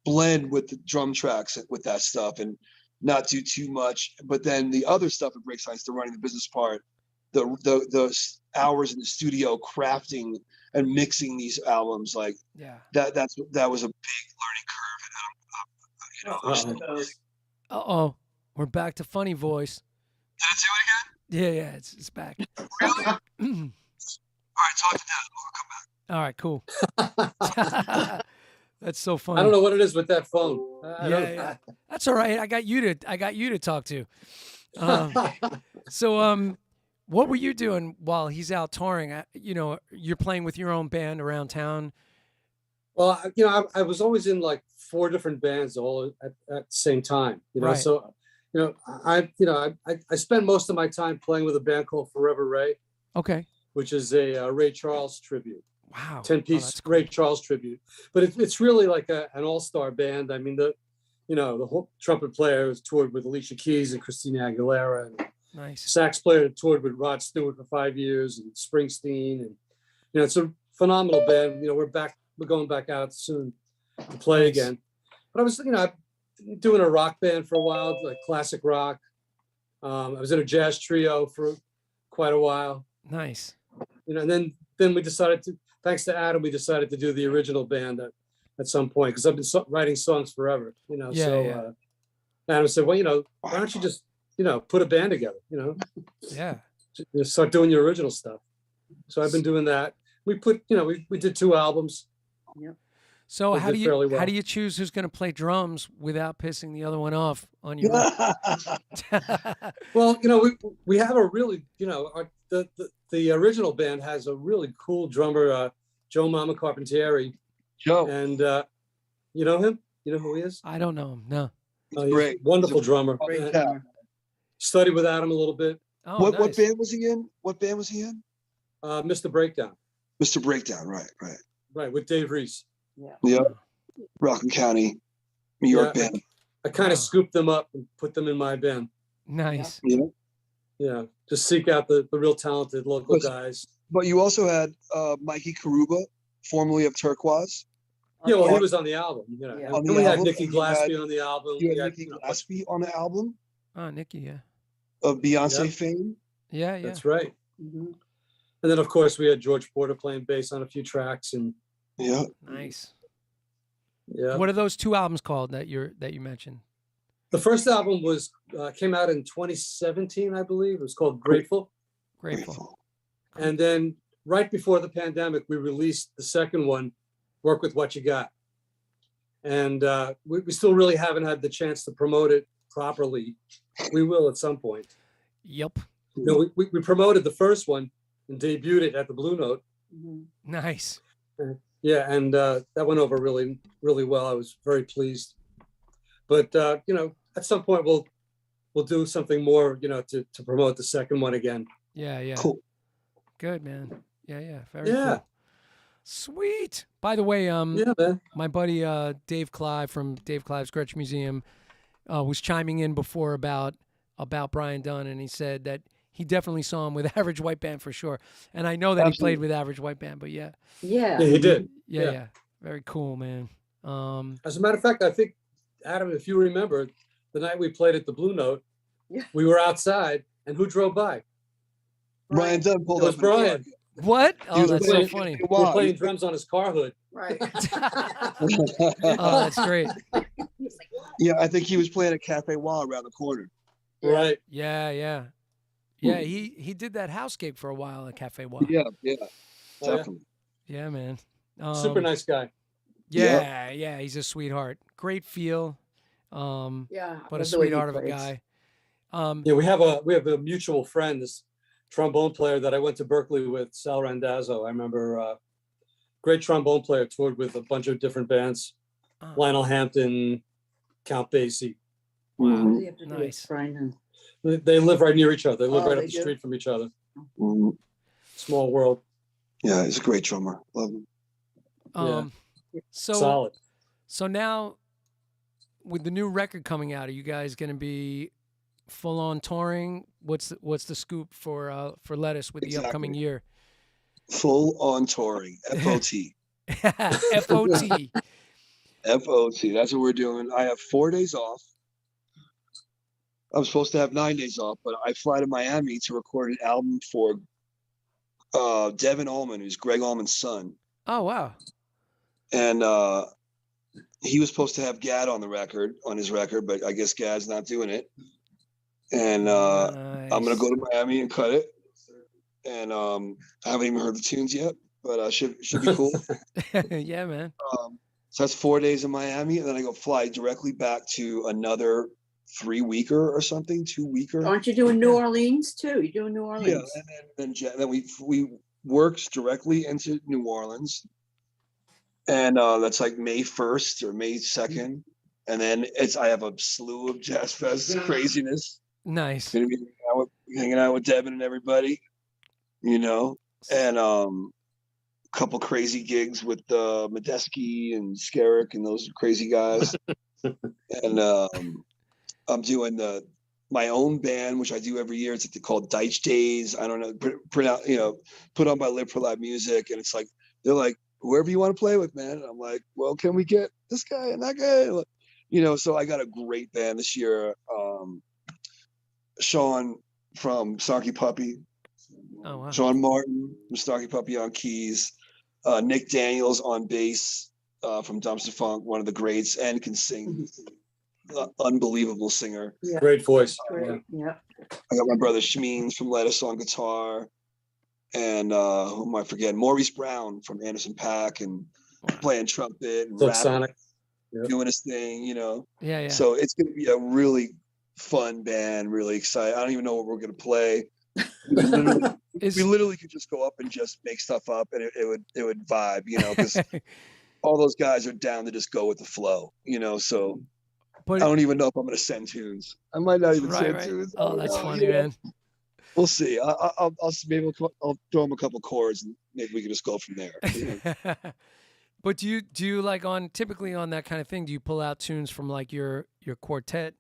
S2: blend with the drum tracks with that stuff and not do too much. But then the other stuff at Break Science, the running the business part, the hours in the studio crafting and mixing these albums, like that was a big learning curve.
S1: We're back to funny voice.
S2: Did it do it again?
S1: Yeah, it's back.
S2: Really? All right, talk to Dad.
S1: All right, cool. That's so funny.
S3: I don't know what it is with that phone.
S1: Yeah. That's all right. I got you to talk to. So, what were you doing while he's out touring? You're playing with your own band around town.
S3: Well, I was always in like 4 different bands all at the same time.
S1: Right.
S3: So, I spend most of my time playing with a band called Forever Ray.
S1: Okay.
S3: Which is a Ray Charles tribute.
S1: Wow.
S3: 10-piece cool. Ray Charles tribute. But it's really like an all-star band. I mean, the whole trumpet player has toured with Alicia Keys and Christina Aguilera, and
S1: nice.
S3: Sax player toured with Rod Stewart for 5 years, and Springsteen, and it's a phenomenal band. We're going back out soon to play again. But I was doing a rock band for a while, like classic rock. I was in a jazz trio for quite a while.
S1: Nice.
S3: And then we decided to, thanks to Adam, we decided to do the original band at some point, because I've been writing songs forever, Adam said, well, why don't you just, put a band together,
S1: Yeah.
S3: Just start doing your original stuff. So I've been doing that. We put, we did 2 albums.
S4: Yep.
S1: So how do you choose who's going to play drums without pissing the other one off on you?
S3: Well, we have a really, the original band has a really cool drummer, Joe Mama Carpentieri,
S2: Joe.
S3: And you know him? You know who he is?
S1: I don't know him. No.
S3: Oh, he's
S2: great.
S3: a wonderful drummer.
S4: Great
S2: Yeah.
S4: drummer.
S3: Studied with Adam a little bit.
S1: Oh,
S2: What
S1: nice.
S2: band was he in? What band was he in?
S3: Mr. Breakdown.
S2: Mr. Breakdown, right.
S3: Right, with Dave Reese.
S2: Yeah. Rockland County, New York
S3: Yeah.
S2: band.
S3: I kind
S1: Wow.
S3: of scooped them up and put them in my band.
S1: Nice.
S2: Yeah.
S3: Yeah, just seek out the real talented local
S2: Listen.
S3: guys.
S2: But you also had Mikey Karuba, formerly of Turquoise.
S3: Yeah, well,
S2: Yeah.
S3: he was on the album. You know,
S4: Yeah.
S2: On
S3: and
S2: the
S3: we had
S2: album,
S3: Nikki
S2: and you had-
S3: Glaspie on the album.
S2: You
S3: We
S2: had
S3: had,
S2: Nikki
S3: you know,
S2: Glaspie on the album
S1: Oh, Nikki. Yeah.
S2: of Beyonce
S3: Yep.
S2: fame.
S1: Yeah.
S3: that's right.
S4: Mhm.
S3: And then, of course, we had George Porter playing bass on a few tracks, and
S2: Yeah.
S1: Nice.
S3: yeah.
S1: What are those two albums called that you mentioned?
S3: The first album was came out in 2017, I believe. It was called Grateful.
S1: Grateful.
S3: And then right before the pandemic, we released the second one, Work With What You Got. And we still really haven't had the chance to promote it properly. We will at some point.
S1: Yep.
S3: You know, we promoted the first one and debuted it at the Blue Note.
S4: Mhm.
S1: Nice.
S3: Yeah, and that went over really, really well. I was very pleased. But you know, at some point we'll do something more, you know, to promote the second one again.
S1: Yeah. Yeah.
S2: Cool.
S1: Good, man. Yeah. Very
S3: Yeah.
S1: cool. Sweet. By the way,
S3: Yeah, man.
S1: my buddy Dave Clive from Dave Clive's Gretsch Museum was chiming in before about Brian Dunn, and he said that he definitely saw him with Average White Band for sure. And I know that he played
S2: Absolutely.
S1: with Average White Band, but yeah.
S4: Yeah.
S3: Yeah, he did.
S1: Yeah. Very cool, man.
S3: As a matter of fact, I think, Adam, if you remember, the night we played at the Blue Note,
S4: Yeah.
S3: we were outside, and who drove by?
S2: Brian Dunn pulled
S3: It was
S2: up. in a car.
S3: Brian.
S1: What?
S2: He
S1: Oh,
S2: was
S1: that's so
S2: playing-
S1: funny.
S3: We were
S2: Wow.
S3: playing drums on his car hood.
S4: Right.
S1: Oh, that's great.
S2: Yeah, I think he was playing at Cafe Wall around the corner.
S3: Right.
S1: Yeah. He did that house gig for a while at Cafe Wa.
S2: Yeah,
S3: Oh, yeah.
S2: definitely.
S1: Yeah, man.
S3: Super nice guy.
S1: Yeah, he's a sweetheart. Great feel.
S4: Yeah.
S1: But a
S4: love the way he
S1: sweetheart of a
S4: plays.
S1: guy.
S3: Yeah, we have a mutual friend, this trombone player that I went to Berkeley with, Sal Randazzo. I remember great trombone player, toured with a bunch of different bands.
S1: Oh,
S3: Lionel Hampton, Count Basie.
S4: What
S2: Mhm.
S4: does he have to do with
S1: Nice.
S4: Brian?
S3: They live right near each other. They live
S4: Oh,
S3: right
S4: they
S3: up the
S4: do?
S3: street from each other.
S2: Mhm.
S3: Small world.
S2: Yeah, he's a great drummer. Love him.
S1: So
S3: Solid.
S1: now with the new record coming out, are you guys going to be full on touring? What's the scoop for Ledis with the upcoming
S2: Exactly.
S1: year?
S2: Full on touring. FOT.
S1: FOT.
S2: FOT. That's what we're doing. I have 4 days off. I'm supposed to have 9 days off, but I fly to Miami to record an album for Devon Allman, who's Greg Allman's son.
S1: Oh wow.
S2: And he was supposed to have Gad on his record, but I guess Gad's not doing it. And I'm gonna go to Miami and cut it. And I haven't even heard the tunes yet, but should be cool.
S1: Yeah, man.
S2: So that's 4 days in Miami, and then I go fly directly back to another 3-weeker or something, 2-weeker.
S4: Aren't you doing New Orleans too? You're doing New Orleans.
S2: Yeah, and then we works directly into New Orleans, and that's like May 1st or May 2nd, and then I have a slew of Jazz Fest craziness.
S1: Nice.
S2: Gonna be hanging out with Devin and everybody, you know, and couple crazy gigs with Tedeschi and Skerrick and those crazy guys, and I'm doing my own band, which I do every year. It's called Deitch Days. I don't know, put on by Live for Live Music, and it's like they're like, whoever you want to play with, man. And I'm like, well, can we get this guy and that guy? You know, so I got a great band this year. Sean from Snarky Puppy,
S1: Oh wow.
S2: Sean Martin from Snarky Puppy on keys, Nick Daniels on bass from Dumpster Funk, one of the greats, and can sing. Unbelievable singer.
S4: Yeah.
S3: Great voice.
S4: Great. Yeah.
S2: I got my brother Shmeens from Lettuce on guitar, and who am I forgetting? Maurice Brown from Anderson .Paak and playing trumpet and
S3: Silk
S2: rapping,
S3: Sonic.
S2: doing his thing, you know.
S1: Yeah.
S2: So it's going to be a really fun band, really excited. I don't even know what we're going to play. We literally could just go up and just make stuff up, and it would vibe, you know, because all those guys are down to just go with the flow, so
S1: But
S2: I don't even know if I'm going to send tunes. I might not even send
S1: right.
S2: tunes. I
S1: Oh,
S2: don't
S1: that's
S2: know,
S1: funny, man.
S2: We'll see. I'll maybe I'll throw them a couple chords and maybe we can just go from there.
S1: But do you like typically on that kind of thing, do you pull out tunes from like your quartet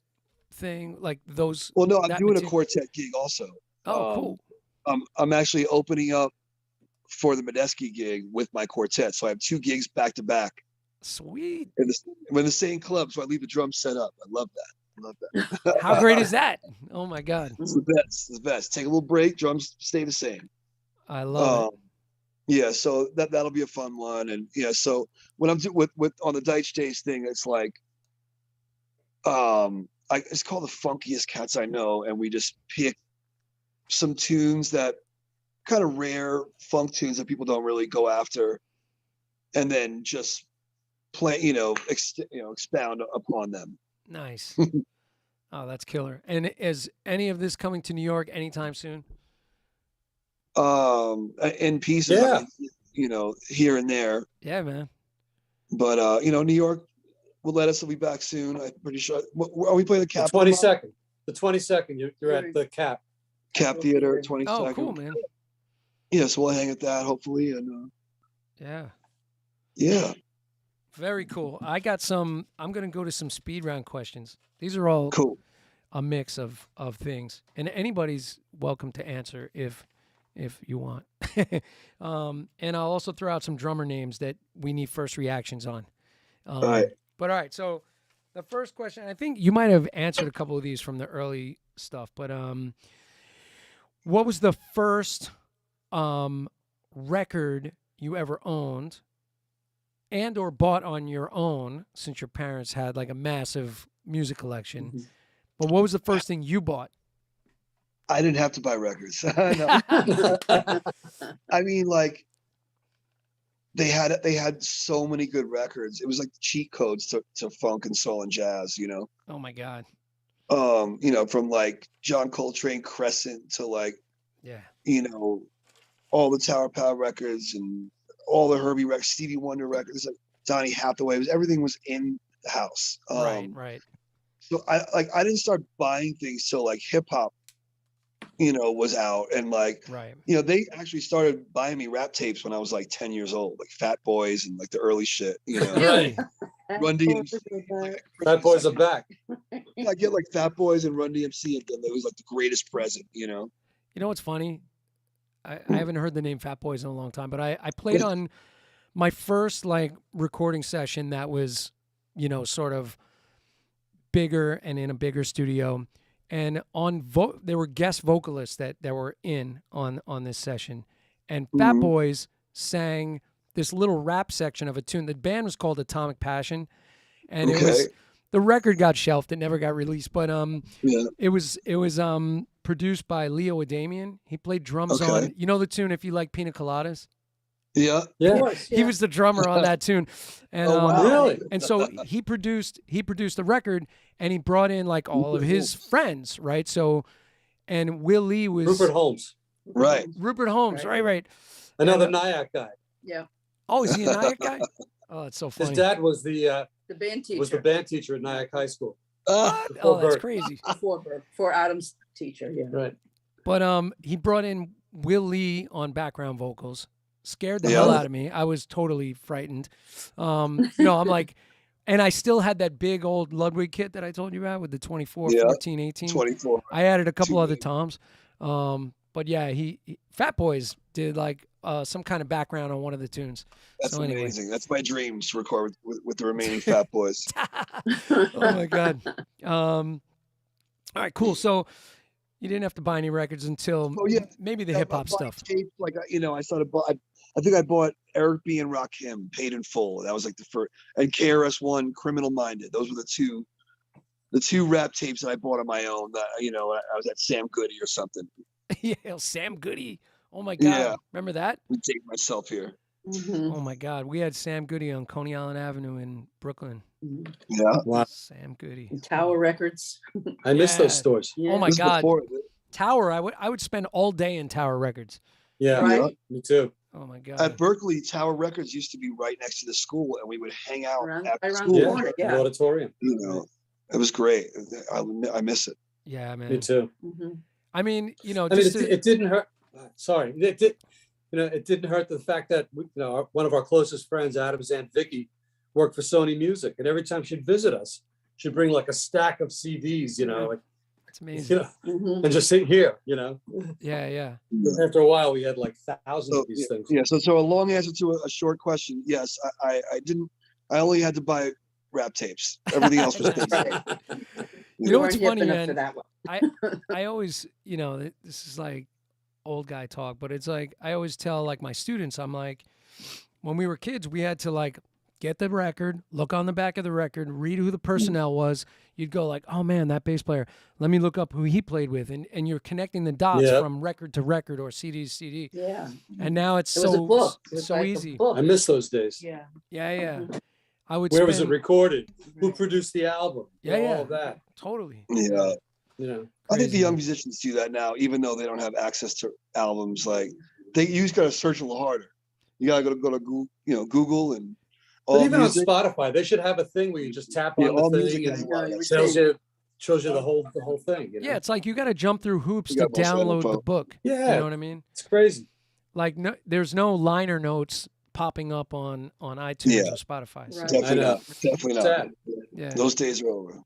S1: thing, like those?
S2: Well, no, I'm
S1: that
S2: doing a
S1: material?
S2: quartet gig also.
S1: Oh, cool.
S2: I'm actually opening up for the Tedeschi gig with my quartet, so I have 2 gigs back to back.
S1: Sweet.
S2: We're in the same club, so I leave the drums set up. I love that.
S1: How great is that? Oh my God.
S2: It's the best. It's the best. Take a little break, drums stay the same.
S1: I love it.
S2: Yeah, so that'll be a fun one, and so when I'm with on the Deitch Days thing, it's like, it's called the Funkiest Cats I Know, and we just pick some tunes that kind of rare funk tunes that people don't really go after, and then just play, expound upon them.
S1: Nice. Oh, that's killer. And is any of this coming to New York anytime soon?
S2: In pieces,
S3: Yeah.
S2: here and there.
S1: Yeah, man.
S2: But New York will let us. Will be back soon. I'm pretty sure. Are we playing the
S3: The
S2: Cap?
S3: 22nd. The 22nd, you're at the Cap.
S2: Cap Theater, 22nd.
S1: Oh, cool, man.
S2: Yeah, so we'll hang at that hopefully, and
S1: yeah. Very cool. I got some. I'm gonna go to some speed round questions. These are all
S2: cool.
S1: A mix of things, and anybody's welcome to answer if you want. And I'll also throw out some drummer names that we need first reactions on.
S2: All right.
S1: But all right, so the first question, I think you might have answered a couple of these from the early stuff, but what was the first record you ever owned and or bought on your own, since your parents had like a massive music collection? Mm-hmm. But what was the first thing you bought?
S2: I didn't have to buy records. I mean, like, they had so many good records. It was like cheat codes to funk and soul and jazz,
S1: Oh my God.
S2: From like John Coltrane Crescent to like, all the Tower Power records and all the Herbie records, Stevie Wonder records, like Donny Hathaway. Everything was in the house.
S1: Right.
S2: So I didn't start buying things till like hip hop, was out, and like, they actually started buying me rap tapes when I was like 10 years old, like Fat Boys and like the early shit,
S3: Right.
S2: Run DMC.
S3: Fat Boys are back.
S2: I get like Fat Boys and Run DMC, and it was like the greatest present,
S1: You know what's funny? I haven't heard the name Fat Boys in a long time, but I played on my first like recording session that was, sort of bigger and in a bigger studio. And there were guest vocalists that were on this session, and Fat Boys sang this little rap section of a tune. The band was called Atomic Passion, and the record got shelved. It never got released, but it was produced by Leo Adamian. He played drums on the tune If You Like Pina Coladas.
S2: Yeah.
S1: He was the drummer on that tune, and
S3: really?
S1: And so he produced the record, and he brought in like all of his friends, right? So, and Will Lee was
S3: Rupert Holmes.
S2: Right.
S1: Rupert Holmes, right.
S3: Another Nyack guy.
S4: Yeah.
S1: Oh, is he a Nyack guy? Oh, that's so funny.
S3: His dad was the
S4: band teacher.
S3: Was the band teacher at Nyack High School.
S1: Oh, that's crazy.
S4: For Adam's teacher, yeah.
S3: Right.
S1: But he brought in Will Lee on background vocals. Scared the hell out of me. I was totally frightened. I'm like, and I still had that big old Ludwig kit that I told you about with the 24, 14, 18.
S2: 24.
S1: I added a couple other toms. But yeah, he Fat Boys did like some kind of background on one of the tunes.
S2: That's amazing. That's my dreams to record with the remaining Fat Boys.
S1: Oh my God. All right, cool. So you didn't have to buy any records until maybe the hip hop stuff.
S2: Tapes, like I started. I think I bought Eric B. and Rakim, Paid in Full. That was like the first, and KRS-One, Criminal Minded. Those were the two rap tapes that I bought on my own. That I was at Sam Goody or something.
S1: Yeah, Sam Goody. Oh my God. Yeah. Remember that?
S2: I'm dating myself here.
S4: Mm-hmm.
S1: Oh my God. We had Sam Goody on Coney Island Avenue in Brooklyn.
S2: Yeah.
S3: Wow.
S1: Sam Goody.
S4: And Tower Records.
S3: I miss those stores.
S1: Yeah. Oh my God. Tower. I would spend all day in Tower Records.
S3: Yeah,
S4: Right.
S3: me too.
S1: Oh my
S2: At
S1: god.
S2: Berkeley, Tower Records used to be right next to the school, and we would hang out
S4: Around-
S2: after
S4: around the
S2: school.
S4: corner.
S3: The
S4: Yeah.
S3: auditorium.
S2: You know, it was great. I miss it.
S1: Yeah, man.
S3: Me too.
S4: Mhm.
S1: I mean, you know,
S3: I mean,
S1: just
S3: it didn't hurt. Sorry, it did. You know, it didn't hurt the fact that one of our closest friends, Adam's Aunt Vicky, worked for Sony Music, and every time she'd visit us, she'd bring like a stack of CDs.
S1: it's amazing.
S4: Mhm.
S3: And just sit here.
S1: Yeah, yeah.
S3: After a while, we had like thousands of these things.
S2: Yeah. So a long answer to a short question. Yes, I didn't. I only had to buy rap tapes. Everything else was
S1: Nice.
S2: paid.
S1: You know
S4: weren't
S1: what's
S4: hip
S1: funny,
S4: enough
S1: man?
S4: for that one.
S1: I always, this is like old guy talk, but it's like I always tell like my students, I'm like, when we were kids, we had to like get the record, look on the back of the record, read who the personnel was. You'd go like, oh man, that bass player. Let me look up who he played with, and you're connecting the dots
S3: Yep.
S1: from record to record or CD to CD.
S4: Yeah.
S1: And now it's
S4: It was a
S1: so
S4: book. It was
S1: so
S4: like a
S1: easy.
S4: book.
S3: I miss those days.
S4: Yeah.
S1: Yeah, yeah.
S4: Mhm.
S1: I would.
S3: Where was it
S1: spend-
S3: recorded? Who
S4: Right.
S3: produced the album?
S1: Yeah, yeah.
S3: All of that.
S1: Totally.
S2: Yeah. I think the
S1: Crazy,
S2: young
S1: man.
S2: musicians do that now, even though they don't have access to albums. Like you just gotta search a little harder. You gotta go to Google, Google and all
S3: But even
S2: music.
S3: on Spotify, they should have a thing where you just tap
S2: Yeah,
S3: on
S2: all
S3: the
S2: music
S3: thing
S2: has
S3: and
S2: a lot of
S4: No,
S2: that
S4: you
S2: stuff.
S3: shows you the whole thing.
S1: Yeah, it's like you got to jump through hoops
S2: You
S1: to
S2: got most of that
S1: download the
S2: info.
S1: book.
S3: Yeah.
S1: You know what I mean?
S3: It's crazy.
S1: Like there's no liner notes popping up on iTunes
S2: Yeah.
S1: or Spotify. So,
S4: Right.
S2: Definitely
S3: I know.
S2: not. Definitely not.
S3: Sad.
S1: yeah.
S2: Those days are over.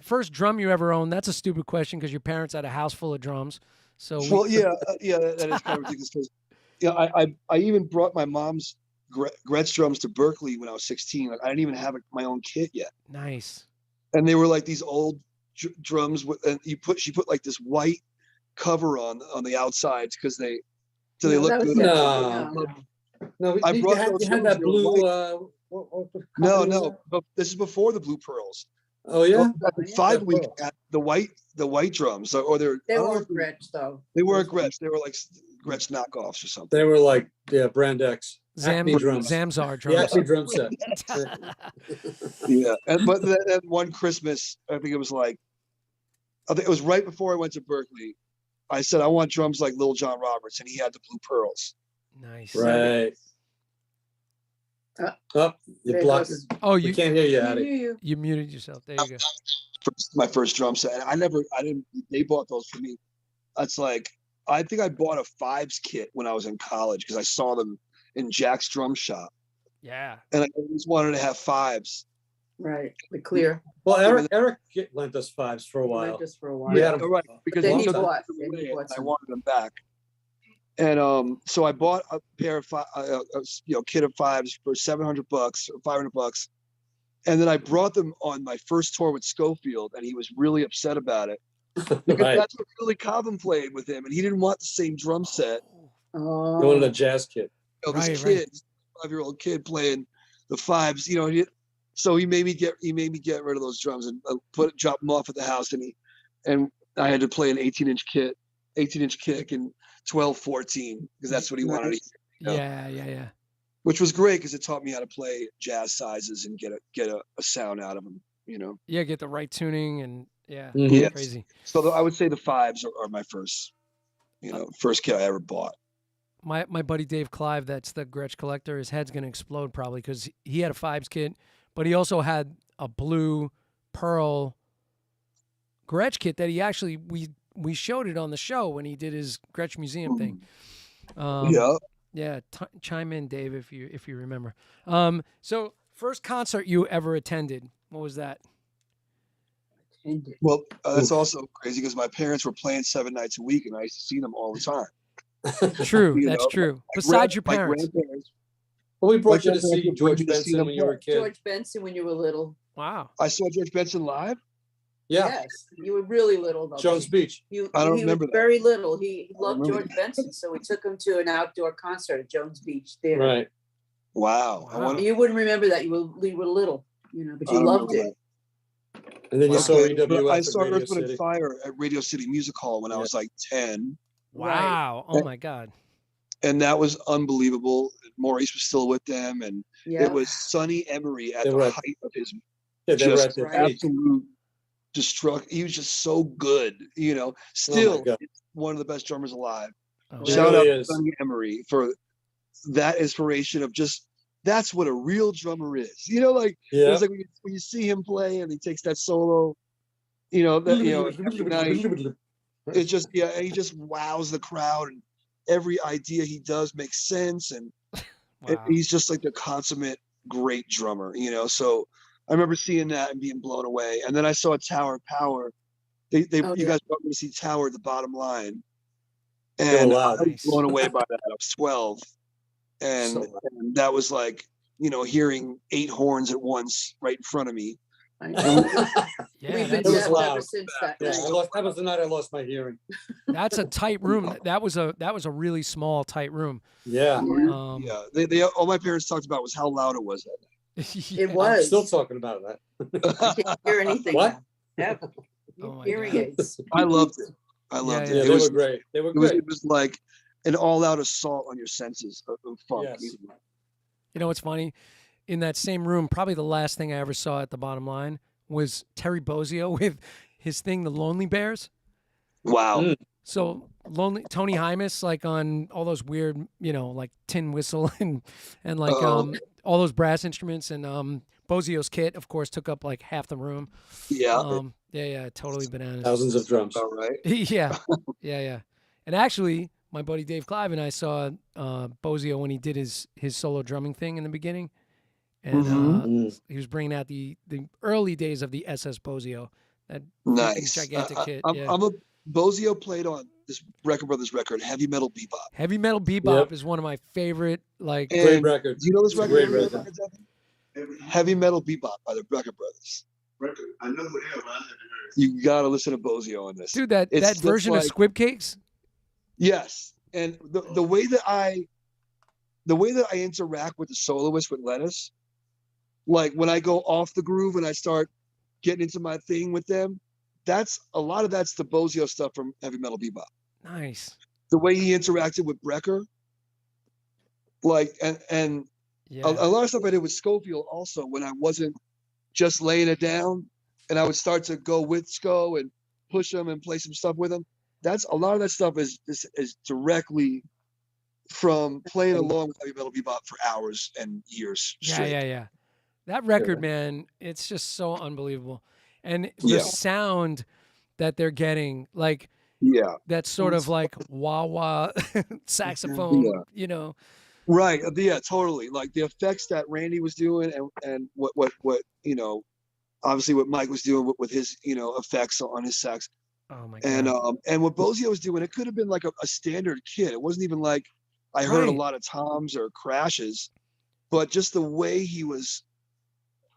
S1: First drum you ever owned? That's a stupid question because your parents had a house full of drums. So
S2: Well, yeah, that is kind of ridiculous. 'Cause, I even brought my mom's Gretsch drums to Berkeley when I was 16. Like I didn't even have my own kit yet,
S1: nice.
S2: and they were like these old drums. And she put like this white cover on the outsides because they
S4: No,
S2: look
S4: that was
S2: good.
S3: No. No,
S2: I
S3: you
S2: brought
S3: had,
S2: those
S3: you had
S2: drums,
S3: that
S2: they were
S3: blue.
S2: white.
S3: What company
S2: No,
S3: was
S2: no,
S3: that?
S2: but this is before the Blue Pearls.
S3: Oh yeah.
S2: At the
S4: Yeah.
S2: 5 week
S3: Pearl.
S2: at the white drums, or
S4: They
S2: I don't know
S4: weren't
S2: if they-
S4: Gretsch though.
S2: They weren't Gretsch. They were like Gretsch knockoffs or something.
S3: They were like Brand X.
S1: Zam,
S3: Acme drums.
S1: Zamzar
S3: The
S1: drums.
S3: Acme drum set.
S2: Yeah, but then one Christmas, I think it was right before I went to Berkeley. I said I want drums like Lil John Roberts, and he had the Blue Pearls.
S1: Nice.
S3: Right.
S4: Uh,
S3: You
S4: there
S3: blocked.
S4: goes-
S1: Oh,
S3: We
S1: you
S3: can't hear you,
S4: I
S3: Hattie.
S4: hear you.
S1: you muted yourself. There you go.
S2: My first drum set, and I didn't. They bought those for me. That's like I think I bought a Fives kit when I was in college because I saw them in Jack's drum shop,
S1: Yeah.
S2: and I always wanted to have Fives.
S4: Right. The clear.
S3: Well, Eric lent us fives for a
S4: Went
S3: while.
S4: just for a while.
S3: We had 'em-
S2: all right, because
S4: then
S2: he
S4: he
S2: took them
S4: bought-
S2: away,
S4: then he
S2: and
S4: bought
S2: I
S4: some.
S2: wanted them back. And so I bought a pair of kit of Fives for $700 or $500, and then I brought them on my first tour with Schofield, and he was really upset about it because
S3: Right.
S2: that's what Billy Cobham played with him, and he didn't want the same drum set.
S3: You wanted a jazz kit.
S2: This
S1: Right,
S2: kid,
S1: right.
S2: 5-year-old kid playing the Fives, so he made me get rid of those drums and drop them off at the house, and I had to play an 18-inch kick and 12/14 because that's what he wanted,
S1: Yeah, yeah, yeah.
S2: which was great because it taught me how to play jazz sizes and get a sound out of them.
S1: Yeah, get the right tuning and yeah,
S3: Mhm.
S2: Yeah.
S1: crazy.
S2: So I would say the Fives are my first kit I ever bought.
S1: My buddy Dave Clive, that's the Gretsch collector, his head's gonna explode probably because he had a Fives kit, but he also had a blue pearl Gretsch kit that he actually we showed it on the show when he did his Gretsch Museum thing.
S2: Yeah.
S1: Yeah, chime in, Dave, if you remember. So first concert you ever attended, what was that?
S2: Well, that's also crazy because my parents were playing 7 nights a week, and I used to see them all the time.
S1: True,
S2: You
S1: that's
S2: know,
S1: true. Besides your
S2: My
S1: parents.
S2: grandparents.
S3: Well, we brought you to
S2: grandparents
S3: see
S2: would bring
S3: George
S2: me to see
S3: Benson
S2: them
S3: when you were a kid.
S4: George Benson when you were little.
S1: Wow.
S2: I saw George Benson live.
S3: Yeah,
S4: Yes. You were really little though.
S3: Jones Beach.
S4: He
S2: I don't
S4: was
S2: remember that.
S4: very little. He
S2: I
S4: loved
S2: remember
S4: George Benson, so we took him to an outdoor concert at Jones Beach Theater.
S3: Right.
S2: Wow. I
S1: Wow.
S2: wonder-
S4: You wouldn't remember that. You were little, but
S2: I
S4: you
S2: don't
S4: loved
S2: remember
S4: it.
S3: And then you saw
S2: Okay, but
S3: EWF
S2: I
S3: at
S2: saw
S3: Radio
S2: Earth, Wind,
S3: City.
S2: and Fire at Radio City Music Hall when I
S3: Yeah.
S2: was like 10,
S4: Right.
S1: Wow. Oh my God.
S2: and that was unbelievable. Maurice was still with them, and
S4: Yeah.
S2: it was Sonny Emery at
S3: They
S2: the
S3: were at-
S2: height of his
S3: Yeah, they were
S2: just
S3: at their
S4: Right.
S3: peak.
S2: absolute destruct. He was just so good, Still,
S3: God.
S2: one of the best drummers alive.
S1: Oh,
S2: Shout
S3: really
S2: out
S3: is.
S2: to Sonny Emery for that inspiration of just that's what a real drummer is. You know, like it
S3: Yeah.
S2: was like when you see him play and he takes that solo, you know, that every night. It's just and he just wows the crowd, and every idea he does makes sense, and
S1: wow.
S2: he's just like the consummate great drummer, you know. So I remember seeing that and being blown away. And then I saw Tower of Power. You guys brought me to see Tower at the Bottom Line,
S3: They were
S2: and I
S3: loud.
S2: was blown away by that. I was 12, and,
S3: So loud.
S2: and that was like, you know, hearing 8 horns at once right in front of me.
S4: I know.
S1: Yeah,
S4: We've been
S3: It was
S4: deaf
S3: loud.
S4: ever since that
S3: Yeah,
S4: night.
S3: that was the night I lost my hearing.
S1: that's a tight room. That was a really small, tight room.
S3: Yeah.
S4: Yeah.
S2: Yeah, they all my parents talked about was how loud it was that
S1: Yeah.
S4: It
S3: I'm
S4: was.
S3: still talking about that.
S4: I can't hear anything.
S3: What?
S4: Now.
S1: Oh my
S4: Hearing
S1: God.
S4: aids.
S2: I loved it. I loved
S1: Yeah,
S2: it.
S3: Yeah,
S2: It
S3: they
S2: was
S3: were great. They were
S2: it was
S3: great.
S2: it was like an all-out assault on your senses of funk.
S3: Yes.
S1: You know what's funny? In that same room, probably the last thing I ever saw at the Bottom Line was Terry Bozzio with his thing, The Lonely Bears.
S2: Wow.
S3: Mm.
S1: So lonely Tony Hymas, like on all those weird, you know, like tin whistle and like
S2: Uh-oh.
S1: all those brass instruments, and Bozzio's kit, of course, took up like half the room.
S2: Yeah.
S1: Yeah, totally bananas.
S3: Thousands of drums.
S2: All right.
S1: yeah. And actually, my buddy Dave Clive and I saw Bozzio when he did his solo drumming thing in the beginning, and
S3: Mhm.
S1: he was bringing out the early days of the SS Bozzio, that freaking
S2: Nice.
S1: gigantic kit.
S2: I'm
S1: Yeah.
S2: a Bozzio played on this Record Brothers record, Heavy Metal Bebop.
S1: Heavy Metal Bebop
S3: Yep.
S1: is one of my favorite. Like,
S3: Great
S2: And
S3: record.
S2: do you know this
S3: It's a
S2: record?
S3: great
S2: Heavy Metal
S3: record.
S2: Bebop? Heavy Metal Bebop by the Record Brothers.
S5: Record. I know who they are, but I never heard.
S2: You gotta listen to Bozzio on this.
S1: dude, that
S2: It's
S1: that
S2: just
S1: version of
S2: like-
S1: Squib Cakes.
S2: Yes, and the way that I interact with the soloist with Lettuce, like when I go off the groove and I start getting into my thing with them, that's a lot of that's the Bozzio stuff from Heavy Metal Bebop.
S1: Nice.
S2: The way he interacted with Brecker, like and
S1: Yeah.
S2: a lot of stuff I did with Schofield also when I wasn't just laying it down, and I would start to go with Sco and push him and play some stuff with him. That's a lot of that stuff is directly from playing along with Heavy Metal Bebop for hours and years straight.
S1: Yeah. That record, man, it's just so unbelievable. And the
S2: Yeah.
S1: sound that they're getting, like
S2: Yeah,
S1: that sort of like wah wah saxophone,
S2: Yeah.
S1: you know.
S2: right. Yeah, totally. Like the effects that Randy was doing, and what you know, obviously what Mike was doing with his effects on his sax,
S1: Oh my
S2: and
S1: God.
S2: what Bozzio was doing, it could have been like a standard kit. It wasn't even like I heard a
S1: Right.
S2: lot of toms or crashes, but just the way he was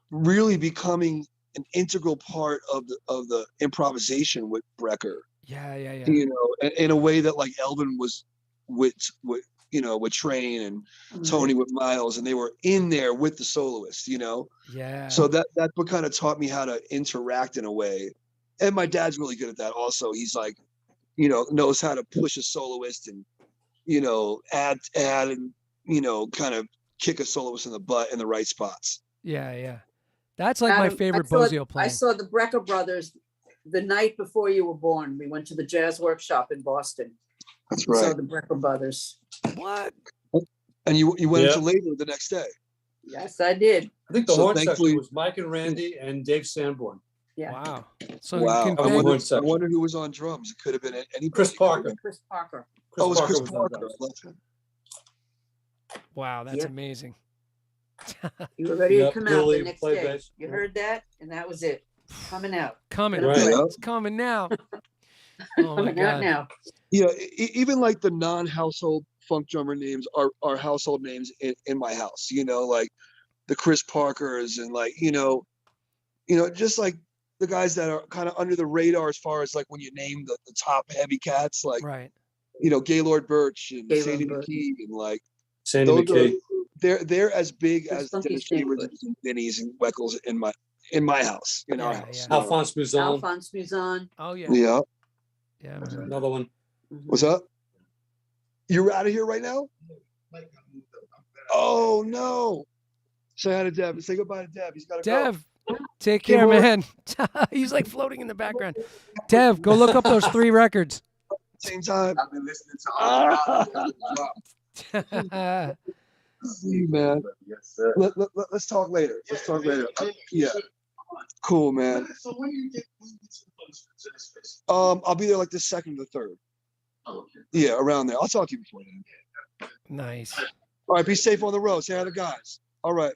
S2: really becoming an integral part of the improvisation with Brecker,
S1: Yeah.
S2: you know, in a way that like Elvin was with Train and Tony with Miles, and they were in there with the soloist, you know.
S1: Yeah.
S2: So that what kind of taught me how to interact in a way. And my dad's really good at that also. He's like, you know, knows how to push a soloist and, you know, add and, you know, kind of kick a soloist in the butt in the right spots.
S1: Yeah. That's like my
S4: Adam,
S1: favorite
S4: I saw-
S1: Bozzio
S4: I
S1: playing.
S4: saw the Brecker brothers the night before you were born. We went to the jazz workshop in Boston.
S2: That's
S4: We saw the Brecker brothers.
S1: What?
S2: And you went
S3: Yeah.
S2: into labor the next day.
S4: Yes, I did.
S3: I think the
S2: So
S3: horn
S2: thankfully-
S3: section was Mike and Randy and Dave Sanborn.
S4: Yeah.
S1: Wow. So
S2: Wow.
S1: you can
S2: I
S3: Horn
S2: wonder, I
S3: section.
S2: wonder who was on drums. It could have been any
S3: Chris Parker.
S4: Chris Parker.
S2: Oh, it was Chris
S3: on
S2: Parker.
S3: drums.
S2: I love him.
S1: wow, that's
S4: Yeah.
S1: amazing.
S4: You were ready to
S3: Yep,
S4: come out
S3: Billy
S4: the next
S3: played
S4: day.
S3: bass.
S4: You heard that, and that was it. Coming out.
S1: Coming.
S3: Right.
S1: It's coming now. Oh my
S4: Coming out
S1: God.
S4: now.
S2: Yeah, even like the non-household funk drummer names are household names in my house. You know, like the Chris Parkers and like you know, just like the guys that are kind of under the radar as far as like when you name the top heavy cats, like
S1: Right.
S2: you know Gaylord Birch and
S4: Gaylord
S2: Sandy
S4: Birch.
S2: McKee and like
S3: Sandy
S2: those
S3: McKee.
S2: they're as big
S4: Chris
S2: as
S4: Funky
S2: Dennis Chambers
S4: Staples.
S2: and Vinny's and Weckles in my house, in our
S1: Yeah,
S2: house.
S1: yeah.
S2: you know?
S3: Alphonse Mouzon.
S4: Alphonse Mouzon.
S1: Oh yeah.
S2: Yeah.
S1: Yeah, man.
S3: Another one.
S4: Mhm.
S2: What's up? You're out of here right now? Oh no! Say hi to Deb. Say goodbye to Deb. He's got to go.
S1: Dev, take care,
S2: Keyboard.
S1: man. He's like floating in the background. Dev, go look up those 3 records.
S2: same time.
S5: I've been listening to all the drop.
S2: Man.
S5: Yes, sir.
S2: Let's talk later. Let's talk later. Yeah. Cool, man.
S5: So when you get to the place for Jazz Fest?
S2: I'll be there like the 2nd or the 3rd.
S5: Oh, okay.
S2: Yeah, around there. I'll talk to you before then.
S1: Nice.
S2: All right, be safe on the road. Say hi to the guys. All right.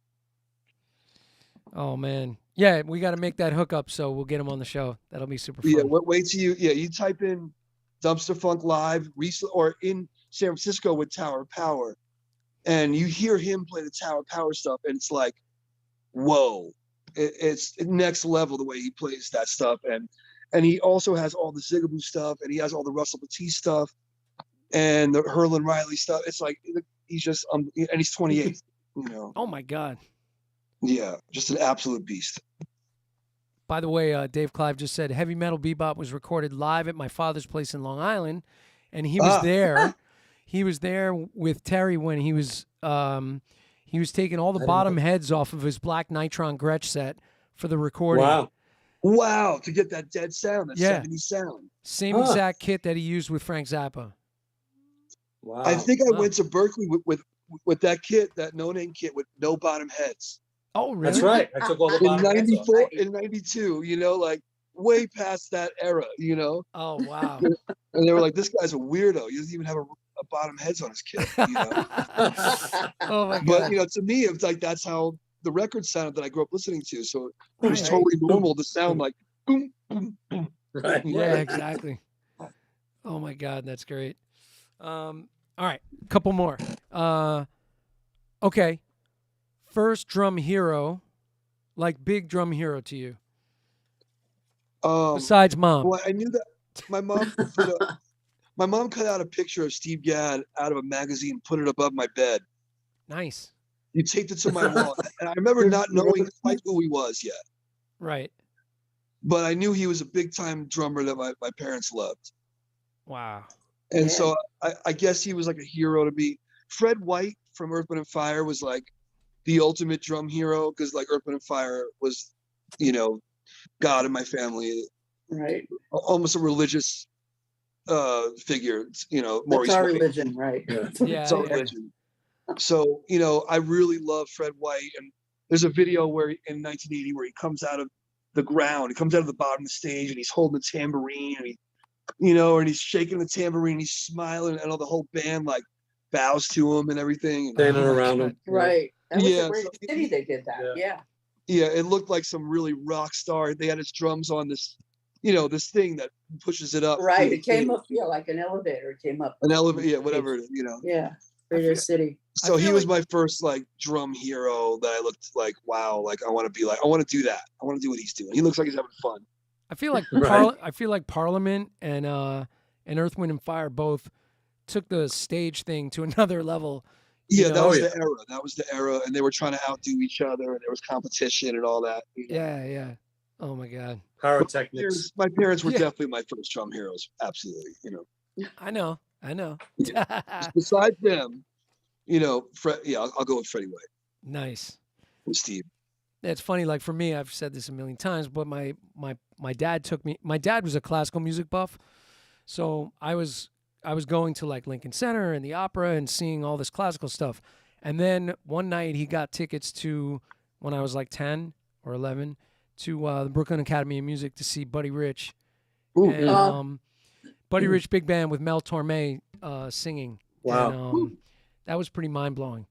S1: Oh man. Yeah, we got to make that hookup, so we'll get him on the show. That'll be super fun.
S2: Yeah, wait till you type in Dumpster Funk Live recently or in San Francisco with Tower Power, and you hear him play the Tower Power stuff, and it's like, whoa, it's next level the way he plays that stuff, and he also has all the Zigaboo stuff, and he has all the Russell Petite stuff, and the Herlin Riley stuff. It's like he's just and he's 28, you know.
S1: Oh my God.
S2: Yeah, just an absolute beast.
S1: By the way, Dave Clive just said Heavy Metal Bebop was recorded live at my father's place in Long Island, and he was there. He was there with Terry when he was taking all the bottom heads off of his Black Nitron Gretsch set for the recording.
S2: Wow, to get that dead sound, that
S1: Yeah.
S2: 70s sound.
S1: Same exact kit that he used with Frank Zappa.
S3: Wow.
S2: I think I went to Berkeley with that kit, that no-name kit with no bottom heads.
S1: Oh, really?
S3: That's right. I took all the
S2: In
S3: bottom heads off.
S2: 94, in 92, you know, like way past that era, you know?
S1: Oh, wow.
S2: And they were like, this guy's a weirdo. He doesn't even have a bottom heads on his kit, you know?
S1: Oh, my God.
S2: But, you know, to me, it's like that's how the record sounded that I grew up listening to. So it was
S1: Right.
S2: totally normal to sound like boom, boom, boom.
S3: Right.
S1: Yeah, exactly. Oh, my God. That's great. All right. A couple more. Okay. First drum hero, like big drum hero to you, besides mom.
S2: Well, I knew that my mom cut out a picture of Steve Gadd out of a magazine and put it above my bed.
S1: Nice.
S2: You taped it to my wall. And I remember not knowing quite who he was yet.
S1: Right.
S2: But I knew he was a big time drummer that my parents loved.
S1: Wow.
S2: And
S4: Yeah.
S2: so I guess he was like a hero to me. Fred White from Earth, Wind & Fire was like the ultimate drum hero because like Earth, Wind & Fire was, you know, God in my family.
S4: Right.
S2: Almost a religious figure, you know.
S4: That's our
S2: White.
S4: religion, right?
S3: Yeah.
S1: Yeah.
S2: It's our
S1: yeah.
S2: religion. So, you know, I really love Fred White. And there's a video where in 1980 where he comes out of the ground, he comes out of the bottom of the stage and he's holding the tambourine and he, you know, and he's shaking the tambourine, he's smiling, and all the whole band like bows to him and everything. And,
S3: Standing
S1: Oh, my
S3: around
S1: God.
S3: him.
S4: Right. That was
S2: Yeah,
S4: the Great
S2: so-
S4: City they did that.
S3: Yeah.
S4: Yeah.
S2: yeah, it looked like some really rock star. They had his drums on this, you know, this thing that pushes it up.
S4: Right.
S2: through
S4: It came
S2: the-
S4: up, yeah, like an elevator. It came up.
S2: an elevator, yeah, whatever it is, you know.
S4: Yeah.
S1: I
S4: Radio
S1: feel-
S4: City.
S2: So
S1: I
S2: he
S1: feel
S2: was
S1: like-
S2: my first like drum hero that I looked like, wow, like I want to be like, I want to do that. I want to do what he's doing. He looks like he's having fun.
S1: I feel like
S3: Right.
S1: I feel like Parliament and Earth, Wind & Fire both took the stage thing to another level. You
S2: Yeah,
S1: know?
S2: that was
S3: Oh, yeah.
S2: the era. That was the era, and they were trying to outdo each other, and there was competition and all that. you know.
S1: Yeah, yeah. Oh my God.
S3: Pyrotechnics.
S2: My parents were
S1: Yeah.
S2: definitely my first drum heroes. Absolutely, you know.
S1: I know. I know.
S2: Besides them, you know, yeah, I'll go with Freddie White
S1: Nice.
S2: and Steve.
S1: It's funny, like for me, I've said this a million times, but my dad took me. My dad was a classical music buff, so I was going to like Lincoln Center and the opera and seeing all this classical stuff. And then one night he got tickets to, when I was like 10 or 11, to the Brooklyn Academy of Music to see Buddy Rich.
S2: Ooh,
S1: And,
S2: yeah.
S1: Buddy Rich Big Band with Mel Torme singing.
S3: Wow.
S1: And, that was pretty mind blowing.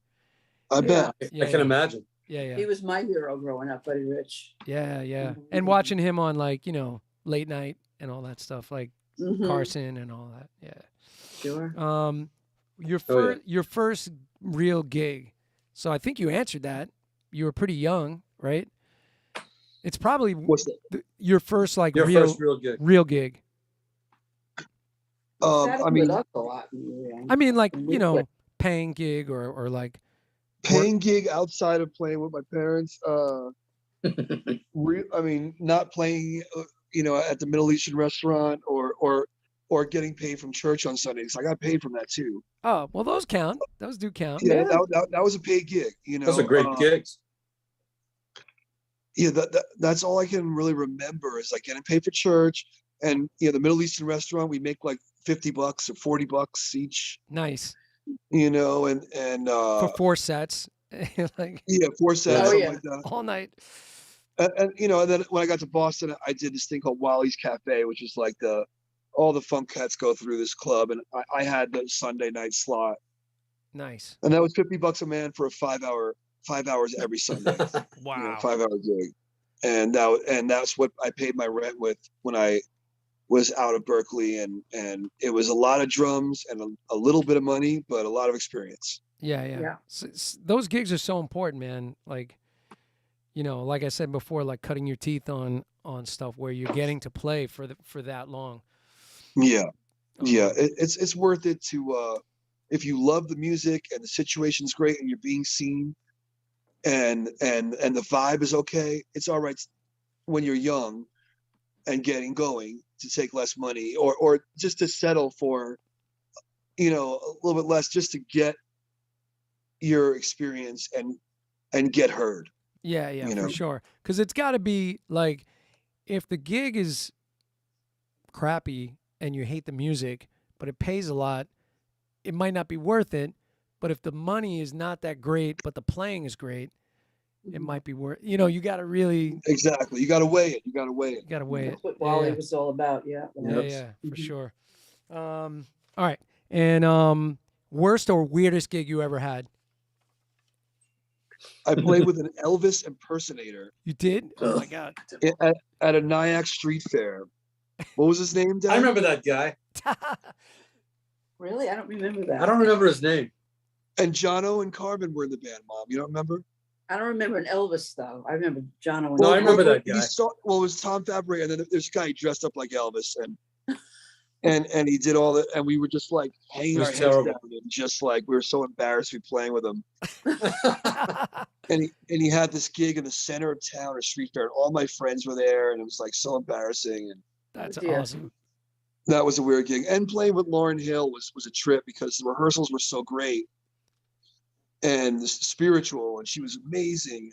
S2: I bet.
S3: I can imagine.
S1: Yeah, yeah.
S4: He was my hero growing up, Buddy Rich.
S1: Yeah, yeah.
S4: Mhm.
S1: And watching him on like, you know, late night and all that stuff, like
S4: Mhm.
S1: Carson and all that. Yeah.
S4: Sure.
S3: Oh, yeah.
S1: Your first real gig. So I think you answered that. You were pretty young, right? It's probably
S2: What's that?
S1: your first like
S3: Your
S1: real
S3: first real gig.
S1: real gig.
S4: Sat
S2: I
S4: in
S2: mean,
S4: with us a lot when we were young.
S1: I mean like,
S4: And
S1: you
S4: we
S1: know,
S4: played-
S1: paying gig or like
S2: paying gig outside of playing with my parents. I mean, not playing, you know, at the Middle Eastern restaurant or getting paid from church on Sundays. I got paid from that too.
S1: oh, well those count. Those do count.
S2: Yeah, that was a paid gig. You know,
S3: Those are great gigs.
S2: Yeah, that's all I can really remember is like getting paid for church, and you know, the Middle Eastern restaurant. We make like $50 or $40 each,
S1: Nice.
S2: you know, and
S1: For 4 sets. Like
S2: yeah, 4 sets,
S4: Oh,
S2: something
S4: yeah.
S2: like that.
S1: all night.
S2: And you know, and then when I got to Boston, I did this thing called Wally's Cafe, which is like all the funk cats go through this club, and I had the Sunday night slot,
S1: Nice.
S2: and that was $50 a man for a 5 hours every Sunday.
S1: Wow.
S2: You know, 5 hour gig, and that's what I paid my rent with when I was out of Berkeley, and it was a lot of drums and a little bit of money, but a lot of experience.
S1: Yeah.
S4: Yeah.
S1: Those gigs are so important, man. Like, you know, like I said before, like cutting your teeth on stuff where you're getting to play for that long.
S2: Yeah, yeah,
S1: Um,
S2: it's worth it to if you love the music and the situation's great and you're being seen, and the vibe is okay. It's all right when you're young and getting going to take less money, or just to settle for, you know, a little bit less, just to get your experience and get heard.
S1: Yeah,
S2: You
S1: for
S2: know?
S1: sure. Because it's got to be like, if the gig is crappy and you hate the music, but it pays a lot, it might not be worth it. But if the money is not that great, but the playing is great, it might be worth. You know, you got to really,
S2: Exactly. You got to weigh it. You got to weigh it.
S1: you got to weigh it.
S4: That's what Wally
S1: Yeah.
S4: was all about. Yeah.
S1: Yeah, for
S4: Mhm.
S1: sure. All right, and worst or weirdest gig you ever had?
S2: I played with an Elvis impersonator
S1: You did? Oh my god.
S2: at a Nyack Street Fair. What was his name, Dad?
S3: I remember that guy.
S4: Really? I don't remember that.
S3: I don't remember his name.
S2: And Jono and Carmen were in the band, Mom. You don't remember?
S4: I don't remember an Elvis though. I remember John Owen.
S3: No, I remember that
S2: he
S3: guy.
S2: it was Tom Fabre, and then there's a guy dressed up like Elvis, and he did all that, and we were just like hanging
S3: It
S2: our
S3: was
S2: heads
S3: terrible.
S2: down, and just like we were so embarrassed to be playing with him. And he had this gig in the center of town, or street fair, and all my friends were there, and it was like so embarrassing. And
S1: That's
S4: Yeah.
S1: awesome.
S2: that was a weird gig. And playing with Lauryn Hill was a trip, because the rehearsals were so great and spiritual, and she was amazing.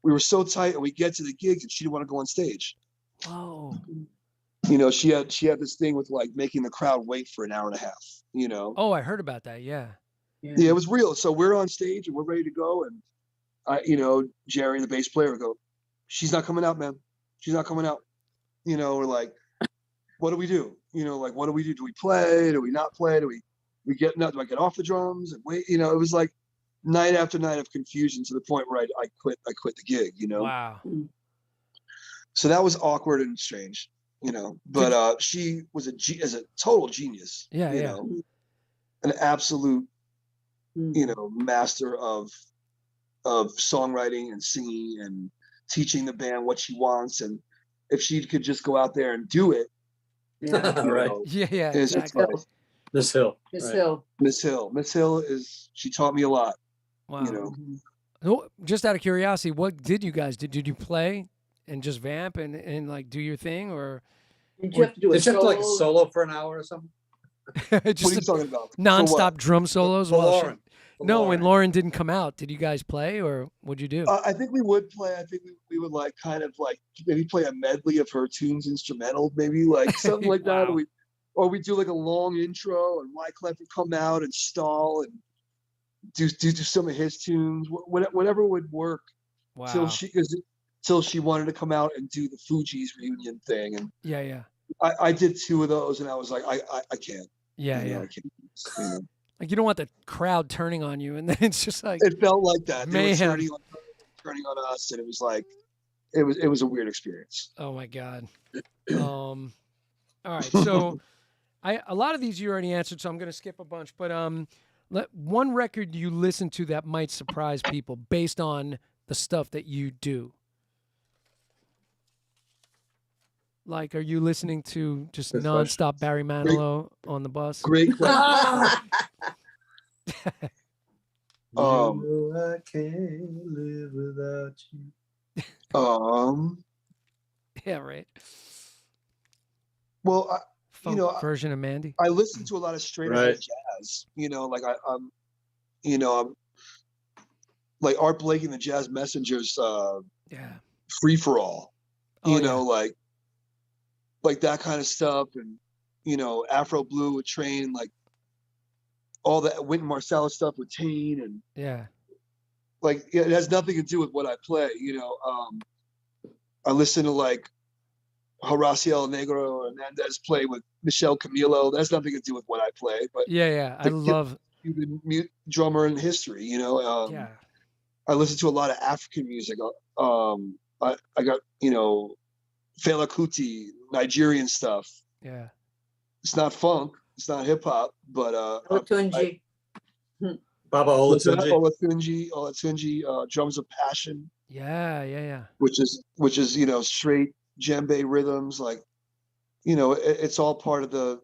S2: We were so tight, and we get to the gigs, and she didn't want to go on stage.
S1: Whoa.
S2: You know, she had this thing with like making the crowd wait for an hour and a half. You know,
S1: Oh, I heard about that. Yeah.
S2: yeah, it was real. So we're on stage and we're ready to go, and you know, Jerry, the bass player, would go, "She's not coming out, man. She's not coming out." You know, we're like, "What do we do? You know, like, what do we do? Do we play? Do we not play? Do we get do I get off the drums and wait?" You know, it was like night after night of confusion, to the point where I quit the gig. You know,
S1: Wow.
S2: so that was awkward and strange. You know, but she was a total genius.
S1: Yeah,
S2: you
S1: yeah.
S2: know, an absolute, you know, master of songwriting and singing and teaching the band what she wants, and if she could just go out there and do it,
S4: Yeah.
S2: you
S3: Right.
S2: know,
S1: Yeah,
S2: it's
S1: exactly.
S2: like
S3: Miss Hill.
S4: Miss
S3: Right.
S4: Hill.
S2: Miss Hill she taught me a lot.
S1: Wow.
S2: You know,
S1: Oh, just out of curiosity, what did you guys do? Did you play and just vamp and like do your thing, or
S4: Did you have to do a
S3: Did you have to like
S4: solo?
S3: solo for an hour or something?
S2: what are
S1: just
S2: you talking about? For
S1: nonstop
S2: what?
S1: drum solos?
S3: For
S1: while she-
S3: Lauren. For
S1: No, when
S3: Lauren.
S1: Lauren didn't come out, did you guys play, or what'd you do?
S2: I think we would play. I think we would like kind of like maybe play a medley of her tunes, instrumental, maybe like something like that.
S1: Wow.
S2: Or we do like a long intro, and Wyclef would come out and stall and do some of his tunes, whatever would work.
S1: Wow.
S2: Till she wanted to come out and do the Fugees reunion thing, and
S1: Yeah.
S2: I did 2 of those, and I was like, I can't.
S1: Yeah.
S2: You know,
S1: Yeah.
S2: I can't. You know.
S1: Like, you don't want the crowd turning on you, and then it's just like,
S2: It felt like that. They were
S1: Mayhem.
S2: turning on us, and it was like, it was a weird experience.
S1: oh my god. All right, so a lot of these you already answered, so I'm gonna skip a bunch. But one record you listen to that might surprise people based on the stuff that you do. Like, are you listening to just
S3: Good question.
S1: nonstop Barry Manilow on the bus?
S2: Great question.
S3: You know I can't live without you.
S1: Yeah, right.
S2: Well,
S1: Funk
S2: know,
S1: version of Mandy.
S2: I listen to a lot of straight
S3: Right.
S2: ahead jazz. You know, like I'm like Art Blakey and the Jazz Messengers,
S1: Yeah.
S2: Free for All.
S1: Oh,
S2: You know, like that kind of stuff, and Afro Blue with Train, like all that Wynton Marsalis stuff with Tane, and
S1: Yeah.
S2: like it has nothing to do with what I play. I listen to like Horacio Negro Hernandez play with Michel Camilo. That's nothing to do with what I play, but
S1: Yeah. I
S2: the
S1: love.
S2: Cuban drummer in history.
S1: Yeah.
S2: I listen to a lot of African music. I got Fela Kuti, Nigerian stuff.
S1: Yeah.
S2: It's not funk, it's not hip hop, but
S4: Otunji.
S3: Baba
S2: Olatunji, drums of passion,
S1: Yeah.
S2: which is straight djembe rhythms, like it's all part of the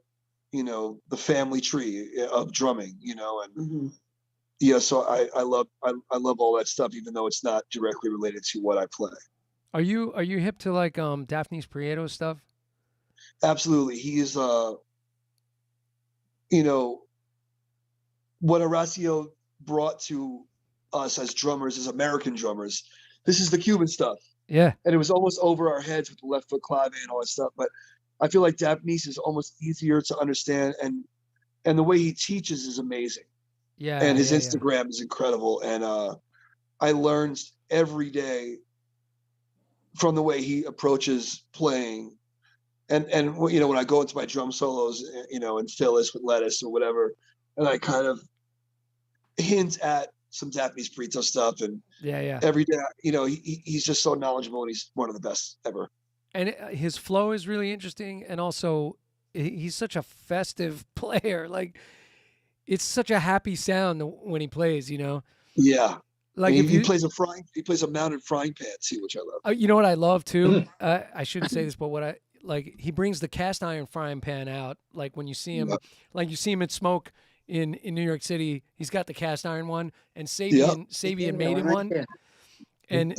S2: family tree of drumming, and yeah, so I love all that stuff, even though it's not directly related to what I play.
S1: Are you hip to like Daphne's Prieto stuff?
S2: Absolutely. He is what Horacio brought to us as drummers, as American drummers. This is the Cuban stuff.
S1: Yeah.
S2: And it was almost over our heads with the left foot clave and all that stuff. But I feel like Daphne's is almost easier to understand, and the way he teaches is amazing.
S1: Yeah.
S2: And his
S1: yeah.
S2: Instagram is incredible. And I learned every day from the way he approaches playing. And when I go into my drum solos, in Phyllis with Lettuce or whatever, and I kind of hint at some Daphne's Prieto stuff, and
S1: Yeah.
S2: every day, he's just so knowledgeable, and he's one of the best ever.
S1: And his flow is really interesting, and also he's such a festive player. Like, it's such a happy sound when he plays.
S2: Yeah,
S1: Like
S2: and
S1: if
S2: he plays a mounted frying pan too, which I love.
S1: you know what I love too. I shouldn't say this, but what I like, he brings the cast iron frying pan out. Like when you see him, like you see him at Smoke in New York City, he's got the cast iron one, and Sabian made him one. And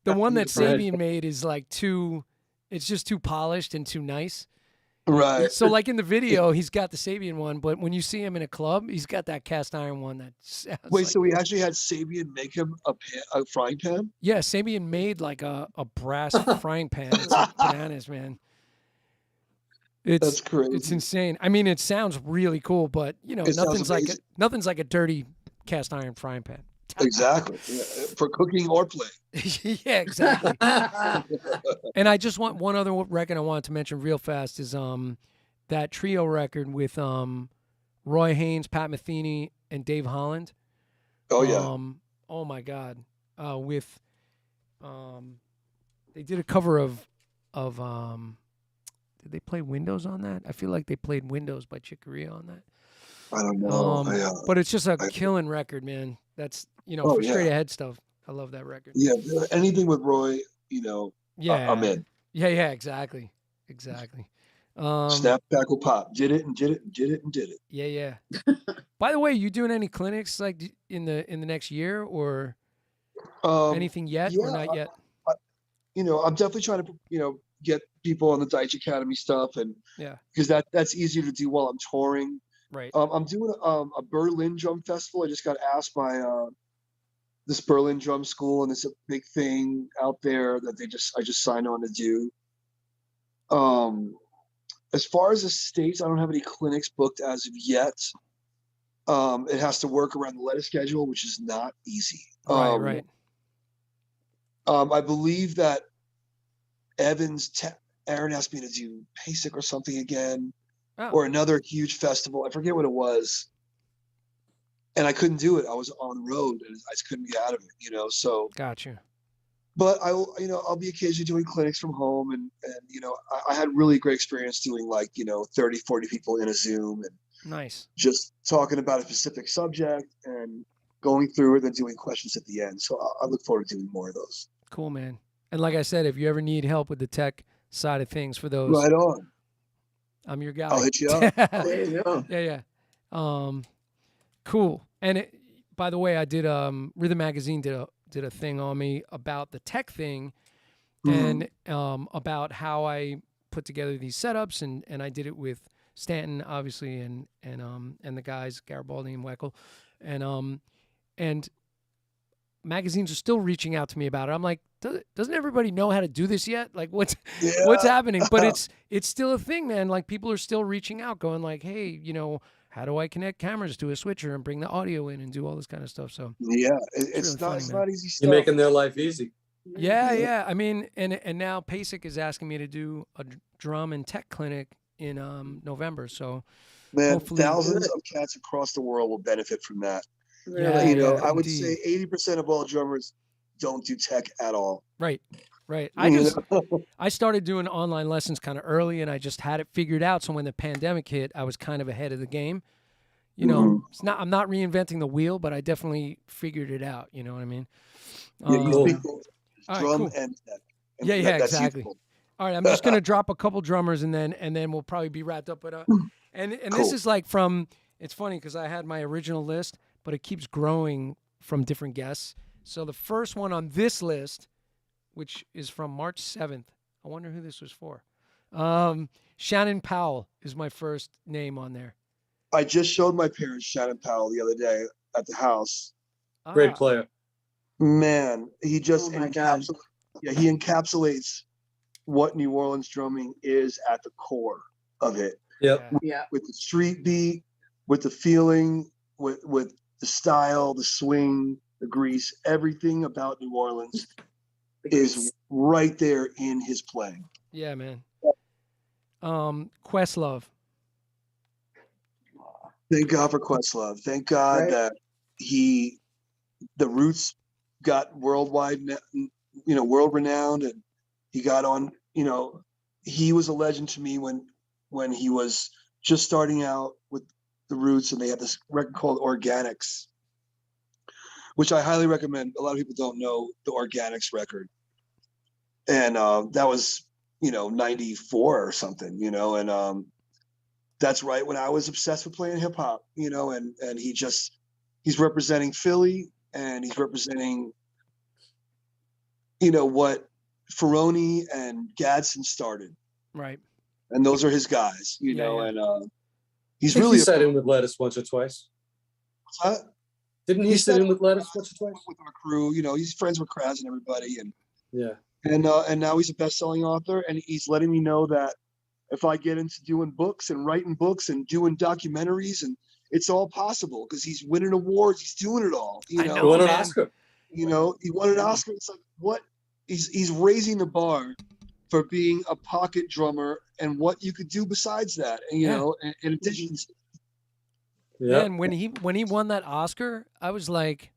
S1: the one that Sabian made is like it's just too polished and too nice.
S2: Right.
S1: So like in the video, he's got the Sabian one, but when you see him in a club, he's got that cast iron one that sounds
S2: So he actually had Sabian make him a frying pan?
S1: Yeah, Sabian made like a brass frying pan. It's like bananas, man.
S2: That's crazy.
S1: It's insane. I mean, it sounds really cool, but nothing's like a dirty cast iron frying pan.
S2: Exactly. Yeah. For cooking or play.
S1: Yeah, exactly. And I just want one other record I wanted to mention real fast is that trio record with Roy Haynes, Pat Metheny, and Dave Holland.
S2: Oh yeah.
S1: Oh my God. With they did a cover of did they play Windows on that? I feel like they played Windows by Chick Corea on that.
S2: I don't know.
S1: But it's just a killing record, man. That's for straight ahead stuff. I love that record.
S2: Yeah, anything with Roy, I'm in.
S1: Yeah, exactly.
S2: Snap, crackle, pop. Did it and did it and did it and did it.
S1: Yeah. By the way, you doing any clinics like in the next year or anything yet or not yet?
S2: I'm definitely trying to get people on the Deitch Academy stuff, and because that's easier to do while I'm touring.
S1: Right.
S2: I'm doing a Berlin drum festival. I just got asked by this Berlin drum school, and it's a big thing out there that I just signed on to do. As far as the States, I don't have any clinics booked as of yet. It has to work around the Ledisi schedule, which is not easy.
S1: Right.
S2: I believe that Aaron asked me to do PASIC or something again, or another huge festival. I forget what it was. And I couldn't do it. I was on the road and I just couldn't get out of it, so.
S1: Gotcha.
S2: But I'll be occasionally doing clinics from home, and I had really great experience doing 30, 40 people in a Zoom and
S1: nice,
S2: just talking about a specific subject and going through it and doing questions at the end. So I look forward to doing more of those.
S1: Cool, man. And like I said, if you ever need help with the tech side of things for those,
S2: right on.
S1: I'm your guy.
S2: I'll hit you up.
S4: There you go.
S1: Yeah. Cool. And by the way, I did Rhythm Magazine did a thing on me about the tech thing, and about how I put together these setups, and I did it with Stanton, obviously, and the guys Garibaldi and Weckel, and magazines are still reaching out to me about it. I'm like, doesn't everybody know how to do this yet? Like, what's
S2: Yeah.
S1: happening? But it's still a thing, man. Like, people are still reaching out, going like, hey, how do I connect cameras to a switcher and bring the audio in and do all this kind of stuff? So
S2: Yeah,
S1: it's really funny,
S2: it's
S1: man.
S2: not easy stuff.
S3: You're making their life easy.
S1: Yeah. I mean, and now PASIC is asking me to do a drum and tech clinic in November. So
S2: Man,
S1: hopefully-
S2: thousands of cats across the world will benefit from that.
S1: Yeah,
S2: You know,
S1: yeah,
S2: I would
S1: indeed.
S2: say 80% of all drummers don't do tech at all.
S1: Right.
S2: You know?
S1: I started doing online lessons kind of early, and I just had it figured out. So when the pandemic hit, I was kind of ahead of the game. You know, I'm not reinventing the wheel, but I definitely figured it out. You know what I mean?
S2: Yeah, you
S3: Cool.
S2: speak both
S1: All right,
S2: drum
S1: cool.
S2: and tech. And
S1: Yeah,
S2: that's
S1: exactly.
S2: useful.
S1: All right, I'm just gonna drop a couple drummers, and then we'll probably be wrapped up. But and this
S2: Cool.
S1: is like from. It's funny because I had my original list, but it keeps growing from different guests. So the first one on this list, which is from March 7th, I wonder who this was for. Shannon Powell is my first name on there.
S2: I just showed my parents Shannon Powell the other day at the house.
S3: Great
S1: Ah,
S3: player.
S2: Man, he just
S4: Oh my God.
S2: he encapsulates what New Orleans drumming is at the core of it.
S3: Yep.
S4: Yeah.
S2: With the street beat, with the feeling, with the style, the swing, the grease, everything about New Orleans is right there in his playing.
S1: Yeah, man. Questlove.
S2: Thank God for Questlove. Thank God
S4: Right.
S2: that the Roots got worldwide, world renowned, and he got on. He was a legend to me when he was just starting out with the Roots, and they had this record called Organics, which I highly recommend. A lot of people don't know the Organics record, and that was 94 or something, and that's right when I was obsessed with playing hip hop, and he's representing Philly, and he's representing what Ferroni and Gadsden started,
S1: Right.
S2: and those are his guys,
S1: Yeah.
S2: and he's
S3: I think
S2: really
S3: he sat in with Lettuce once or twice. Didn't he sit
S2: sat
S3: in with Lettuce once or twice?
S2: with our crew. He's friends with Kraz and everybody,
S3: Yeah.
S2: and now he's a best-selling author, and he's letting me know that if I get into doing books and writing books and doing documentaries, and it's all possible because he's winning awards, he's doing it all.
S1: I
S3: He
S1: know,
S3: won an
S1: man.
S3: Oscar.
S2: He won an Oscar. It's like, what? He's raising the bar for being a pocket drummer and what you could do besides that. And in addition,
S3: Yeah.
S1: Man, when he won that Oscar, I was like,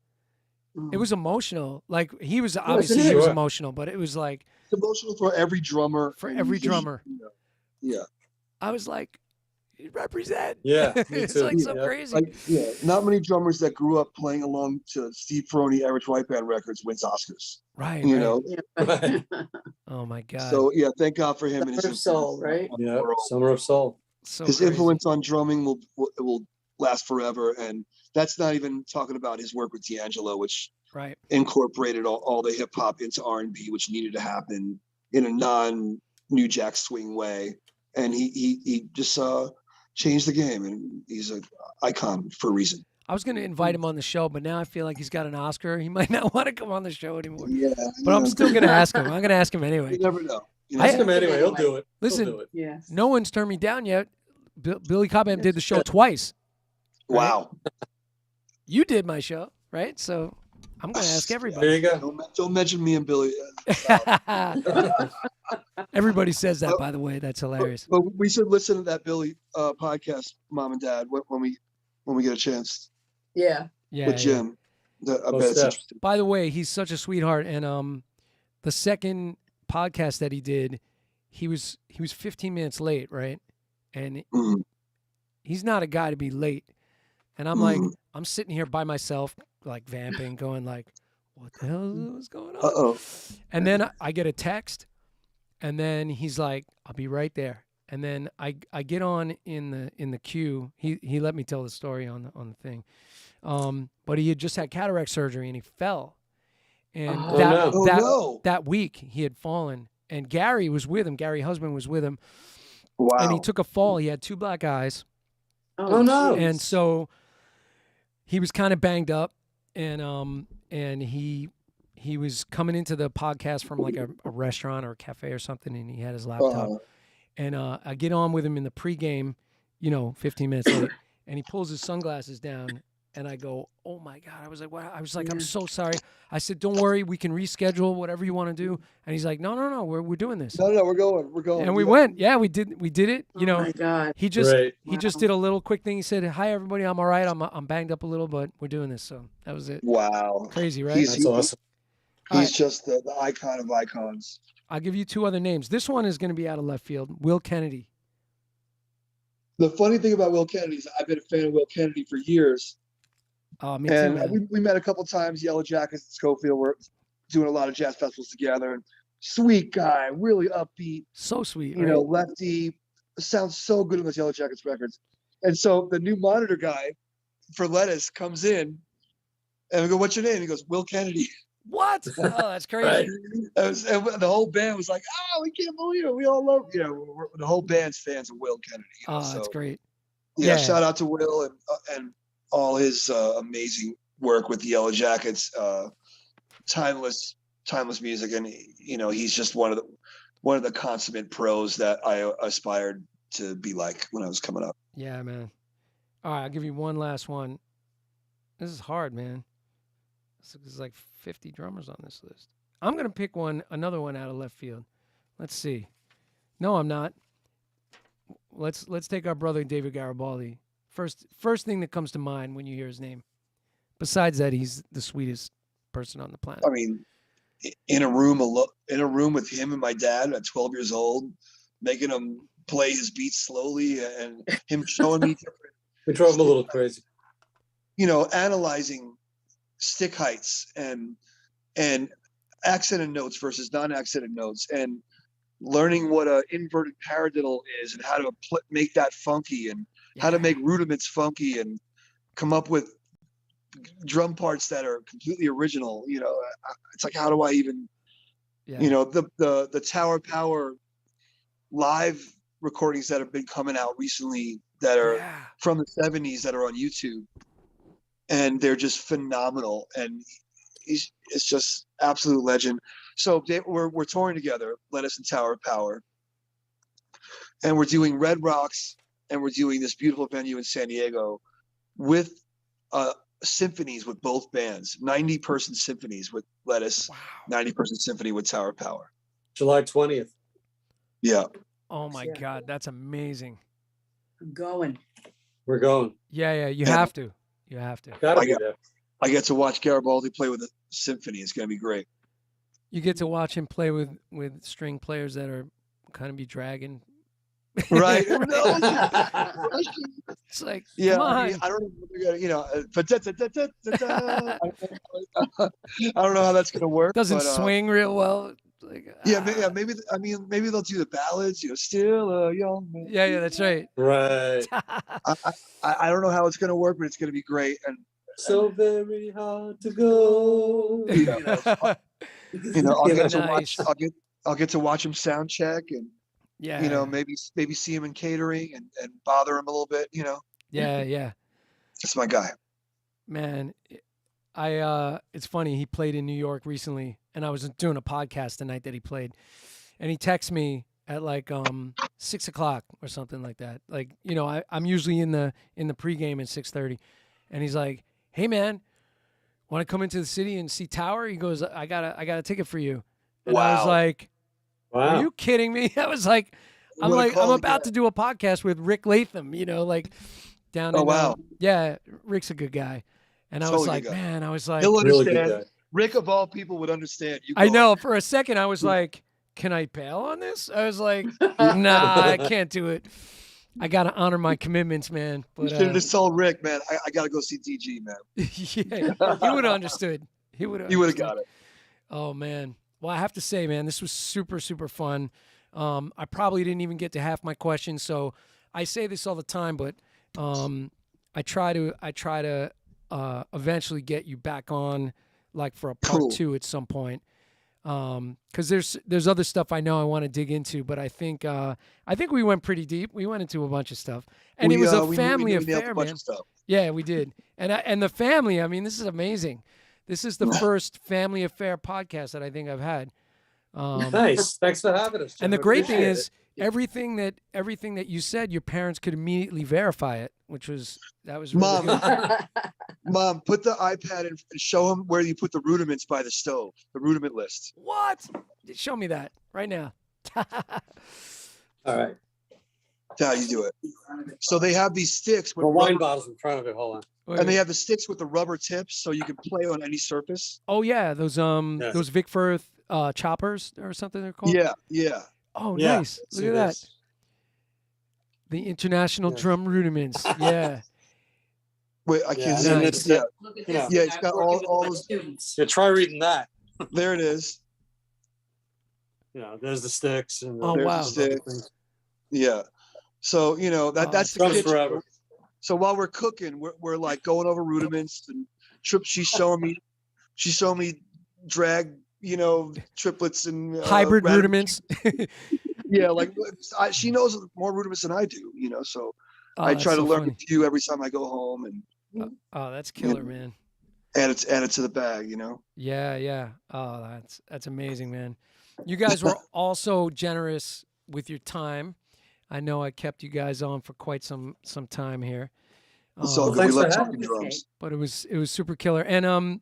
S1: it was emotional. Like he was obviously
S4: it?
S1: he was
S3: Sure.
S1: emotional, but it was like
S2: it's emotional for every drummer.
S1: for
S2: and
S1: every
S2: he-
S1: drummer.
S2: Yeah.
S1: I was like, you represent.
S3: Yeah, me
S1: It's
S3: too.
S1: like so
S3: Yeah.
S1: crazy.
S2: Not many drummers that grew up playing along to Steve Ferroni, Average White Band records wins Oscars.
S1: Right.
S2: You
S1: right.
S2: know,
S3: Right.
S1: Oh my God.
S2: so yeah, thank God for him and his
S4: Summer of Soul,
S2: influence
S4: right?
S2: on the
S3: Yeah.
S2: world.
S3: Summer of Soul.
S1: So
S2: His
S1: crazy.
S2: influence on drumming will last forever, and that's not even talking about his work with D'Angelo, which
S1: Right.
S2: incorporated all the hip hop into R&B, which needed to happen in a non-New Jack Swing way, and he just changed the game, and he's an icon for a reason.
S1: I was going to invite him on the show, but now I feel like he's got an Oscar. He might not want to come on the show anymore.
S2: Yeah,
S1: But I'm still going to ask him. I'm going to ask him
S2: You
S1: anyway.
S2: never know.
S3: Ask him anyway. He'll do it.
S1: Listen,
S3: He'll do it.
S4: Yes.
S1: No one's turned me down yet. Billy Cobham did the show twice.
S2: Wow.
S1: You did my show, right? So I'm going to ask
S3: There
S1: everybody.
S3: you go.
S2: Don't mention me and Billy.
S1: Everybody says that, by the way. That's hilarious.
S2: But we should listen to that Billy podcast, Mom and Dad, when we get a chance
S4: Yeah.
S1: Yeah.
S2: with
S1: yeah.
S2: Jim. I
S3: Most
S2: bet it's
S3: def.
S2: interesting.
S1: By the way, he's such a sweetheart. And the second podcast that he did, he was 15 minutes late, right? And
S2: Mhm.
S1: he's not a guy to be late. And I'm like,
S2: Mhm.
S1: I'm sitting here by myself, like vamping, going like, what the hell is going on?
S2: Uh-oh.
S1: And then I get a text, and then he's like, "I'll be right there." And then I get on in the queue. He let me tell the story on the thing, but he had just had cataract surgery and he fell, and
S4: Oh,
S1: that
S3: no.
S2: Oh,
S1: that
S2: no.
S1: that week he had fallen, and Gary was with him. Gary husband was with him,
S2: Wow.
S1: and he took a fall. He had 2 black eyes,
S3: Oh, no.
S4: geez.
S1: and so he was kind of banged up, and and he was coming into the podcast from like a restaurant or a cafe or something, and he had his laptop. And I get on with him in the pregame, 15 minutes late, and he pulls his sunglasses down, and I go, "Oh my God!" I was like, "Wow!" I was like, "I'm so sorry." I said, "Don't worry, we can reschedule whatever you want to do." And he's like, "No, we're doing this."
S2: No, we're going.
S1: And we went. Yeah, we did it.
S4: Oh my God.
S1: He just
S3: Great.
S1: he just did a little quick thing. He said, "Hi everybody, I'm all right. I'm banged up a little, but we're doing this." So that was it.
S2: Wow.
S1: Crazy, right?
S3: That's awesome.
S2: He's just the icon of icons.
S1: I'll give you 2 other names. This one is going to be out of left field. Will Kennedy.
S2: The funny thing about Will Kennedy is I've been a fan of Will Kennedy for years.
S1: Me too,
S2: And
S1: man.
S2: we met a couple times, Yellow Jackets at Schofield. We're doing a lot of jazz festivals together. And sweet guy, really upbeat,
S1: So sweet.
S2: you
S1: right?
S2: know, lefty. Sounds so good on those Yellow Jackets records. And so the new monitor guy for Ledisi comes in, and we go, "What's your name?" He goes, "Will Kennedy."
S1: What? Oh, that's crazy.
S3: Right.
S2: And the whole band was like, "Oh, we can't believe it. We all love, the whole band's fans of Will Kennedy."
S1: Oh, that's great.
S2: Yeah,
S1: Yeah.
S2: shout out to Will and all his amazing work with the Yellow Jackets. Timeless music, and he's just one of the consummate pros that I aspired to be like when I was coming up.
S1: Yeah, man. All right, I'll give you one last one. This is hard, man. There's like 50 drummers on this list. I'm gonna pick another one out of left field. Let's see. No, I'm not. Let's take our brother David Garibaldi. First thing that comes to mind when you hear his name. Besides that, he's the sweetest person on the planet.
S2: I mean, in a room with him and my dad at 12 years old, making him play his beats slowly and him showing me different,
S3: We drove him a little crazy.
S2: analyzing stick heights and accented notes versus non-accented notes, and learning what a inverted paradiddle is and how to make that funky, and how to make rudiments funky, and come up with drum parts that are completely original. It's like, how do I even, the Tower Power live recordings that have been coming out recently that are from the 70s that are on YouTube, and they're just phenomenal. And it's just absolute legend. So we're touring together, Ledisi and Tower Power, and we're doing Red Rocks, and we're doing this beautiful venue in San Diego with symphonies with both bands, 90-person symphonies with Ledisi, 90-person symphony with Tower Power.
S3: July 20th.
S2: Yeah.
S1: Oh my God, that's amazing.
S4: I'm going.
S3: We're going.
S1: Yeah, you have to. You have to.
S3: Gotta be there.
S2: I get to watch Garibaldi play with a symphony. It's going to be great.
S1: You get to watch him play with string players that are kind of be dragging.
S2: Right.
S1: It's like,
S2: Yeah,
S1: come on.
S2: I mean, I don't know, but I don't know how that's going to work.
S1: Doesn't
S2: but,
S1: swing real well. Like,
S2: maybe maybe they'll do the ballads, still a young man.
S1: Yeah, that's right.
S3: Right.
S2: I don't know how it's going to work, but it's going to be great. And
S3: So very hard to go.
S2: I'll get to
S1: Nice.
S2: watch. I'll get to watch him sound check, and
S1: Yeah.
S2: maybe see him in catering and bother him a little bit.
S1: Yeah.
S2: That's my guy.
S1: Man, it's funny. He played in New York recently, and I was doing a podcast the night that he played, and he texted me at like 6:00 or something like that. Like, I'm usually in the pregame at 6:30, and he's like, "Hey man, want to come into the city and see Tower?" He goes, "I got a ticket for you." And I was
S2: Wow.
S1: like,
S3: Wow.
S1: "Are you kidding me?" I was like, I'm about to do a podcast with Rick Latham, down in,
S2: wow.
S1: yeah, Rick's a good guy. And I was
S2: Totally
S1: like,
S2: good guy.
S1: man, I was like,
S2: He'll
S3: Really good
S2: understand.
S3: guy.
S2: Rick of all people would understand. You
S1: I
S2: go.
S1: know for a second I was like, can I bail on this? I was like, nah, I can't do it. I got to honor my commitments, man.
S2: You
S1: But
S2: should have just told Rick, man, I got to go see DG, man.
S1: yeah, he would have understood. He would have
S2: got it.
S1: Oh man. Well, I have to say, man, this was super, super fun. I probably didn't even get to half my questions, so I say this all the time, but I try to eventually get you back on, like for a part 2 at some point, because there's other stuff I know I want to dig into, but I think we went pretty deep. We went into a bunch of stuff, and it was a family affair, man. Yeah, we did, and the family. I mean, this is amazing. This is the first family affair podcast that I think I've had.
S3: Nice. Thanks for having us, Jim.
S1: And the
S3: I
S1: great thing
S3: appreciate
S1: is
S3: it.
S1: everything that you said, your parents could immediately verify it, which was really
S2: Mom.
S1: good.
S2: Mom, put the iPad in and show them where you put the rudiments by the stove, the rudiment list.
S1: What? Show me that right now.
S3: All right.
S2: That's how you do it. So they have these sticks with
S3: Well, wine
S2: rubber,
S3: bottles in front of it. Hold on.
S2: and they have the sticks with the rubber tips, so you can play on any surface.
S1: Oh yeah, those Vic Firth choppers or something they're called.
S2: Yeah.
S1: Oh,
S3: Yeah.
S1: nice.
S3: See
S1: Look at that.
S3: this?
S1: The International Drum Rudiments. Yeah.
S2: Wait, I can't
S3: and
S2: see
S3: then
S2: it.
S3: it's
S2: Yeah,
S4: Look at
S3: Yeah.
S4: this.
S2: Yeah, it's
S4: I'm
S2: got
S4: working
S2: all
S4: with my
S2: those-
S4: students.
S3: Yeah, try reading that.
S2: there it is.
S3: There's the sticks and
S1: Oh,
S2: There's
S1: wow.
S2: the stick. Yeah. So that's the
S3: Drums
S2: kitchen.
S3: forever.
S2: So while we're cooking, we're like going over rudiments and she's showing me drag, triplets and
S1: Hybrid
S2: radical-
S1: rudiments.
S2: Yeah, like she knows more rudiments than I do, so
S1: Oh,
S2: I
S1: that's
S2: try to
S1: so
S2: learn
S1: funny.
S2: a few every time I go home and
S1: Oh, that's killer, man.
S2: add it to the bag,
S1: Yeah. Oh, that's amazing, man. You guys were also generous with your time. I know I kept you guys on for quite some time here.
S2: It's all good.
S3: thanks
S2: We
S3: for
S2: love
S3: having
S2: talking
S4: me.
S2: drums.
S1: But it was super killer, and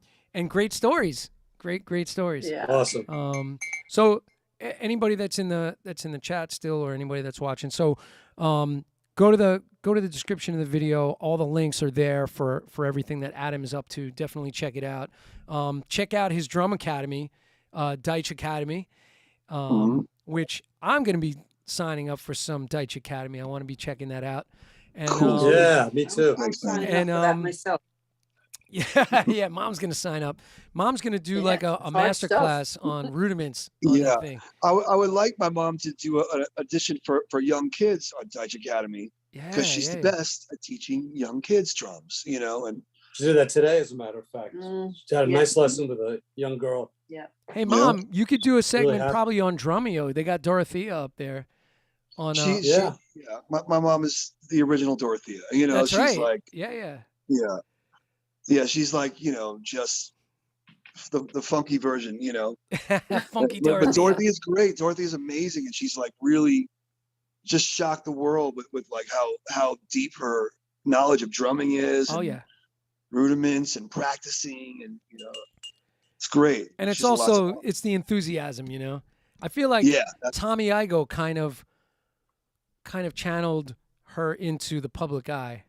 S1: great stories. Great stories.
S4: Yeah.
S3: Awesome.
S1: So anybody that's in the chat still, or anybody that's watching, so go to the description of the video. All the links are there for everything that Adam is up to. Definitely check it out. Check out his drum academy, Deich Academy, which I'm going to be signing up for some Deich Academy. I want to be checking that out. And
S2: Cool.
S3: Yeah, me too.
S4: I'm signing up
S1: And,
S4: for that myself.
S1: yeah, Mom's going to sign up. Mom's going to do
S4: Yeah,
S1: like a
S4: it's hard
S1: master
S4: stuff.
S1: class on rudiments. On
S2: Yeah.
S1: that thing.
S2: I would like my mom to do an audition for young kids on Deitch Academy
S1: Yeah,
S2: because she's the best at teaching young kids drums, and
S3: She did that today, as a matter of fact.
S4: Mm,
S3: She had a
S4: yeah.
S3: nice lesson with a young girl.
S1: Hey, Mom, you could do a segment
S3: happy.
S1: probably on Drumeo. They got Dorothea up there. On
S3: Yeah.
S2: My mom is the original Dorothea.
S1: that's
S2: she's
S1: right.
S2: like,
S1: Yeah.
S2: she's like, just the funky version,
S1: Funky
S2: But
S1: Dorothea.
S2: Dorothy is great. Dorothy is amazing, and she's like really just shocked the world with like how deep her knowledge of drumming is.
S1: Oh
S2: and
S1: yeah.
S2: rudiments and practicing, and it's great.
S1: And it's
S2: She's a lot to
S1: also
S2: learn.
S1: it's the enthusiasm, I feel like Tommy Igoe kind of channeled her into the public eye.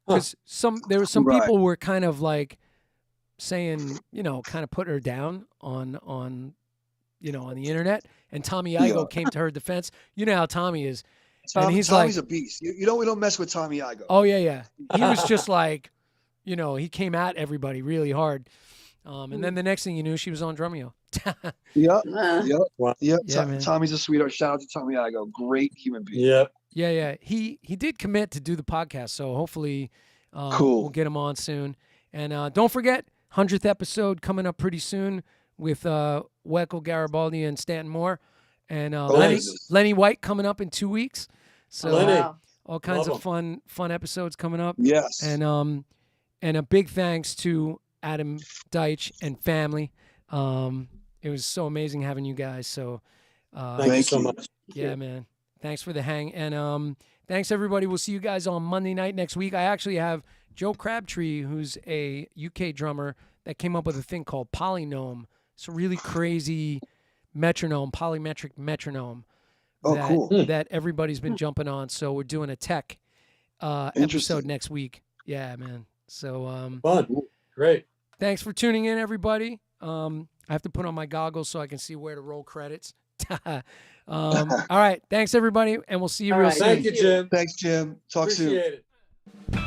S1: Because there were some
S2: Right.
S1: people were kind of like saying, kind of put her down on the internet, and Tommy Igoe came to her defense. You know how Tommy is. And he's
S2: Tommy's
S1: like,
S2: a beast. We don't mess with Tommy Igoe.
S1: oh yeah. He was just like, he came at everybody really hard. And then the next thing you knew, she was on Drumeo.
S2: Yep.
S4: Uh,
S2: Yep.
S3: Wow.
S2: Yep.
S1: Yeah, man.
S2: Tommy's a sweetheart. Shout out to Tommy Igoe. Great human being.
S3: Yep.
S1: Yeah. He did commit to do the podcast, so hopefully
S2: Cool.
S1: we'll get him on soon. And don't forget, 100th episode coming up pretty soon with Weckl Garibaldi and Stanton Moore. And
S2: Nice.
S1: Lenny White coming up in 2 weeks. So
S3: Lenny.
S4: wow.
S1: all kinds
S3: Love
S1: of fun episodes coming up.
S2: Yes.
S1: And a big thanks to Adam Deich and family. It was so amazing having you guys. So
S3: Thank you
S2: Thank
S3: so
S2: you.
S3: much.
S1: yeah, man. Thanks for the hang. And thanks everybody. We'll see you guys on Monday night next week. I actually have Joe Crabtree, who's a UK drummer that came up with a thing called Polynome. It's a really crazy metronome, polymetric metronome.
S2: Oh,
S1: that,
S2: cool.
S1: that everybody's been jumping on. So we're doing a tech episode
S2: Interesting.
S1: next week. Yeah, man. So
S3: Fun. Great.
S1: thanks for tuning in, everybody. I have to put on my goggles so I can see where to roll credits. All right. Thanks, everybody. And we'll see you
S4: All
S1: real
S4: right.
S1: soon.
S3: Thank you, Jim.
S2: Thanks, Jim. Talk soon.
S3: Appreciate it.